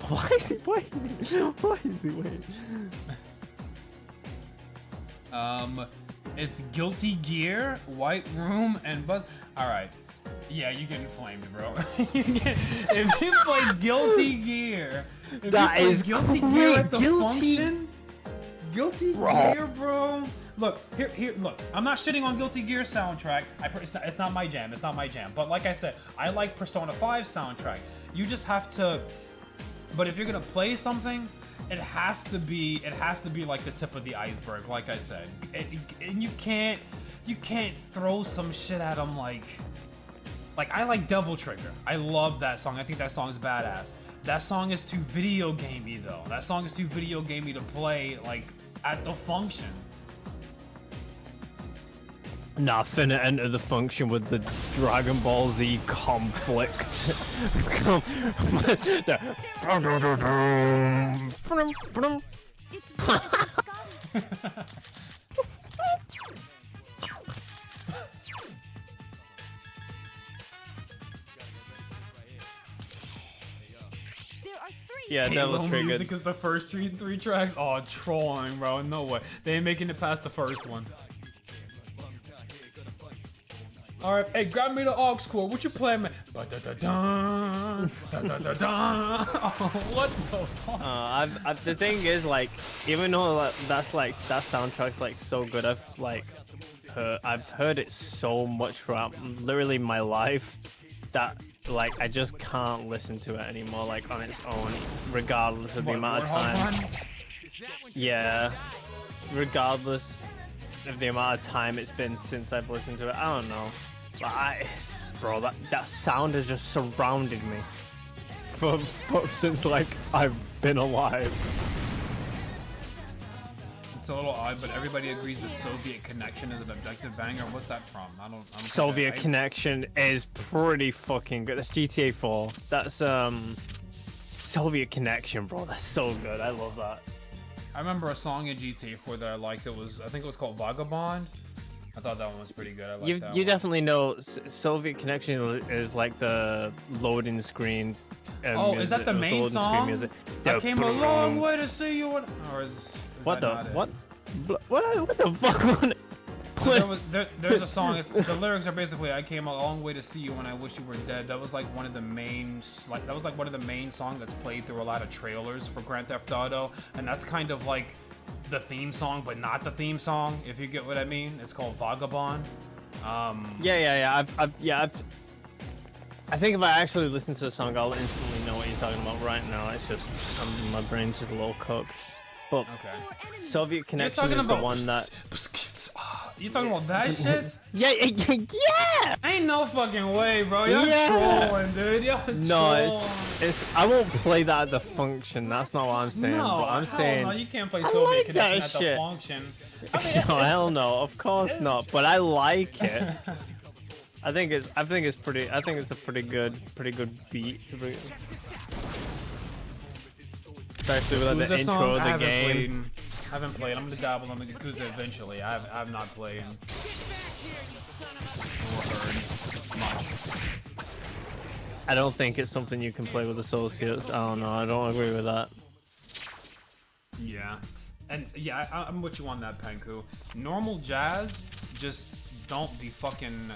Why is he waiting? Why is he waiting? It's Guilty Gear, White Room, and Buzz. All right. Yeah, you getting flamed, bro. If you play Guilty Gear, Guilty Gear at the function, Guilty Gear, bro. Look, here, look. I'm not shitting on Guilty Gear soundtrack. It's not my jam. It's not my jam. But like I said, I like Persona 5 soundtrack. You just have to. But if you're gonna play something, it has to be like the tip of the iceberg. Like I said, and you can't throw some shit at them like I like Devil Trigger. I love that song. I think that song is badass. That song is too video gamey though. That song is too video gamey to play like at the function. Nah, finna enter the function with the Dragon Ball Z conflict. Yeah, Devil Trigger. Music is the first three tracks. Oh, trolling, bro. No way. They ain't making it past the first one. All right, hey, grab me the aux cord. What you playing, man? What the fuck? The thing is, like, even though that soundtrack's like so good, I've heard it so much throughout literally my life that like I just can't listen to it anymore, like on its own, regardless of the amount of time. Yeah, regardless of the amount of time it's been since I've listened to it. I don't know. Bro, that sound has just surrounded me since like I've been alive. It's a little odd, but everybody agrees the Soviet Connection is an objective banger. What's that from? I don't Soviet Connection is pretty fucking good. That's GTA 4. That's Soviet Connection, bro. That's so good. I love that. I remember a song in GTA 4 that I liked. I think it was called Vagabond. I thought that one was pretty good. I liked that you one. Definitely know Soviet Connection is like the loading screen. Oh, is that the main song? I came a long way to see you. Or is what that the not what the fuck? There's a song. The lyrics are basically, "I came a long way to see you when I wish you were dead." That was like one of the main songs that's played through a lot of trailers for Grand Theft Auto, and that's kind of like the theme song, but not the theme song. If you get what I mean, it's called Vagabond. Yeah. I think if I actually listen to the song, I'll instantly know what you're talking about. Right now, it's just my brain's just a little cooked. But Okay. Soviet Connection is the one that. You talking about that shit? Yeah. Ain't no fucking way, bro. Y'all trolling, dude. Y'all trolling. No, it's. I won't play that at the function. That's not what I'm saying. No, but I'm saying. No, you can't play Soviet Connection at the function. I mean, no, hell no. Of course not. But I like it. I think it's a pretty good beat. Especially with like, the intro of the game. I haven't played. I'm gonna dabble on the Yakuza eventually. I have not played or heard much. I don't think it's something you can play with associates. I don't know. I don't agree with that. Yeah, and yeah, I'm with you on that, Penku. Normal jazz, just don't be fucking.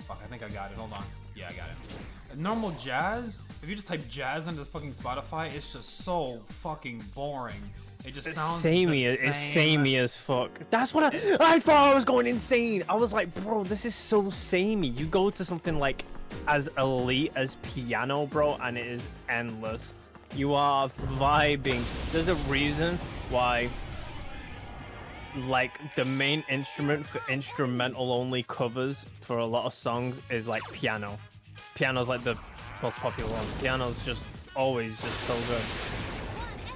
Fuck, I think I got it. Hold on. Yeah, I got it. Normal jazz, if you just type jazz into fucking Spotify, it's just so fucking boring. It just sounds samey. the It's same. samey as fuck. That's what I thought I was going insane. I was like, bro, this is so samey. You go to something like as elite as piano, bro, and it is endless. You are vibing. There's a reason why, like, the main instrument for instrumental only covers for a lot of songs is like piano. Piano's like the most popular one. Piano's just always just so good.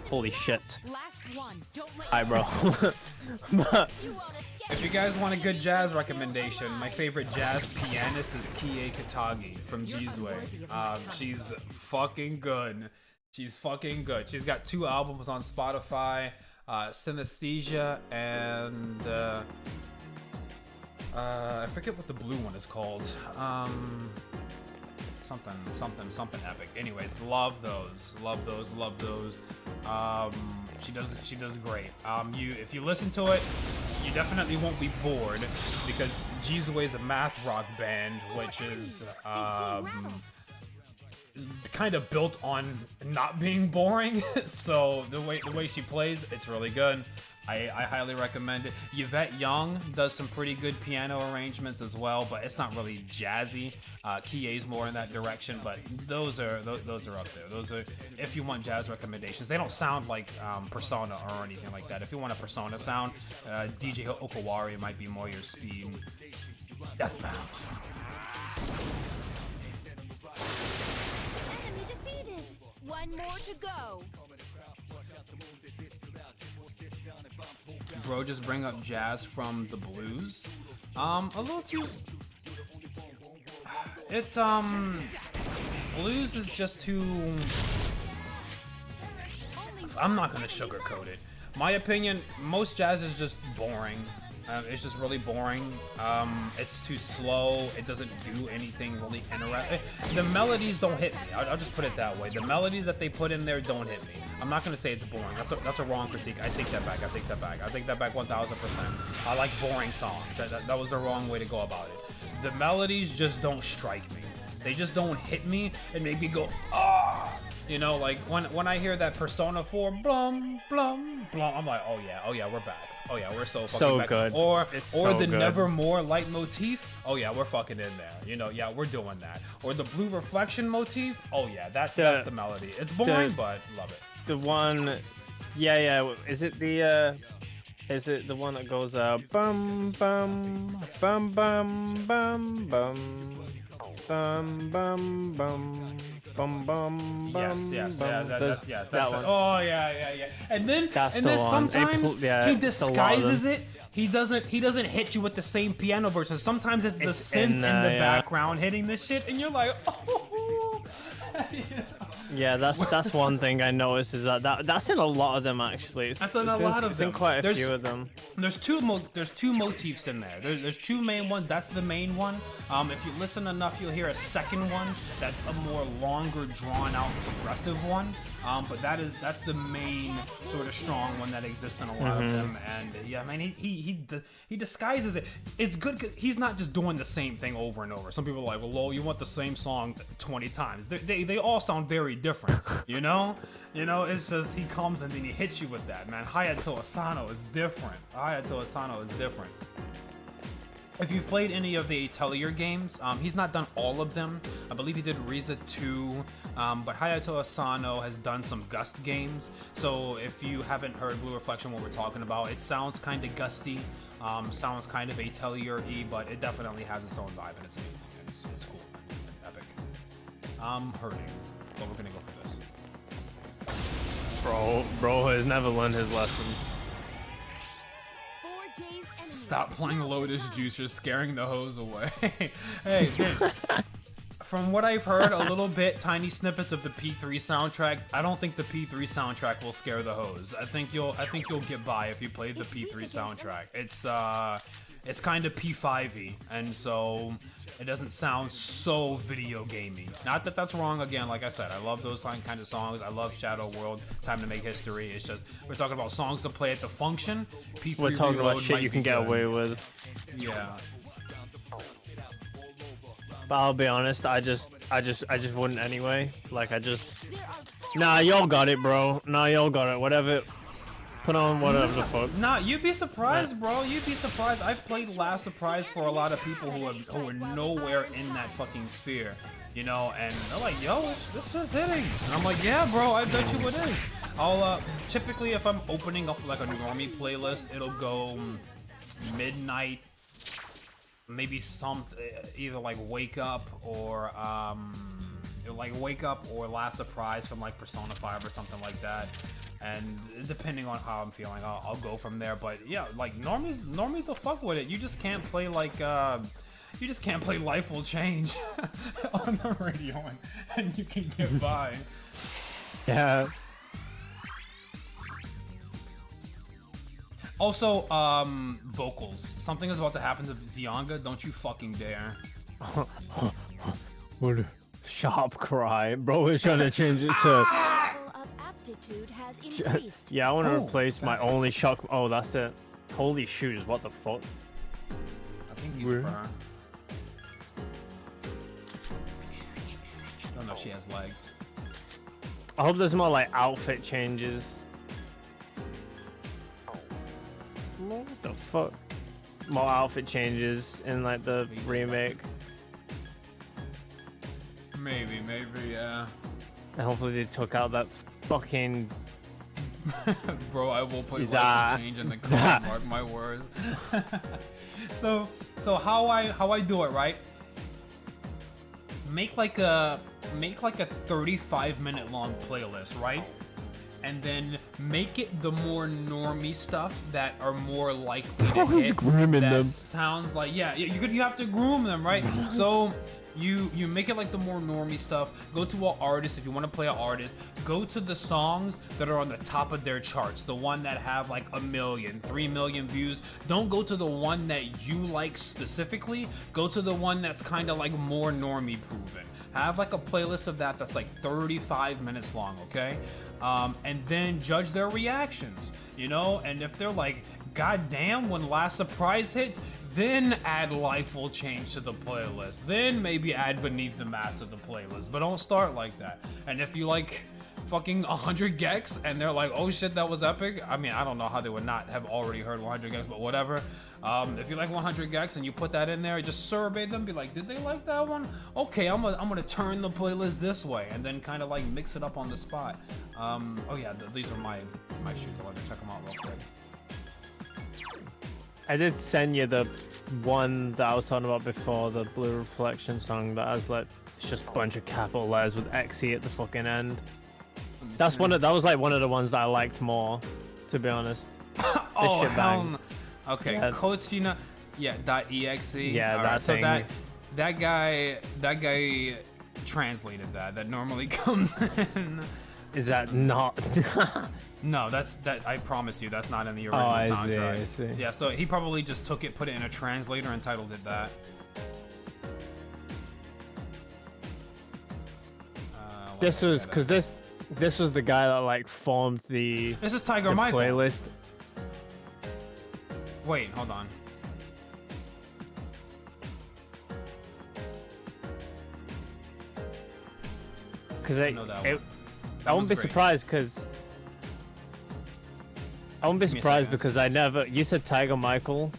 Holy shit. Last one. Don't let Hi, bro. you won't escape. If you guys want a good jazz recommendation, my favorite jazz pianist is Kie Katagi from Jizue. She's fucking good. She's fucking good. She's got 2 albums on Spotify, Synesthesia and I forget what the blue one is called. Something epic. Anyways, love those. She does great. If you listen to it, you definitely won't be bored because Jizue is a math rock band, which is kind of built on not being boring. So the way she plays, it's really good. I highly recommend it. Yvette Young does some pretty good piano arrangements as well, but it's not really jazzy. Kie's more in that direction, but those are up there. Those are, if you want jazz recommendations. They don't sound like Persona or anything like that. If you want a Persona sound, DJ Okawari might be more your speed. Deathbound. Enemy defeated. One more to go. Bro, just bring up jazz from the blues. A little too. It's blues is just too. I'm not gonna sugarcoat it. My opinion, most jazz is just boring. It's just really boring. It's too slow. It doesn't do anything really interesting. The melodies don't hit me. I'll just put it that way. The melodies that they put in there don't hit me. I'm not gonna say it's boring. That's a wrong critique. I take that back. I take that back 1,000%. I like boring songs. That was the wrong way to go about it. The melodies just don't strike me. They just don't hit me and make me go, ah. You know, like when I hear that Persona 4 blum blum blum, I'm like, oh yeah, we're back. Oh yeah, we're so fucking back. Good. Or so the good. Nevermore leitmotif. Oh yeah, we're fucking in there. You know, yeah, we're doing that. Or the blue reflection motif. Oh yeah, that's the melody. It's boring, but love it. The one, yeah. Is it the one that goes bum bum bum bum bum bum bum bum bum? Bum, bum, bum, Yes. bum. That's that one. Oh yeah. And then one. sometimes he disguises them. it. He doesn't hit you with the same piano version. Sometimes it's the synth in the yeah. background hitting this shit, and you're like, oh. Yeah, that's one thing I noticed is that's in a lot of them actually. That's in a lot of them. In quite a few of them. There's two motifs in there. There's 2 main ones. That's the main one. If you listen enough, you'll hear a second one. That's a more longer, drawn out, progressive one. But that's the main sort of strong one that exists in a lot of them. And yeah, man, he disguises it. It's good 'cause he's not just doing the same thing over and over. Some people are like, well, lol, you want the same song 20 times. They all sound very different, you know? You know, it's just he comes and then he hits you with that, man. Hayato Asano is different. If you've played any of the Atelier games, he's not done all of them. I believe he did Riza 2, but Hayato Asano has done some Gust games. So if you haven't heard Blue Reflection, what we're talking about, it sounds kind of gusty, sounds kind of Atelier-y, but it definitely has its own vibe and it's amazing. It's cool, epic. I'm hurting, but we're gonna go for this. Bro has never learned his lesson. 4 days and Stop playing Lotus Juice, you're scaring the hose away. Hey, dude. From what I've heard, a little bit, tiny snippets of the P3 soundtrack. I don't think the P3 soundtrack will scare the hose. I think you'll get by if you played the P3 soundtrack. It's kind of P5y, and so it doesn't sound so video gamey. Not that that's wrong. Again, like I said, I love those kind of songs. I love Shadow World, Time to Make History. It's just we're talking about songs to play at the function. P3 We're talking about Reload shit might you can be get good. away with. Yeah. But I'll be honest, I just wouldn't anyway. Like I just, nah, y'all got it, bro. Nah, y'all got it. Whatever. Put on whatever the fuck. Nah, you'd be surprised, bro. You'd be surprised. I've played Last Surprise for a lot of people who are nowhere in that fucking sphere, you know, and they're like, yo, this is hitting. And I'm like, yeah, bro, I bet you it is. I'll, typically if I'm opening up like a normie playlist, it'll go midnight, maybe some, either like Wake Up or, like Wake Up or Last Surprise from like Persona 5 or something like that. And depending on how I'm feeling, I'll go from there. But yeah, like normies will fuck with it. You just can't play like you just can't play Life Will Change on the radio and you can get by. Yeah. Also, vocals. Something is about to happen to Xianga. Don't you fucking dare. What a sharp cry, bro. We're trying to change it to. Level of aptitude has increased. Yeah, I want to replace my only shock. Oh, that's it. Holy shoes, what the fuck? I think these are for her. I don't know if she has legs. I hope there's more like outfit changes. What the fuck? More outfit changes in like the remake. Maybe, yeah. And hopefully they took out that fucking. Bro, I will put Life Will Change in the card, mark my words. so how I do it, right? Make like a 35-minute long playlist, right? And then make it the more normie stuff that are more likely to hit. Grooming them. Sounds like you have to groom them, right? So you make it like the more normie stuff. Go to an artist if you want to play an artist. Go to the songs that are on the top of their charts, the one that have like 1 million, 3 million views. Don't go to the one that you like specifically. Go to the one that's kind of like more normie proven. Have like a playlist of that's like 35 minutes long, okay? And then judge their reactions, you know? And if they're like, God damn, when Last Surprise hits, then add Life Will Change to the playlist. Then maybe add Beneath the Mask to the playlist. But don't start like that. And if you like fucking 100 Gex and they're like, oh shit, that was epic. I mean, I don't know how they would not have already heard 100 Gex, but whatever. If you like 100 Gex and you put that in there, just survey them, be like, did they like that one? Okay, I'm gonna turn the playlist this way, and then kind of like mix it up on the spot. Oh yeah, these are my shoes. I want to check them out real quick. I did send you the one that I was talking about before, the Blue Reflection song that has like it's just a bunch of capital letters with XE at the fucking end. That was like one of the ones that I liked more, to be honest. Oh hell no. Okay, yeah. Kochina, yeah, .exe. Yeah, all that right, so thing. that guy translated that. That normally comes in. Is that not? No, that. I promise you, that's not in the original soundtrack. I see. Yeah, so he probably just took it, put it in a translator, and titled it that. This was because this was the guy that like formed the. This is Tiger Michael playlist. Wait, hold on. Because I know that one. I wouldn't be surprised because. I wouldn't be surprised because I never. You said Tiger Michael.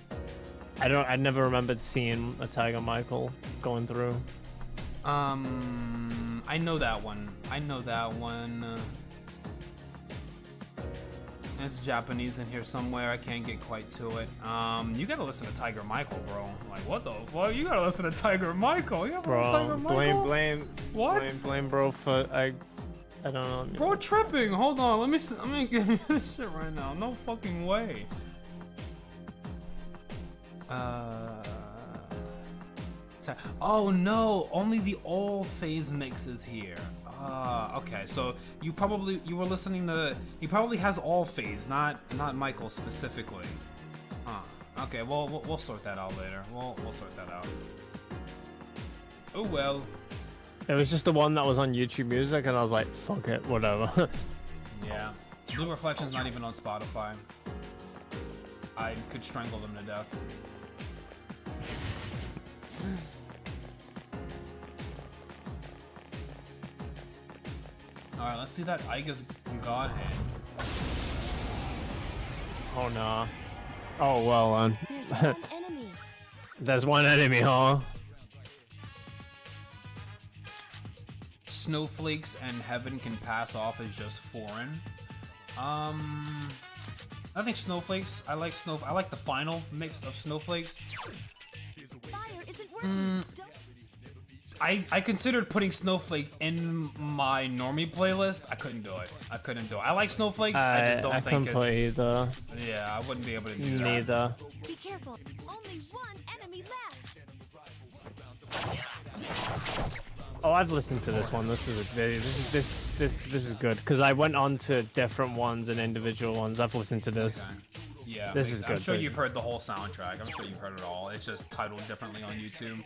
I never remembered seeing a Tiger Michael going through. I know that one. It's Japanese in here somewhere. I can't get quite to it. You gotta listen to Tiger Michael, bro. Like, what the fuck? You gotta listen to Tiger Michael. You bro, Tiger Michael? blame. What? Blame, bro. For I don't know. Bro, tripping. Hold on. Let me give you this shit right now. No fucking way. Oh no, only the all phase mixes here. Okay, so you were listening to, he probably has all phase, not Michael specifically. Okay, well we'll sort that out later. We'll sort that out. Oh well. It was just the one that was on YouTube Music, and I was like, fuck it, whatever. Yeah, Blue Reflection's not even on Spotify. I could strangle them to death. Alright, let's see that Igus God hand. Oh no. Oh well then. There's one enemy. There's one enemy, huh? Snowflakes and Heaven can pass off as just foreign. I think Snowflakes. I like the final mix of Snowflakes. Fire isn't working. Don't I considered putting Snowflake in my normie playlist. I couldn't do it. I like Snowflakes. I just don't think couldn't play it's. either. Yeah, I wouldn't be able to do that. Neither. be careful. Only one enemy left. Oh, I've listened to this one. This is good because I went on to different ones and individual ones. I've listened to this. Okay. Yeah, This is I'm good, sure dude. you've heard the whole soundtrack. I'm sure you've heard it all. It's just titled differently on YouTube.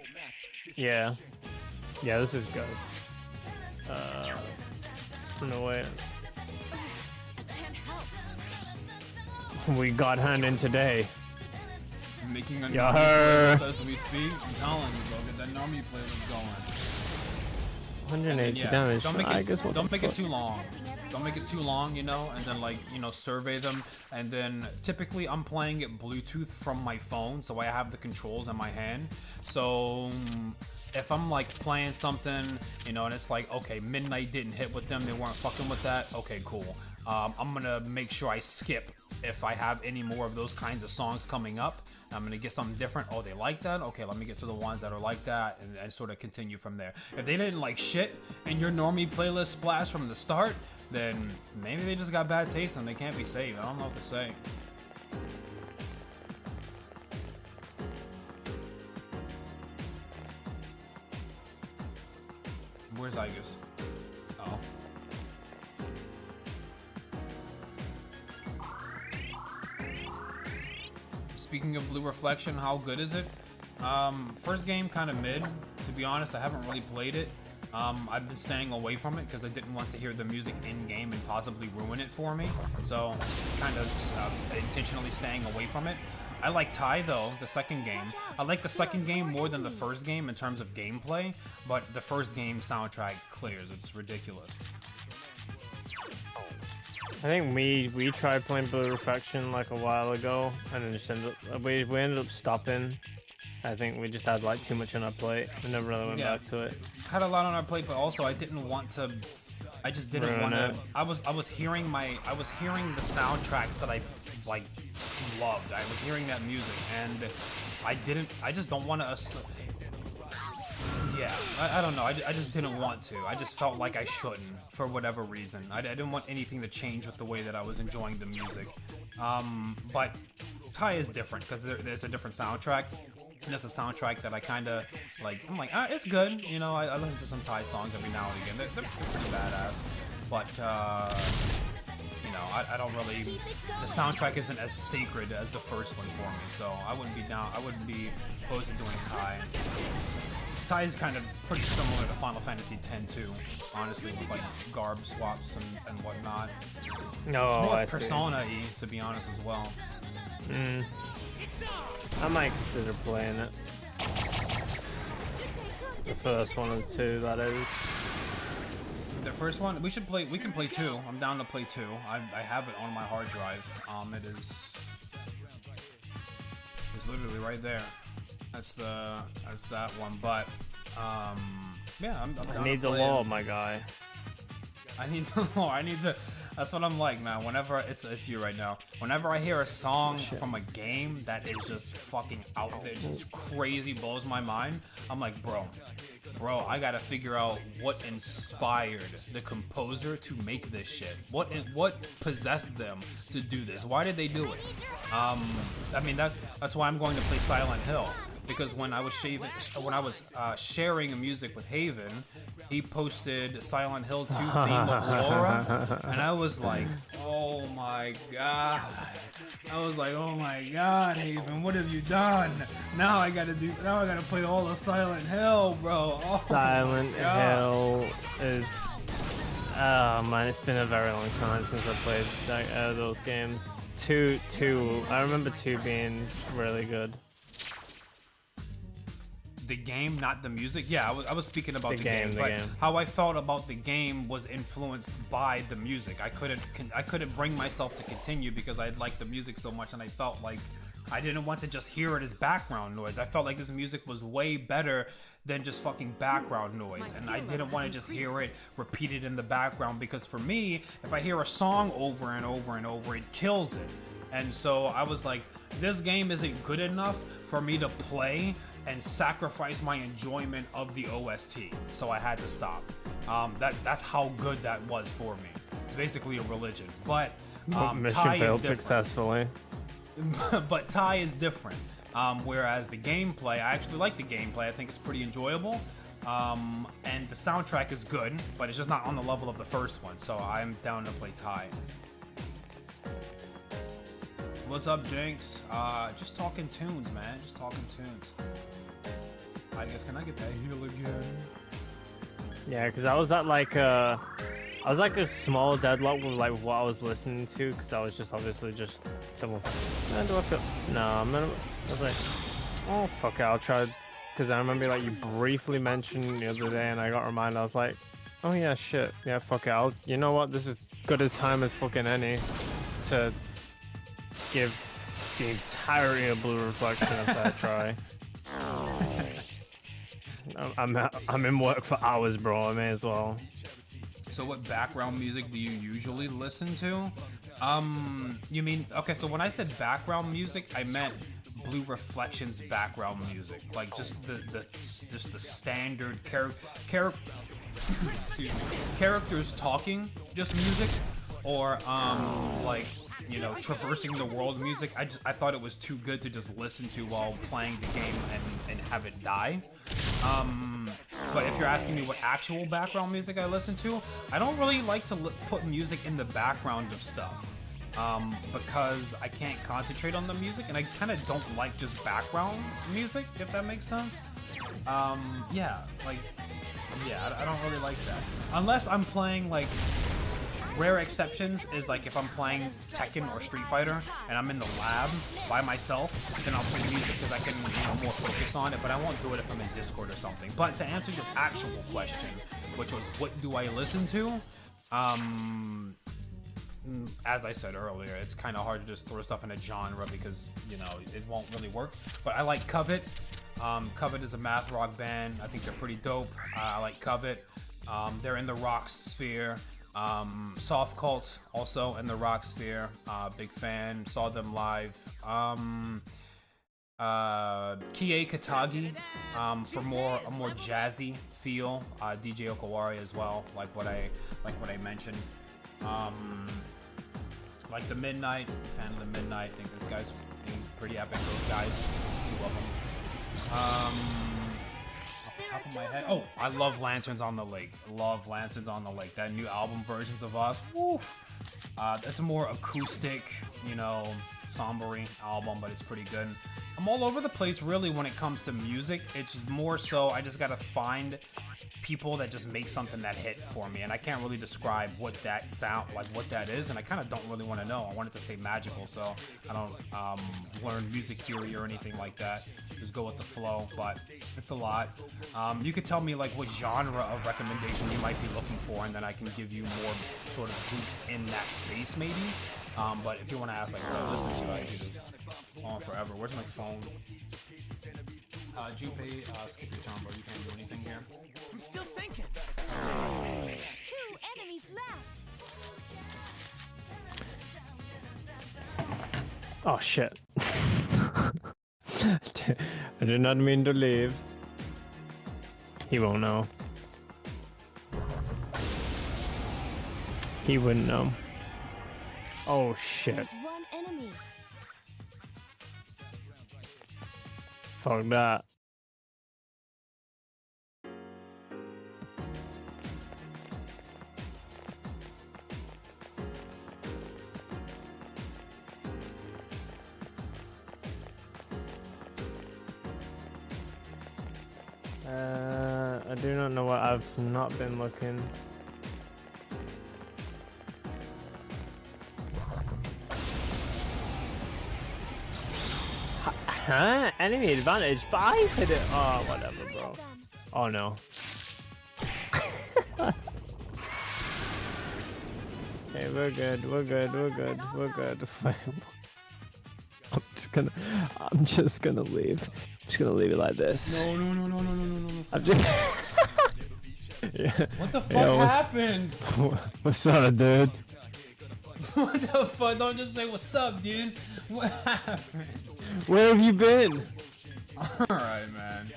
Yeah. Yeah, this is good. No way. Can't help. We got hand in today. Making a Yeah. normie playlist as we speak. I'm telling you, bro, get that normie playlist going. 180 Yeah, damage. don't make I it. guess what Don't the make it fuck? too long. Don't make it too long, you know, and then like, you know, survey them. And then typically I'm playing it Bluetooth from my phone, so I have the controls in my hand. So if I'm like playing something, you know, and it's like, okay, midnight didn't hit with them, they weren't fucking with that. Okay, cool. I'm gonna make sure I skip if I have any more of those kinds of songs coming up. I'm gonna get something different. Oh, they like that? Okay, let me get to the ones that are like that and sort of continue from there. If they didn't like shit and your normie playlist splashed from the start, then maybe they just got bad taste and they can't be saved. I don't know what to say. Where's Igus? Oh. Speaking of Blue Reflection, how good is it? First game kind of mid. To be honest, I haven't really played it. I've been staying away from it because I didn't want to hear the music in game and possibly ruin it for me. So, kind of intentionally staying away from it. I like Tai though, the second game. I like the second game more than the first game in terms of gameplay, but the first game soundtrack clears. It's ridiculous. I think we tried playing Blue Reflection like a while ago, and then just ended up, we ended up stopping. I think we just had like too much on our plate and never really went back to it. Had a lot on our plate, but also I didn't want to. I just didn't Ruin want to. it. I was hearing the soundtracks that I like loved. I was hearing that music, and I just don't want to. Yeah, I don't know. I just didn't want to. I just felt like I shouldn't for whatever reason. I didn't want anything to change with the way that I was enjoying the music. But Tai is different because there's a different soundtrack. And it's a soundtrack that I kind of like. I'm like, it's good. You know, I listen to some Tai songs every now and again. They're pretty badass. But you know, I don't really. The soundtrack isn't as sacred as the first one for me, so I wouldn't be down. I wouldn't be opposed to doing Tai. Tai is kind of pretty similar to Final Fantasy X too, honestly, with like garb swaps and whatnot. No, It's more I see. Persona-y, to be honest, as well. I might consider playing it. The first one and two, that is. The first one, we can play two. I'm down to play two. I have it on my hard drive. It's literally right there. That's that one. But yeah, I'm down I need to the play law, it. my guy. I need the lore. I need to. That's what I'm like, man. Whenever it's you right now. Whenever I hear a song from a game that is just fucking out there, just crazy, blows my mind. I'm like, bro, I gotta figure out what inspired the composer to make this shit. What possessed them to do this? Why did they do it? I mean that's why I'm going to play Silent Hill. Because when I was sharing music with Haven, he posted Silent Hill 2 theme of Laura, and I was like, oh my god. I was like, oh my god, Haven, what have you done? Now I gotta play all of Silent Hill, bro. Oh Silent my God. Hill is. Oh man, it's been a very long time since I played those games. Two. I remember two being really good. The game, not the music. Yeah, I was speaking about The game, the but game. how I felt about the game was influenced by the music. I couldn't bring myself to continue because I liked the music so much, and I felt like I didn't want to just hear it as background noise. I felt like this music was way better than just fucking background noise, and I didn't want to just hear it repeated in the background, because for me, if I hear a song over and over and over, it kills it. And so I was like, this game isn't good enough for me to play and sacrifice my enjoyment of the OST. So I had to stop. That's how good that was for me. It's basically a religion. But Mission Thai failed is different. successfully. But Thai is different. Whereas the gameplay, I actually like the gameplay. I think it's pretty enjoyable. And the soundtrack is good, but it's just not on the level of the first one. So I'm down to play Thai. What's up, Jinx? Just talking tunes, man. Just talking tunes. I guess, can I get that heal again? Yeah, because I was at like a small deadlock with like what I was listening to, because I was just obviously just double. Man, do I feel? No, I was like, oh fuck it, I'll try. Because I remember like you briefly mentioned the other day, and I got reminded. I was like, oh yeah, shit, yeah, fuck it. You know what? This is good as time as fucking any to give the entirety of Blue Reflection a fair try. I'm in work for hours, bro. I may as well. So what background music do you usually listen to? You mean, okay, so when I said background music, I meant Blue Reflection's background music, like just the standard characters talking, just music, or like, you know, traversing the world music. I thought it was too good to just listen to while playing the game and have it die. But if you're asking me what actual background music I listen to, I don't really like to put music in the background of stuff, because I can't concentrate on the music, and I kind of don't like just background music, if that makes sense. Yeah, like, yeah, I don't really like that. Unless I'm playing, like, rare exceptions is like if I'm playing Tekken or Street Fighter and I'm in the lab by myself, then I'll play music because I can, you know, more focus on it, but I won't do it if I'm in Discord or something. But to answer your actual question, which was what do I listen to? As I said earlier, it's kind of hard to just throw stuff in a genre because, you know, it won't really work. But I like Covet. Covet is a math rock band. I think they're pretty dope. I like Covet. They're in the rock sphere. Soft Cult, also in the rock sphere. Big fan. Saw them live. Kie Katagi, for a more jazzy feel. DJ Okawari as well, like what I mentioned. Like the Midnight, fan of the Midnight. I think this guy's pretty epic. Those guys, two of them. Off the top of my head, oh, I love Lanterns on the Lake. Love Lanterns on the Lake. That new album, Versions of Us. Woo. That's a more acoustic, you know, somber album, but it's pretty good. I'm all over the place really when it comes to music. It's more so I just gotta find people that just make something that hit for me, and I can't really describe what that sound, like what that is, and I kind of don't really want to know. I want it to stay magical, so I don't learn music theory or anything like that. Just go with the flow, but it's a lot. You could tell me like what genre of recommendation you might be looking for, and then I can give you more sort of groups in that space maybe. But if you want to ask like what I listen to, I do this on forever. Where's my phone? Junpei, skip your turn, bro. You can't do anything here. I'm still thinking. 2 enemies left. Oh shit. I did not mean to leave. He won't know. He wouldn't know. Oh shit. There's 1 enemy. Fuck that. I do not know what I've not been looking. Huh? Enemy advantage, but I hit it. Oh, whatever, Three bro. of them. Oh no. Okay, we're good. We're good. We're good. We're good. I'm just gonna leave. I'm just gonna leave it like this. No, no, no, no, no, no, no, no. I'm just. Yeah. What the fuck Yeah, happened? What's up, dude? What the fuck? Don't just say what's up, dude. What happened? Where have you been? Alright, man.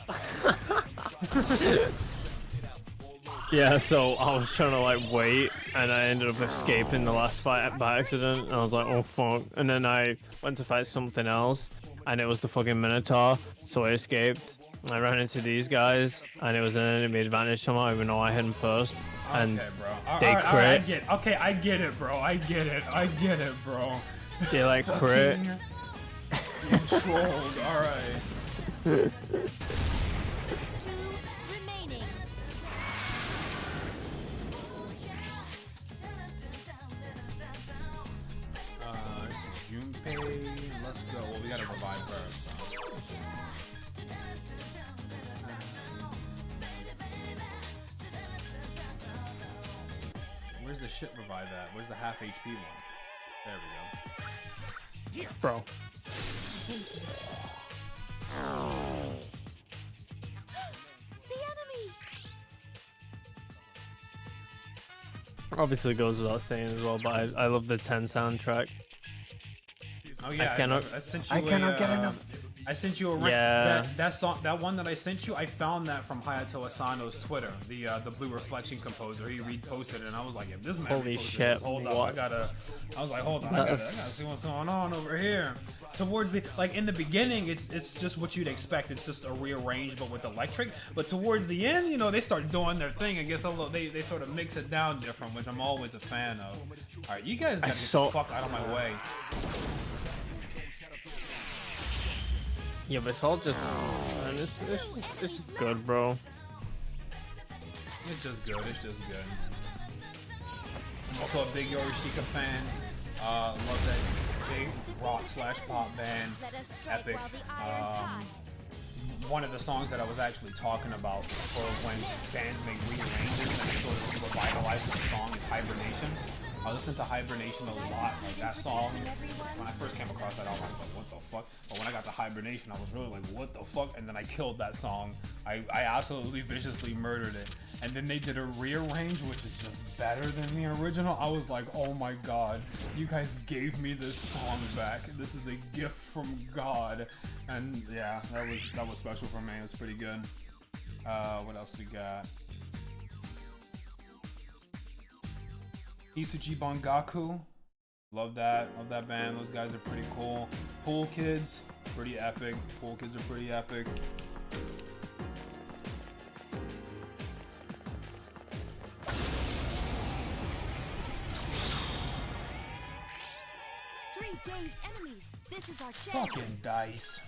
Yeah, so I was trying to like wait, and I ended up escaping the last fight by accident. And I was like, oh fuck! And then I went to fight something else, and it was the fucking Minotaur. So I escaped. I ran into these guys, and it was an enemy advantage somehow, even though I hit him first. And Okay, bro. they crit. Okay, I get it, bro. I get it, bro. They like crit. You trolled. Alright. 2 remaining. This is Junpei. Let's go. Well, we gotta revive her. Where's the shit revive at? Where's the half HP one? There we go. Bro. The enemy. Obviously goes without saying as well, but I love the 10 soundtrack. Oh yeah, I sent you cannot get enough. I sent you a Yeah. that song, that one that I sent you. I found that from Hayato Asano's Twitter, the Blue Reflection composer. He reposted it, and I was like, if this man Holy reposted shit, this, hold up, what? I was like, hold on, I gotta see what's going on over here. Towards the in the beginning, it's just what you'd expect. It's just a rearrange, but with electric. But towards the end, you know, they start doing their thing. I guess they sort of mix it down different, which I'm always a fan of. All right, you guys gotta get the fuck out of my way. Yeah, but it's all just. Man, it's just good, bro. It's just good. It's just good. I'm also a big Yorishika fan. Love that big rock / pop band. Let us strike Epic. while the iron's hot. One of the songs that I was actually talking about for when bands make rearranges and sort of revitalizes the song is Hibernation. I listen to Hibernation a lot. Like that song, when I first came across that, I was like, what the fuck? But when I got to Hibernation, I was really like, what the fuck? And then I killed that song. I absolutely viciously murdered it. And then they did a rearrange, which is just better than the original. I was like, oh my god, you guys gave me this song back. This is a gift from God. And yeah, that was special for me. It was pretty good. What else we got? Isuchi Bangaku. Love that band. Those guys are pretty cool. Pool Kids, pretty epic. Pool Kids are pretty epic. Three dazed enemies. This is our chance. Fucking dice.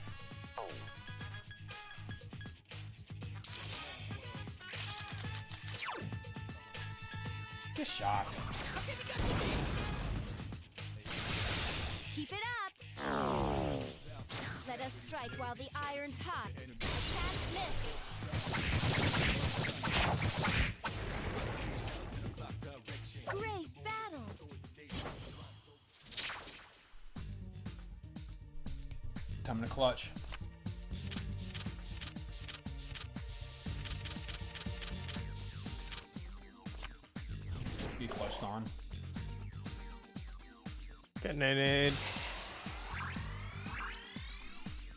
Good shot. Keep it up. Let us strike while the iron's hot. Attack, miss. Great battle. Time to clutch. Be clutched on. Getting it.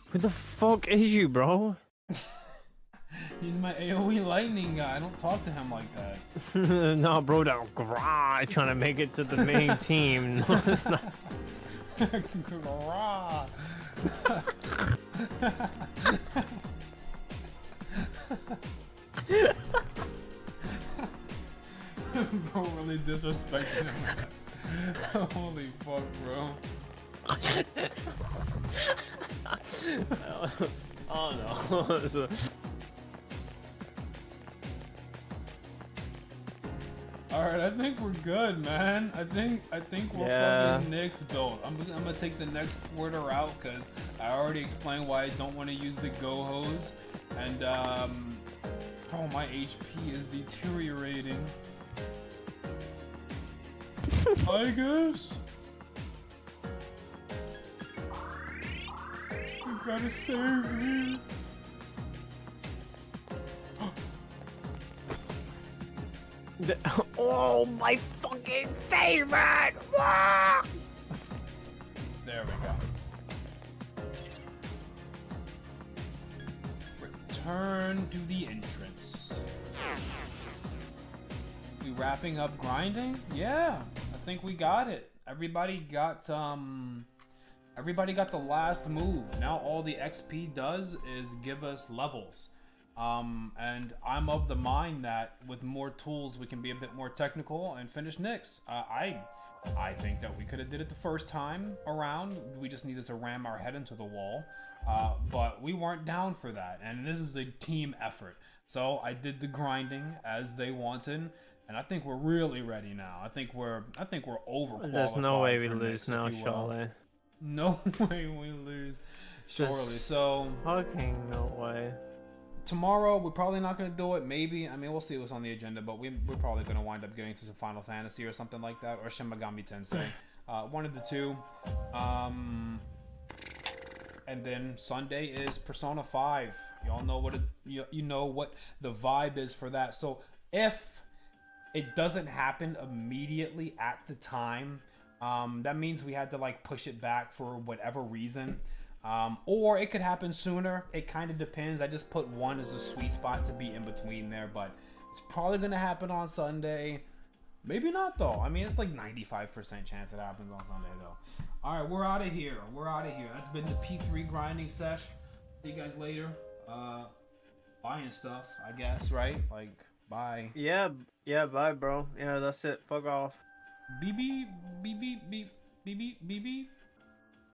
Who the fuck is you, bro? He's my AoE lightning guy. I don't talk to him like that. No, bro, that grah, trying to make it to the main team. No, it's not. Grah. Bro really disrespecting him. Holy fuck, bro. Oh no. So- Alright, I think we're good, man. I think we're fucking Nyx built. I'm gonna take the next quarter out because I already explained why I don't want to use the Go Hose. And oh, my HP is deteriorating. I guess. You gotta save me. Oh, my fucking favorite! Ah! There we go. Return to the entrance. We wrapping up grinding? Yeah, I think we got it. Everybody got the last move. Now all the XP does is give us levels. And I'm of the mind that with more tools we can be a bit more technical and finish Nyx. I think that we could have did it the first time around. We just needed to ram our head into the wall. But we weren't down for that, and this is a team effort. So I did the grinding as they wanted, and I think we're really ready now. I think we're overqualified. There's no way we for lose Nyx, now, if you will. surely. No way we lose. Surely. So Fucking no way. tomorrow we're probably not going to do it. Maybe, I mean, we'll see what's on the agenda, but we're probably going to wind up getting to some Final Fantasy or something like that, or Shin Megami Tensei. One of the two. And then Sunday is Persona 5. Y'all know what you know what the vibe is for that. So if it doesn't happen immediately at the time, that means we had to like push it back for whatever reason. Or it could happen sooner. It kind of depends. I just put one as a sweet spot to be in between there, but it's probably gonna happen on Sunday. Maybe not though. I mean, it's like 95% chance it happens on Sunday though. All right, we're out of here. We're out of here. That's been the P3 grinding sesh. See you guys later. Buying stuff, I guess, right? Like, bye. Yeah, bye, bro. Yeah, that's it. Fuck off. BB, BB, BB, BB, BB.